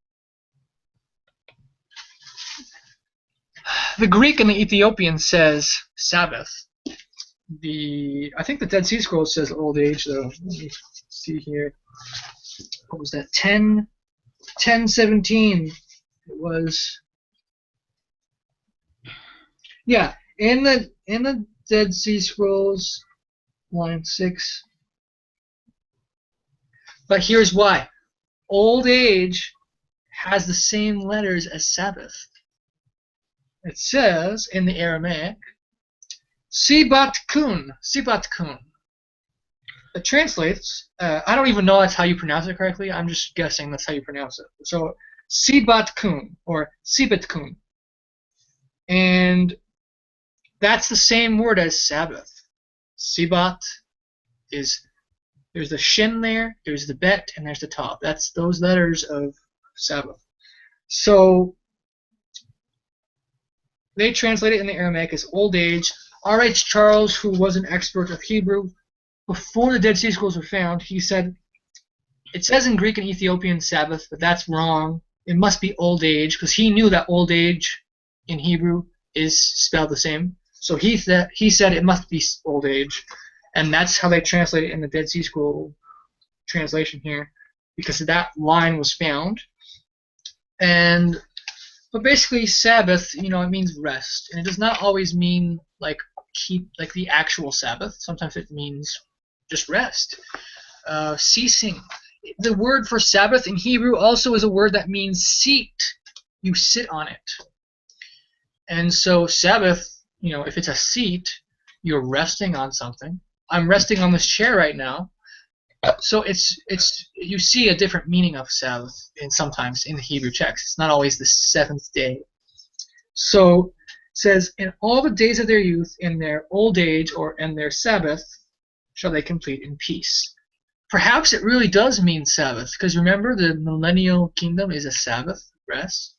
The Greek and the Ethiopian says Sabbath. I think the Dead Sea Scrolls says old age, though. Let me see here. What was that? 10:17. It was. Yeah, in the Dead Sea Scrolls, line 6. But here's why. Old age has the same letters as Sabbath. It says in the Aramaic, Sibat kun, Sibat kun. It translates, I don't even know that's how you pronounce it correctly. I'm just guessing that's how you pronounce it. So, Sibat kun, or Sibat kun. And that's the same word as Sabbath. Sibat is, there's the shin there, there's the bet, and there's the tav. That's those letters of Sabbath. So, they translate it in the Aramaic as old age. R.H. Charles, who was an expert of Hebrew, before the Dead Sea Scrolls were found, he said, it says in Greek and Ethiopian Sabbath, but that's wrong. It must be old age, because he knew that old age in Hebrew is spelled the same. So he said it must be old age, and that's how they translate it in the Dead Sea Scroll translation here, because that line was found. But basically, Sabbath, it means rest, and it does not always mean like the actual Sabbath. Sometimes it means just rest, ceasing. The word for Sabbath in Hebrew also is a word that means seat. You sit on it, and so Sabbath, if it's a seat, you're resting on something. I'm resting on this chair right now. So it's you see a different meaning of Sabbath sometimes in the Hebrew text. It's not always the seventh day. So it says, in all the days of their youth, in their old age, or in their Sabbath, shall they complete in peace. Perhaps it really does mean Sabbath, because remember, the millennial kingdom is a Sabbath rest.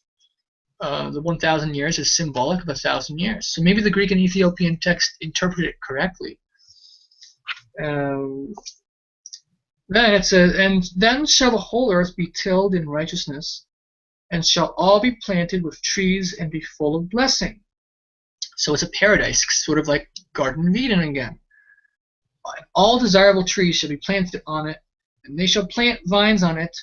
The 1,000 years is symbolic of 1,000 years. So maybe the Greek and Ethiopian text interpret it correctly. Then it says, and then shall the whole earth be tilled in righteousness, and shall all be planted with trees and be full of blessing. So it's a paradise, sort of like Garden of Eden again. All desirable trees shall be planted on it, and they shall plant vines on it,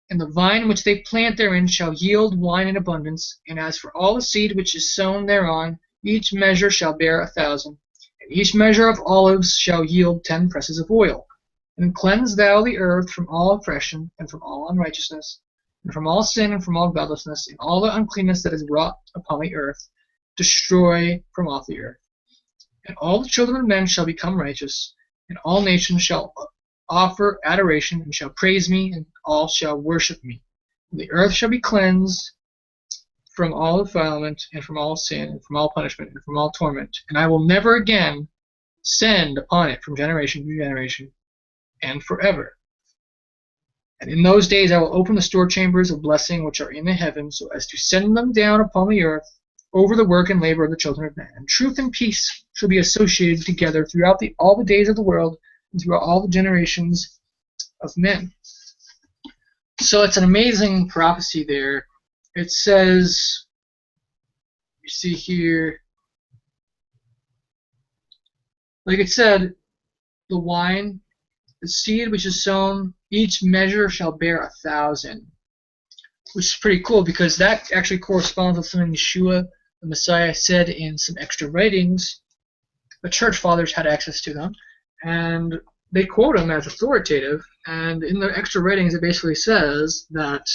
and the vine which they plant therein shall yield wine in abundance. And as for all the seed which is sown thereon, each measure shall bear 1,000, and each measure of olives shall yield 10 presses of oil. And cleanse thou the earth from all oppression, and from all unrighteousness, and from all sin, and from all godlessness, and all the uncleanness that is wrought upon the earth. Destroy from off the earth. And all the children of men shall become righteous, and all nations shall offer adoration, and shall praise me, and all shall worship me. And the earth shall be cleansed from all defilement, and from all sin, and from all punishment, and from all torment. And I will never again send upon it from generation to generation, and forever. And in those days I will open the store chambers of blessing which are in the heavens, so as to send them down upon the earth over the work and labor of the children of man. And truth and peace shall be associated together throughout all the days of the world, and throughout all the generations of men. So it's an amazing prophecy there. It says, you see here, like it said, the wine, the seed which is sown, each measure shall bear 1,000. Which is pretty cool, because that actually corresponds with something Yeshua, the Messiah, said in some extra writings. The church fathers had access to them, and they quote him as authoritative. And in the extra writings, it basically says that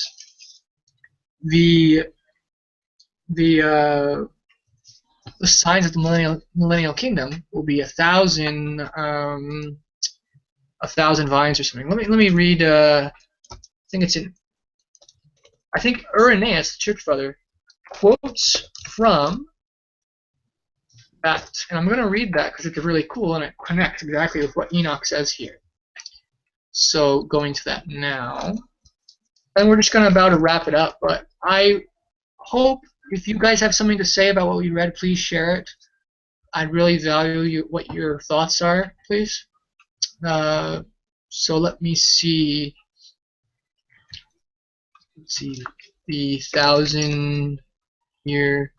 the signs of the millennial kingdom will be 1,000 vines or something. Let me read. I think Irenaeus, the church father, quotes from that, and I'm going to read that because it's really cool and it connects exactly with what Enoch says here. So going to that now, and we're just going to about to wrap it up. But I hope if you guys have something to say about what we read, please share it. I'd really value what your thoughts are, please. So let me see. Let's see, the 1,000-year.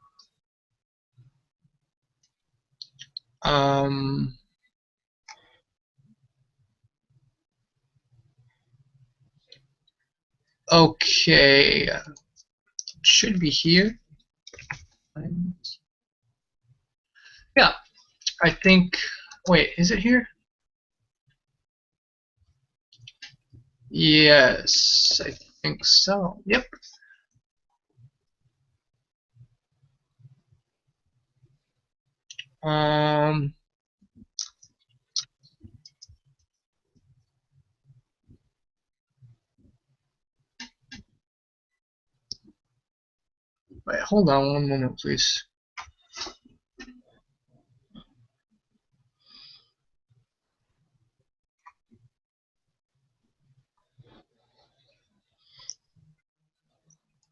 Okay, it should be here. Yeah, I think. Wait, is it here? Yes, I think so. Yep. Um, wait, hold on one moment, please.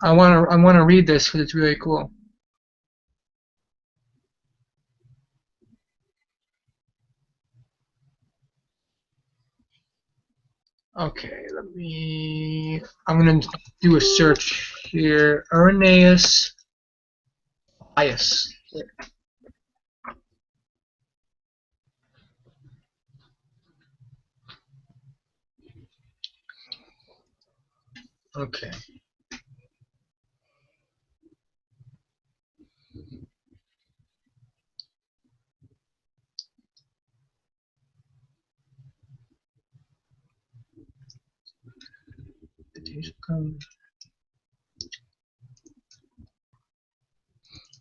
I wanna read this because it's really cool. Okay, I'm gonna do a search here. Irenaeus Bias. Okay.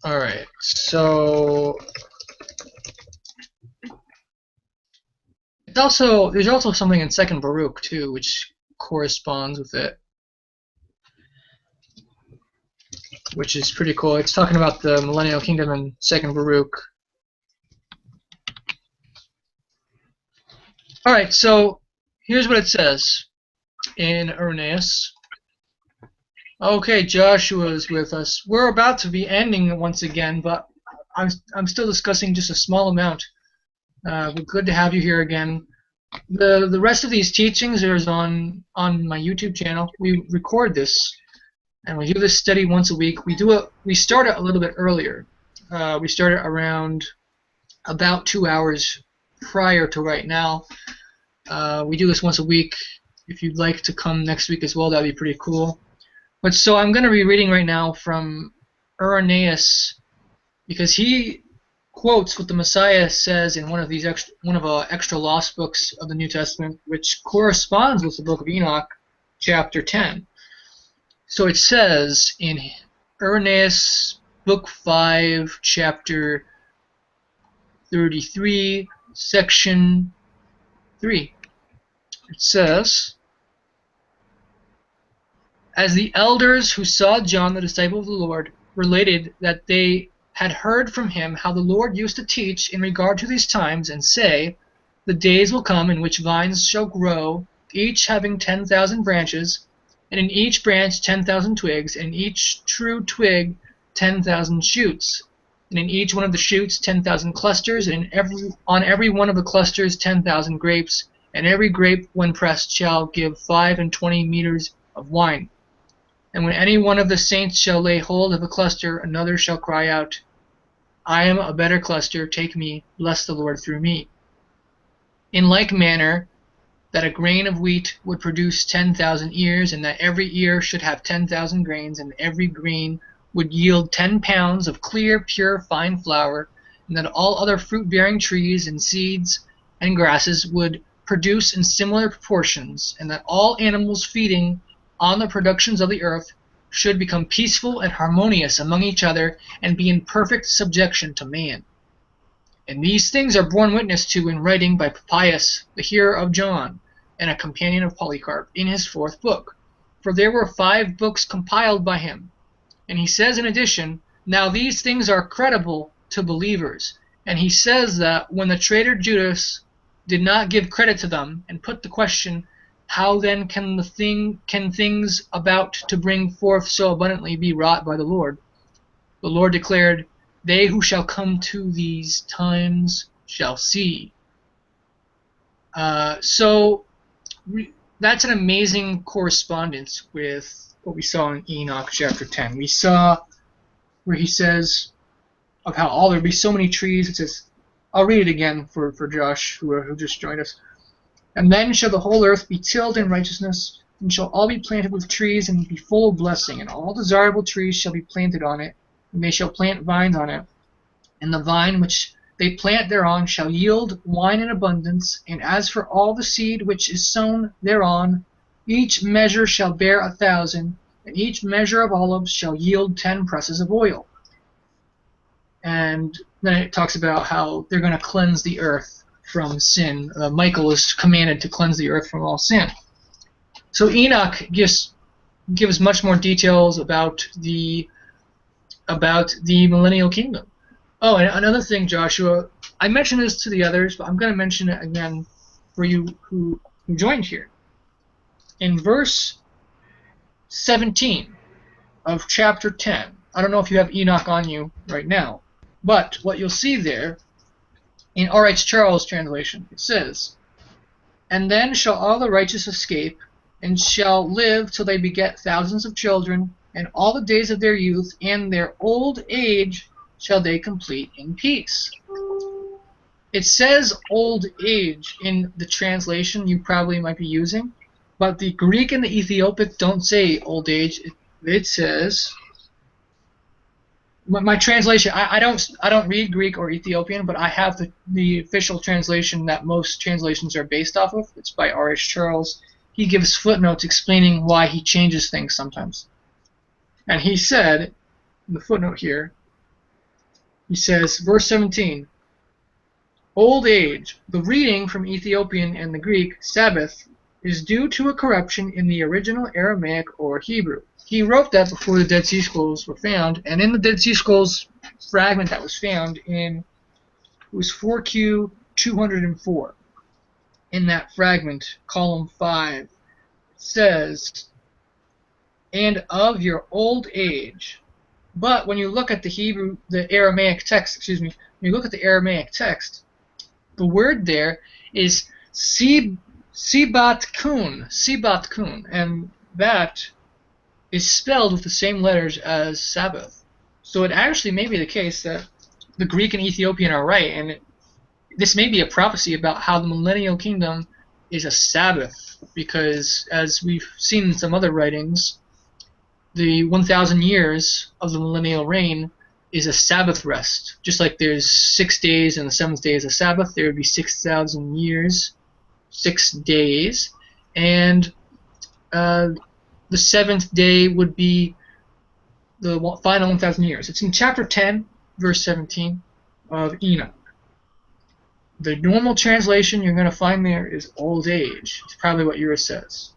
All right. So there's also something in Second Baruch too, which corresponds with it, which is pretty cool. It's talking about the Millennial Kingdom in Second Baruch. All right. So here's what it says in Irenaeus. Okay, Joshua's with us. We're about to be ending once again, but I'm still discussing just a small amount. But good to have you here again. The rest of these teachings is on my YouTube channel. We record this, and we do this study once a week. We start it a little bit earlier. We start it around about 2 hours prior to right now. We do this once a week. If you'd like to come next week as well, that'd be pretty cool. But so I'm going to be reading right now from Irenaeus, because he quotes what the Messiah says in one of extra lost books of the New Testament, which corresponds with the book of Enoch, chapter 10. So it says in Irenaeus, book 5, chapter 33, section 3. It says, as the elders who saw John the disciple of the Lord related that they had heard from him how the Lord used to teach in regard to these times, and say, the days will come in which vines shall grow, each having 10,000 branches, and in each branch 10,000 twigs, and in each true twig 10,000 shoots, and in each one of the shoots 10,000 clusters, and on every one of the clusters 10,000 grapes, and every grape when pressed shall give 25 meters of wine. And when any one of the saints shall lay hold of a cluster, another shall cry out, I am a better cluster, take me, bless the Lord through me. In like manner, that a grain of wheat would produce 10,000 ears, and that every ear should have 10,000 grains, and every grain would yield 10 pounds of clear, pure, fine flour, and that all other fruit-bearing trees and seeds and grasses would produce in similar proportions, and that all animals feeding on the productions of the earth should become peaceful and harmonious among each other, and be in perfect subjection to man. And these things are borne witness to in writing by Papias, the hearer of John, and a companion of Polycarp, in his 4th book. For there were 5 books compiled by him. And he says in addition, now these things are credible to believers. And he says that when the traitor Judas did not give credit to them, and put the question, how then can things about to bring forth so abundantly be wrought by the Lord? The Lord declared, they who shall come to these times shall see. So that's an amazing correspondence with what we saw in Enoch chapter 10. We saw where he says of how there'll be so many trees. It says, I'll read it again for Josh, who just joined us. And then shall the whole earth be tilled in righteousness, and shall all be planted with trees, and be full of blessing. And all desirable trees shall be planted on it, and they shall plant vines on it. And the vine which they plant thereon shall yield wine in abundance. And as for all the seed which is sown thereon, each measure shall bear 1,000, and each measure of olives shall yield 10 presses of oil. And then it talks about how they're going to cleanse the earth from sin. Michael is commanded to cleanse the earth from all sin. So Enoch gives much more details about the millennial kingdom. Oh, and another thing, Joshua, I mentioned this to the others, but I'm going to mention it again for you who joined here. In verse 17 of chapter 10, I don't know if you have Enoch on you right now, but what you'll see there, in R.H. Charles' translation, it says, "And then shall all the righteous escape, and shall live till they beget thousands of children, and all the days of their youth and their old age shall they complete in peace." It says old age in the translation you probably might be using, but the Greek and the Ethiopic don't say old age. It says, my translation, I don't read Greek or Ethiopian, but I have the official translation that most translations are based off of. It's by R.H. Charles. He gives footnotes explaining why he changes things sometimes. And he said, in the footnote here, he says, verse 17, "Old age, the reading from Ethiopian and the Greek, Sabbath, is due to a corruption in the original Aramaic or Hebrew." He wrote that before the Dead Sea Scrolls were found, and in the Dead Sea Scrolls fragment that was found it was 4Q 204. In that fragment, column 5, it says, "And of your old age." But when you look at the Aramaic text, when you look at the Aramaic text, the word there is sibat kun, and that is spelled with the same letters as Sabbath. So it actually may be the case that the Greek and Ethiopian are right, and this may be a prophecy about how the millennial kingdom is a Sabbath, because as we've seen in some other writings, the 1,000 years of the millennial reign is a Sabbath rest. Just like there's 6 days and the 7th day is a Sabbath, there would be 6,000 years, 6 days, and the 7th day would be the final 1,000 years. It's in chapter 10, verse 17 of Enoch. The normal translation you're going to find there is old age. It's probably what yours says.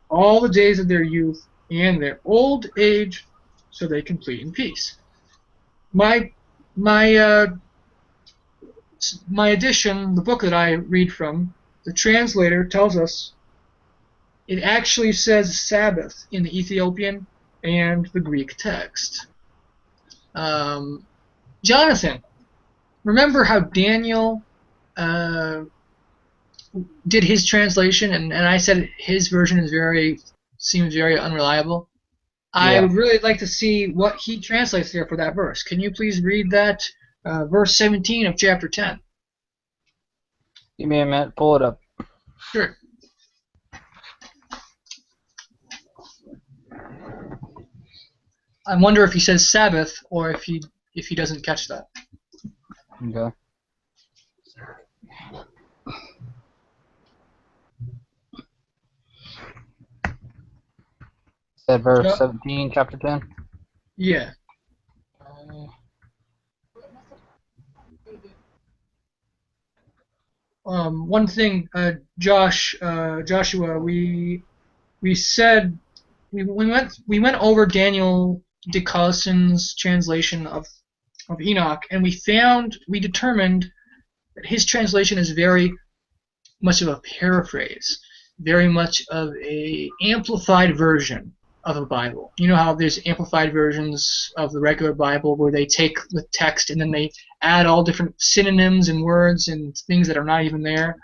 All the days of their youth and their old age, so they complete in peace. My edition, the book that I read from, the translator tells us it actually says Sabbath in the Ethiopian and the Greek text. Jonathan, remember how Daniel did his translation, and I said his version seems very unreliable? Yeah. I would really like to see what he translates there for that verse. Can you please read that, verse 17 of chapter 10? Give me a minute, pull it up. Sure. I wonder if he says Sabbath or if he doesn't catch that. Okay. Said verse 17, chapter 10? Yeah. One thing, Joshua, we said we went over Daniel de Collison's translation of Enoch, and we determined that his translation is very much of a paraphrase, very much of a amplified version of a Bible. You know how there's amplified versions of the regular Bible where they take the text and then they add all different synonyms and words and things that are not even there?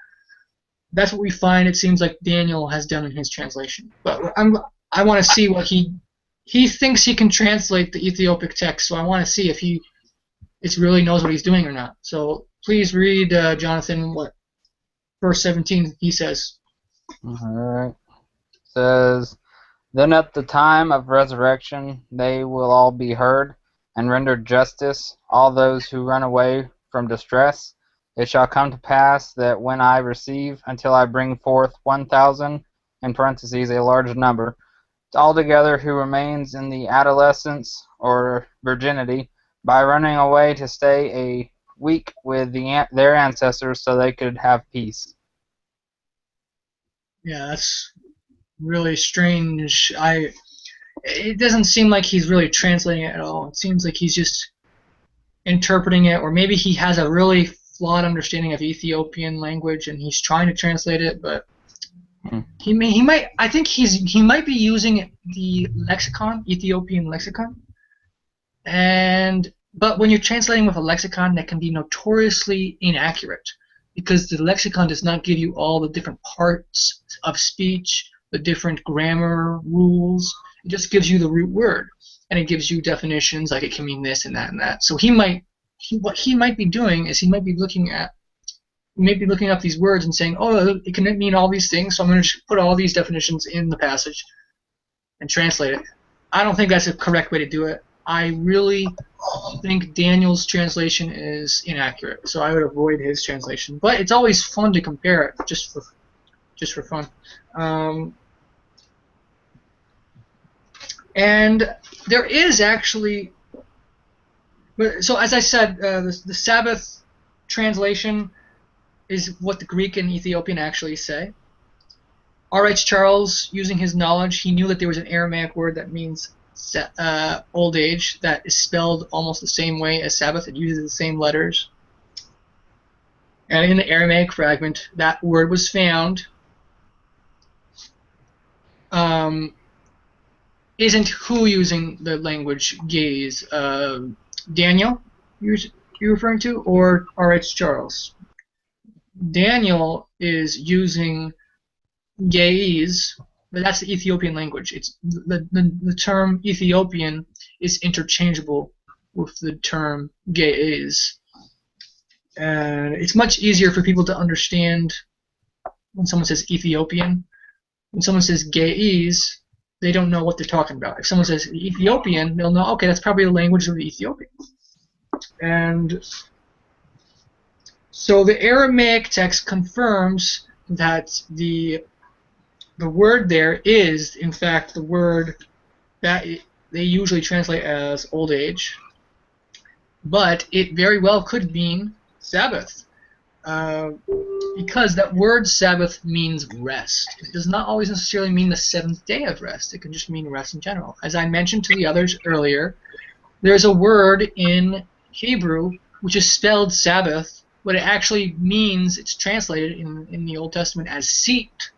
That's what we find it seems like Daniel has done in his translation. But I want to see what he thinks he can translate the Ethiopic text, so I want to see if he really knows what he's doing or not. So please read, Jonathan, what verse 17 he says. Alright. It says, "Then at the time of resurrection they will all be heard, and rendered justice, all those who run away from distress. It shall come to pass that when I receive, until I bring forth 1,000, in parentheses a large number, altogether who remains in the adolescence or virginity, by running away to stay a week with their ancestors so they could have peace. Yeah, that's really strange. It doesn't seem like he's really translating it at all. It seems like he's just interpreting it, or maybe he has a really flawed understanding of Ethiopian language and he's trying to translate it, but he might. I think he might be using the lexicon, Ethiopian lexicon, but when you're translating with a lexicon, that can be notoriously inaccurate because the lexicon does not give you all the different parts of speech, the different grammar rules. It just gives you the root word, and it gives you definitions like it can mean this and that and that. So what he might be doing is he might be looking up these words and saying, oh, it can mean all these things, so I'm going to put all these definitions in the passage and translate it. I don't think that's a correct way to do it. I really think Daniel's translation is inaccurate, so I would avoid his translation. But it's always fun to compare it, just for fun. And there is actually, so as I said, the Sabbath translation is what the Greek and Ethiopian actually say. R.H. Charles, using his knowledge, he knew that there was an Aramaic word that means old age that is spelled almost the same way as Sabbath. It uses the same letters. And in the Aramaic fragment, that word was found. Isn't who using the language gaze? Daniel, you're referring to, or R.H. Charles? Daniel is using gaze, but that's the Ethiopian language. It's the term Ethiopian is interchangeable with the term gaze, and it's much easier for people to understand when someone says Ethiopian. When someone says gaze, they don't know what they're talking about. If someone says Ethiopian, they'll know, okay, that's probably the language of the Ethiopian. And so the Aramaic text confirms that the word there is, in fact, the word that they usually translate as old age, but it very well could mean Sabbath, because that word Sabbath means rest. It does not always necessarily mean the seventh day of rest. It can just mean rest in general. As I mentioned to the others earlier, there's a word in Hebrew which is spelled Sabbath, but it actually means, it's translated in the Old Testament as seat.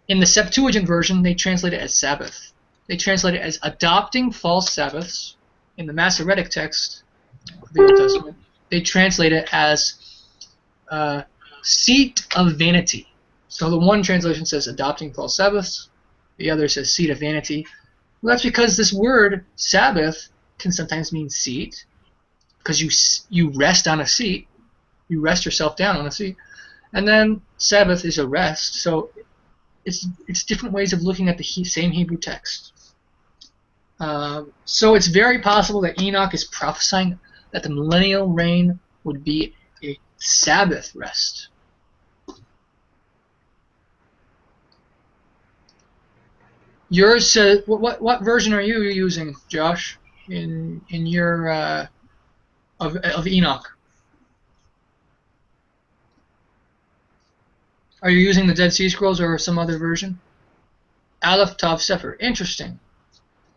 In the Septuagint version, they translate it as Sabbath. They translate it as adopting false Sabbaths. In the Masoretic text of the Old Testament, they translate it as seat of vanity. So the one translation says adopting false Sabbaths, the other says seat of vanity. Well, that's because this word Sabbath can sometimes mean seat, because you rest on a seat, you rest yourself down on a seat, and then Sabbath is a rest. So it's different ways of looking at the same Hebrew text. So it's very possible that Enoch is prophesying that the millennial reign would be a Sabbath rest. Yours says, what version are you using, Josh, in your of Enoch? Are you using the Dead Sea Scrolls or some other version? Aleph Tav Sefer. Interesting.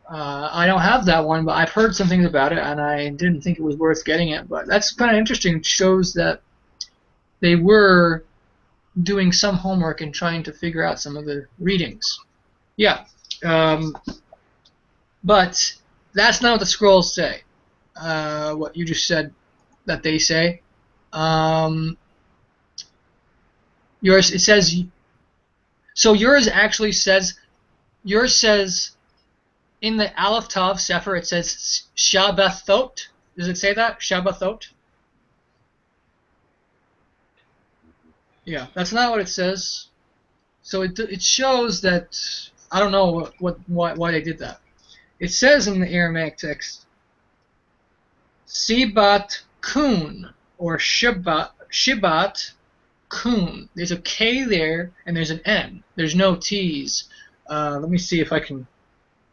I don't have that one, but I've heard some things about it, and I didn't think it was worth getting it. But that's kind of interesting. It shows that they were doing some homework and trying to figure out some of the readings. Yeah. But that's not what the scrolls say. What you just said that they say. Yours, it says, so yours actually says, in the Aleph Tav Sefer, it says Shabbathot. Does it say that? Shabbathot? Yeah, that's not what it says. So it shows that, I don't know why they did that. It says in the Aramaic text, Sibat Kun, or Shibat Kun. There's a K there, and there's an N. There's no T's. Let me see if I can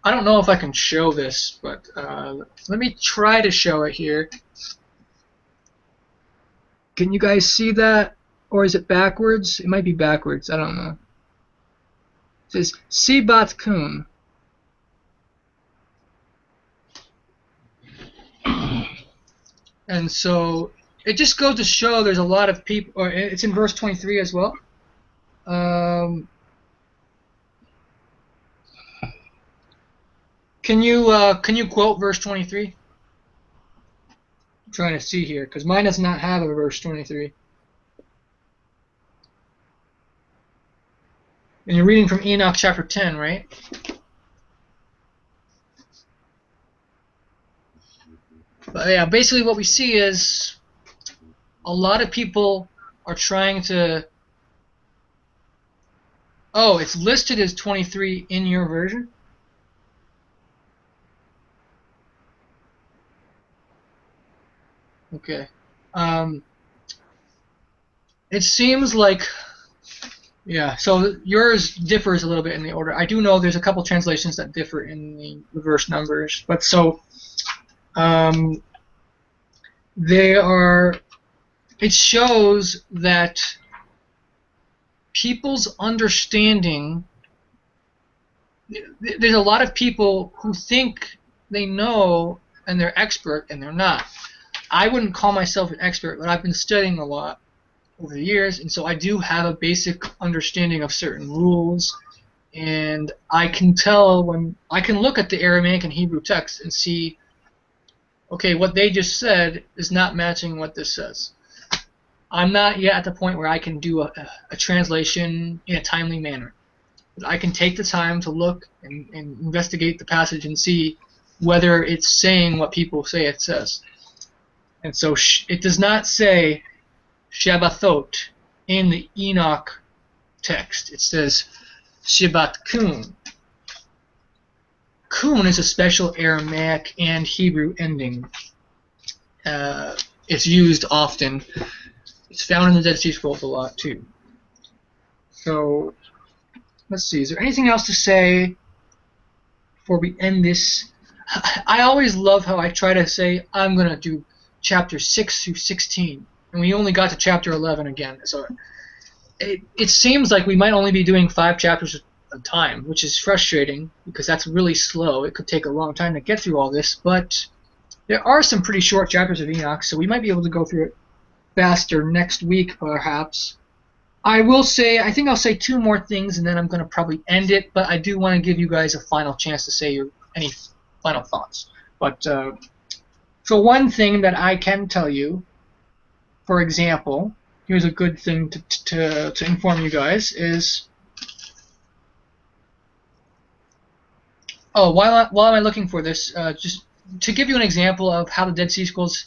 I don't know if I can show this, but let me try to show it here. Can you guys see that? Or is it backwards? It might be backwards. I don't know. It says Sibat Kun. And so it just goes to show there's a lot of people, or it's in verse 23 as well. Can you quote verse 23? I'm trying to see here because mine does not have a verse 23. And you're reading from Enoch chapter 10, right? But yeah, basically what we see is a lot of people are trying to. Oh, it's listed as 23 in your version? Okay. It seems like, yeah, so yours differs a little bit in the order. I do know there's a couple translations that differ in the verse numbers, but so they are, it shows that people's understanding, there's a lot of people who think they know and they're expert and they're not. I wouldn't call myself an expert, but I've been studying a lot over the years, and so I do have a basic understanding of certain rules, and I can tell when I can look at the Aramaic and Hebrew text and see, okay, what they just said is not matching what this says. I'm not yet at the point where I can do a translation in a timely manner. But I can take the time to look and investigate the passage and see whether it's saying what people say it says. And so it does not say Shabbathot in the Enoch text. It says Shabbat Kun. Kun is a special Aramaic and Hebrew ending. It's used often. It's found in the Dead Sea Scrolls a lot too. So let's see. Is there anything else to say before we end this? I always love how I try to say I'm going to do chapter 6 through 16, and we only got to chapter 11 again. So it seems like we might only be doing 5 chapters at a time, which is frustrating because that's really slow. It could take a long time to get through all this, but there are some pretty short chapters of Enoch, so we might be able to go through it faster next week, perhaps. I will say, I think I'll say 2 more things, and then I'm going to probably end it, but I do want to give you guys a final chance to say any final thoughts. But so one thing that I can tell you, for example, here's a good thing to inform you guys is, while am I looking for this, just to give you an example of how the Dead Sea Scrolls,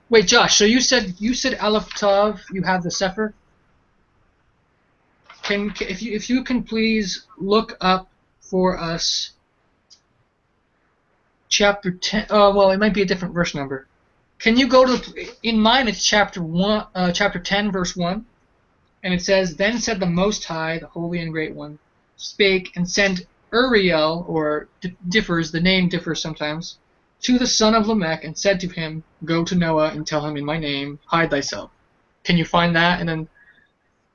wait, Josh, so you said Aleph Tav, you have the Sefer? If you can please look up for us chapter 10, well, it might be a different verse number. Can you go to, in mine it's chapter 10, verse 1, and it says, Then said the Most High, the Holy and Great One, spake and sent Uriel, or the name differs sometimes, to the son of Lamech, and said to him, Go to Noah and tell him in my name, hide thyself. Can you find that and then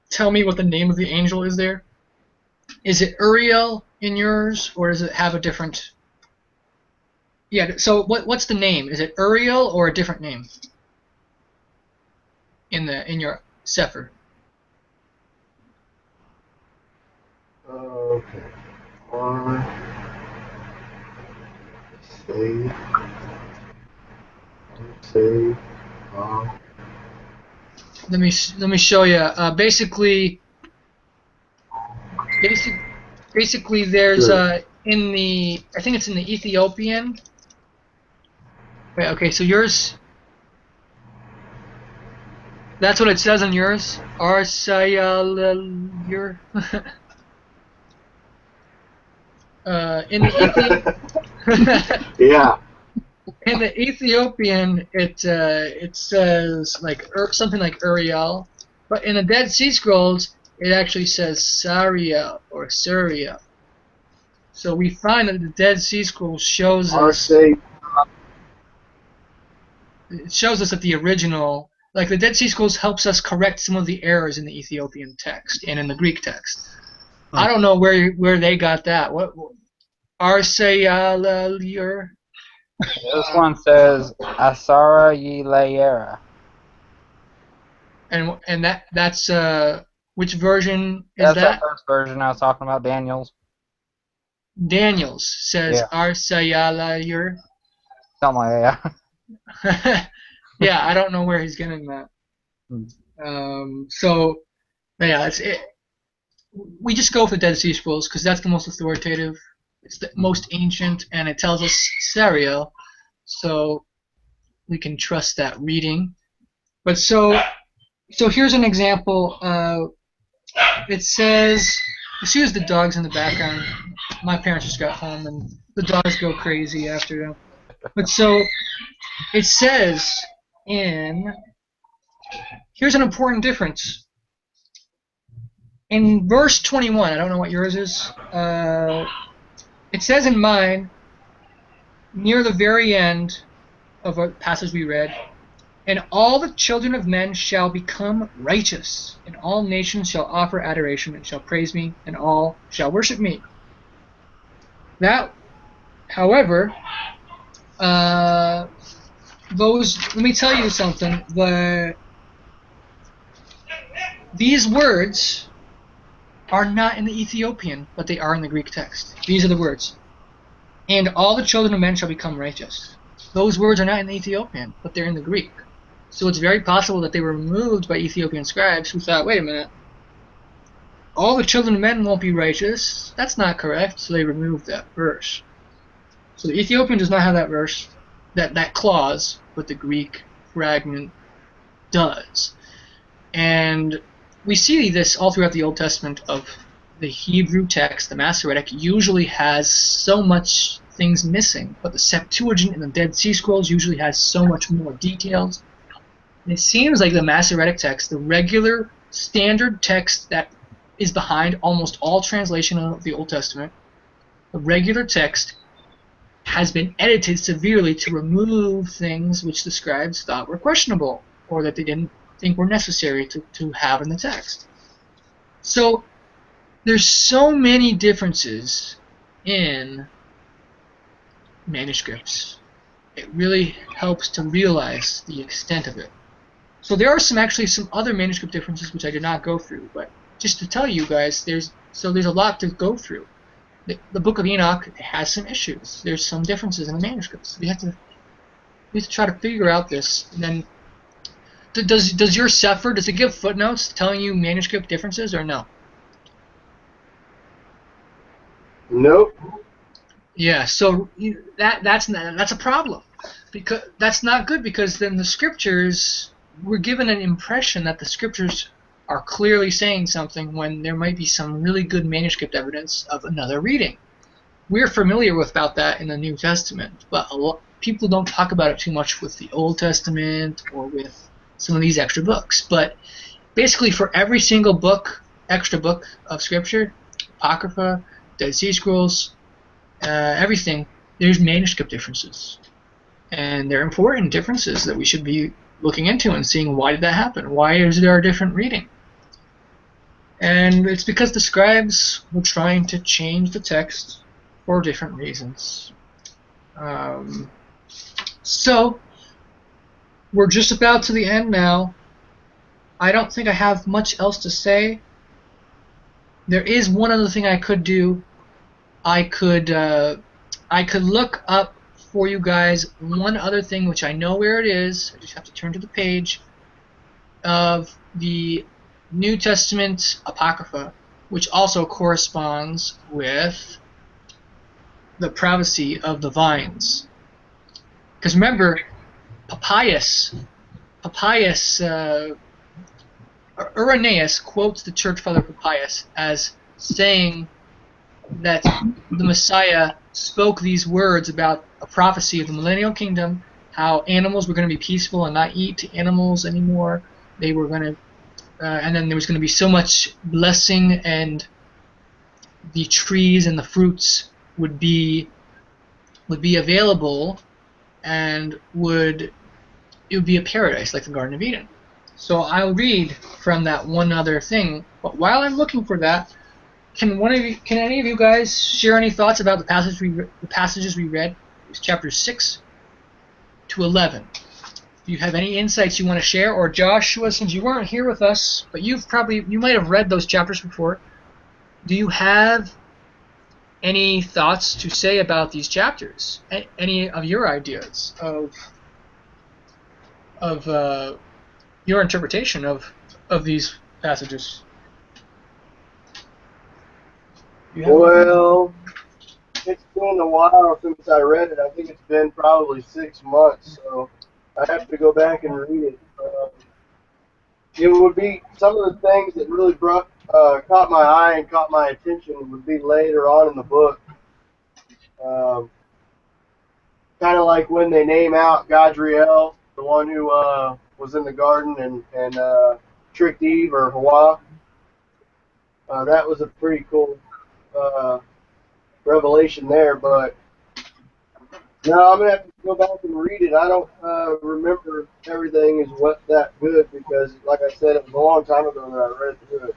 tell me what the name of the angel is there? Is it Uriel in yours, or does it have a different... Yeah, so what's the name? Is it Uriel or a different name in your Sefer? Okay. Save. Save. Let me show you. Basically, there's in the, I think it's in the Ethiopian. Wait, okay, so yours. That's what it says on yours. Arsayal. In the Yeah. in the Ethiopian, it says like something like Uriel, but in the Dead Sea Scrolls, it actually says Sariel or Suriel. So we find that the Dead Sea Scrolls shows us RC. it shows us that the original, like the Dead Sea Scrolls, helps us correct some of the errors in the Ethiopian text and in the Greek text. I don't know where they got that. What Arsayalalur? This one says Asara Yilayera. And that's which version is That's that? that first version I was talking about, Daniel's. Daniels says Yeah. Arsayalalur. Something like that. Yeah, I don't know where he's getting that. So yeah, we just go for the Dead Sea Scrolls because that's the most authoritative. It's the most ancient, and it tells us Sariel, so we can trust that reading. But so here's an example. It says, excuse the dogs in the background. My parents just got home, and the dogs go crazy after them. But so it says here's an important difference. In verse 21, I don't know what yours is. It says in mine, near the very end of a passage we read, and all the children of men shall become righteous, and all nations shall offer adoration and shall praise me, and all shall worship me. That, however, let me tell you something. These words are not in the Ethiopian, but they are in the Greek text. These are the words. And all the children of men shall become righteous. Those words are not in the Ethiopian, but they're in the Greek. So it's very possible that they were removed by Ethiopian scribes who thought, wait a minute, all the children of men won't be righteous. That's not correct. So they removed that verse. So the Ethiopian does not have that verse, that clause, but the Greek fragment does. And we see this all throughout the Old Testament of the Hebrew text. The Masoretic usually has so much things missing, but the Septuagint and the Dead Sea Scrolls usually has so much more details. And it seems like the Masoretic text, the regular standard text that is behind almost all translation of the Old Testament, the regular text has been edited severely to remove things which the scribes thought were questionable or that they didn't think were necessary to have in the text. So there's so many differences in manuscripts. It really helps to realize the extent of it. So there are actually some other manuscript differences which I did not go through, but just to tell you guys, there's a lot to go through. The Book of Enoch has some issues. There's some differences in the manuscripts. We have to try to figure out this. And then does your Sefer, does it give footnotes telling you manuscript differences or no? Nope. Yeah, so that's a problem, because that's not good, because then the scriptures, we're given an impression that the scriptures are clearly saying something when there might be some really good manuscript evidence of another reading. We're familiar with about that in the New Testament, but people don't talk about it too much with the Old Testament or with some of these extra books. But basically for every single book, extra book of Scripture, Apocrypha, Dead Sea Scrolls, everything, there's manuscript differences. And they're important differences that we should be looking into and seeing, why did that happen? Why is there a different reading? And it's because the scribes were trying to change the text for different reasons. So we're just about to the end now. I don't think I have much else to say. There is one other thing I could do. I could look up for you guys one other thing, which I know where it is. I just have to turn to the page of the New Testament Apocrypha, which also corresponds with the privacy of the vines. Because remember, Irenaeus quotes the church father Papias as saying that the Messiah spoke these words about a prophecy of the millennial kingdom, how animals were going to be peaceful and not eat animals anymore. They were going to, and then there was going to be so much blessing, and the trees and the fruits would be available, and it would be a paradise like the Garden of Eden. So I'll read from that one other thing. But while I'm looking for that, can any of you guys share any thoughts about the passages we read? It's chapters 6 to 11. Do you have any insights you want to share? Or Joshua, since you weren't here with us, but you might have read those chapters before. Do you have any thoughts to say about these chapters? Any of your ideas of your interpretation of these passages? Well, it's been a while since I read it. I think it's been probably 6 months, so I have to go back and read it. It would be some of the things that really caught my eye and caught my attention would be later on in the book. Kind of like when they name out Gadriel, the one who was in the garden and tricked Eve or Hawa. That was a pretty cool revelation there, but no, I'm gonna have to go back and read it. I don't remember everything is that good because, like I said, it was a long time ago that I read through it.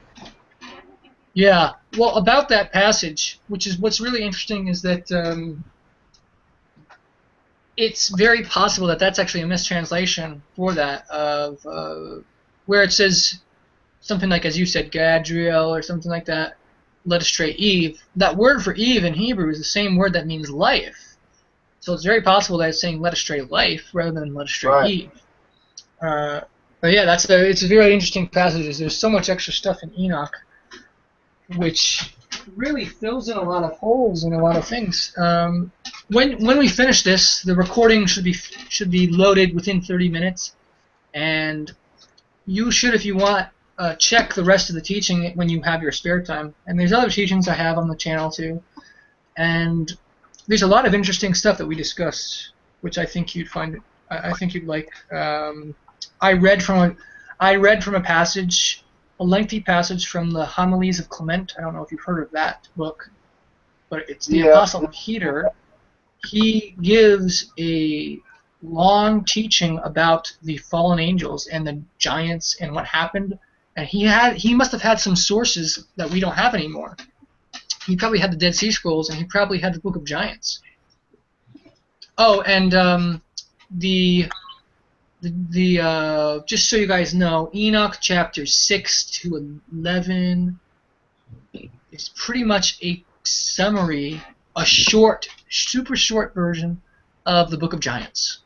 Yeah. Well, about that passage, which is what's really interesting, is that it's very possible that that's actually a mistranslation for that of where it says something like, as you said, Gadriel or something like that, led astray Eve. That word for Eve in Hebrew is the same word that means life. So it's very possible that it's saying led astray life rather than led astray Right. Eve. But yeah, it's a very interesting passage. There's so much extra stuff in Enoch, which really fills in a lot of holes in a lot of things. When we finish this, the recording should be loaded within 30 minutes, and you should, if you want, check the rest of the teaching when you have your spare time. And there's other teachings I have on the channel too, and there's a lot of interesting stuff that we discussed, which I think you'd find. I think you'd like. I read from a passage, a lengthy passage from the Homilies of Clement. I don't know if you've heard of that book, but it's the Apostle Peter. He gives a long teaching about the fallen angels and the giants and what happened. And he must have had some sources that we don't have anymore. He probably had the Dead Sea Scrolls, and he probably had the Book of Giants. Oh, and just so you guys know, Enoch chapters 6 to 11 is pretty much a summary, a short, super short version of the Book of Giants.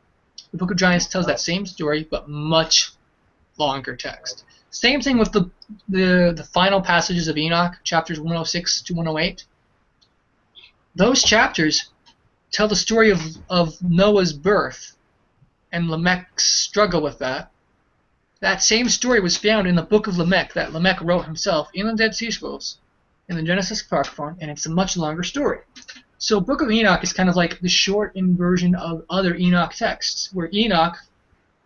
The Book of Giants tells that same story, but much longer text. Same thing with the final passages of Enoch, chapters 106 to 108. Those chapters tell the story of Noah's birth and Lamech's struggle with that. That same story was found in the book of Lamech that Lamech wrote himself in the Dead Sea Scrolls, in the Genesis Apocryphon, and it's a much longer story. So Book of Enoch is kind of like the shortened version of other Enoch texts, where Enoch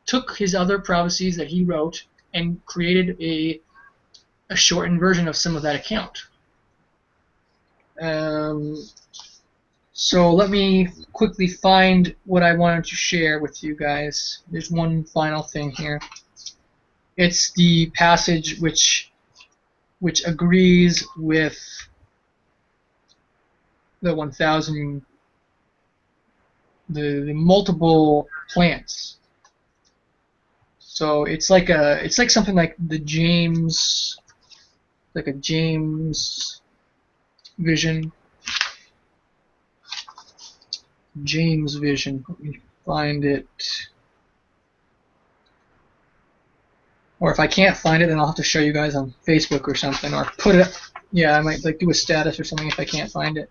took his other prophecies that he wrote and created a shortened version of some of that account. So let me quickly find what I wanted to share with you guys. There's one final thing here. It's the passage which agrees with the 1,000, the multiple plants. So it's like something like the James, like a James vision. James vision. Let me find it. Or if I can't find it, then I'll have to show you guys on Facebook or something, or put it. Yeah, I might like do a status or something if I can't find it.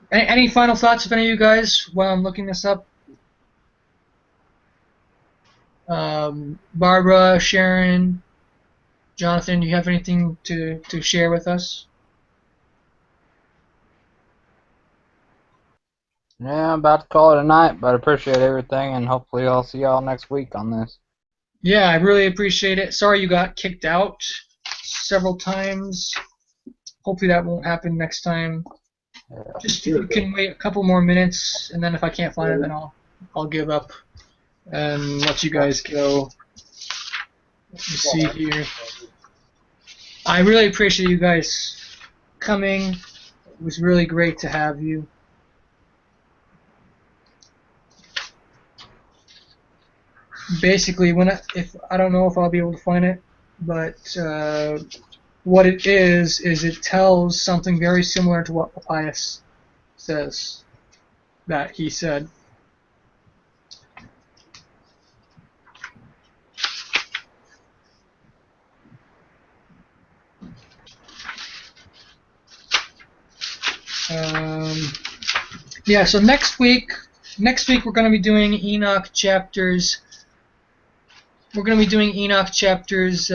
Any final thoughts of any of you guys while I'm looking this up? Barbara, Sharon, Jonathan, do you have anything to share with us? Yeah, I'm about to call it a night, but I appreciate everything, and hopefully I'll see y'all next week on this. Yeah, I really appreciate it. Sorry you got kicked out several times. Hopefully that won't happen next time. Just if you can wait a couple more minutes, and then if I can't find it, then I'll give up and let you guys go. Let me see here. I really appreciate you guys coming. It was really great to have you. Basically, if I don't know if I'll be able to find it, but what it is it tells something very similar to what Papias says that he said. Yeah, so next week we're going to be doing Enoch chapters. We're going to be doing Enoch chapters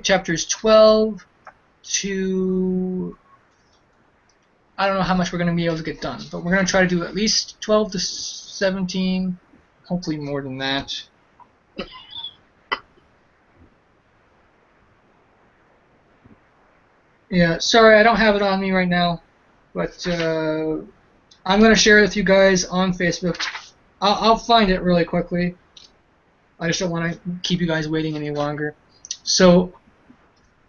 chapters 12 to, I don't know how much we're going to be able to get done, but we're going to try to do at least 12 to 17, hopefully more than that. Yeah, sorry I don't have it on me right now, but I'm going to share it with you guys on Facebook. I'll find it really quickly. I just don't want to keep you guys waiting any longer. So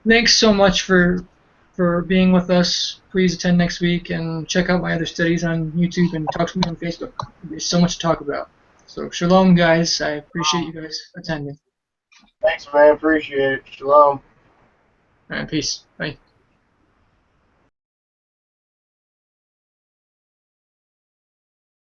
thanks so much for being with us. Please attend next week and check out my other studies on YouTube and talk to me on Facebook. There's so much to talk about. So shalom, guys. I appreciate you guys attending. Thanks, man. Appreciate it. Shalom. All right, peace. Bye.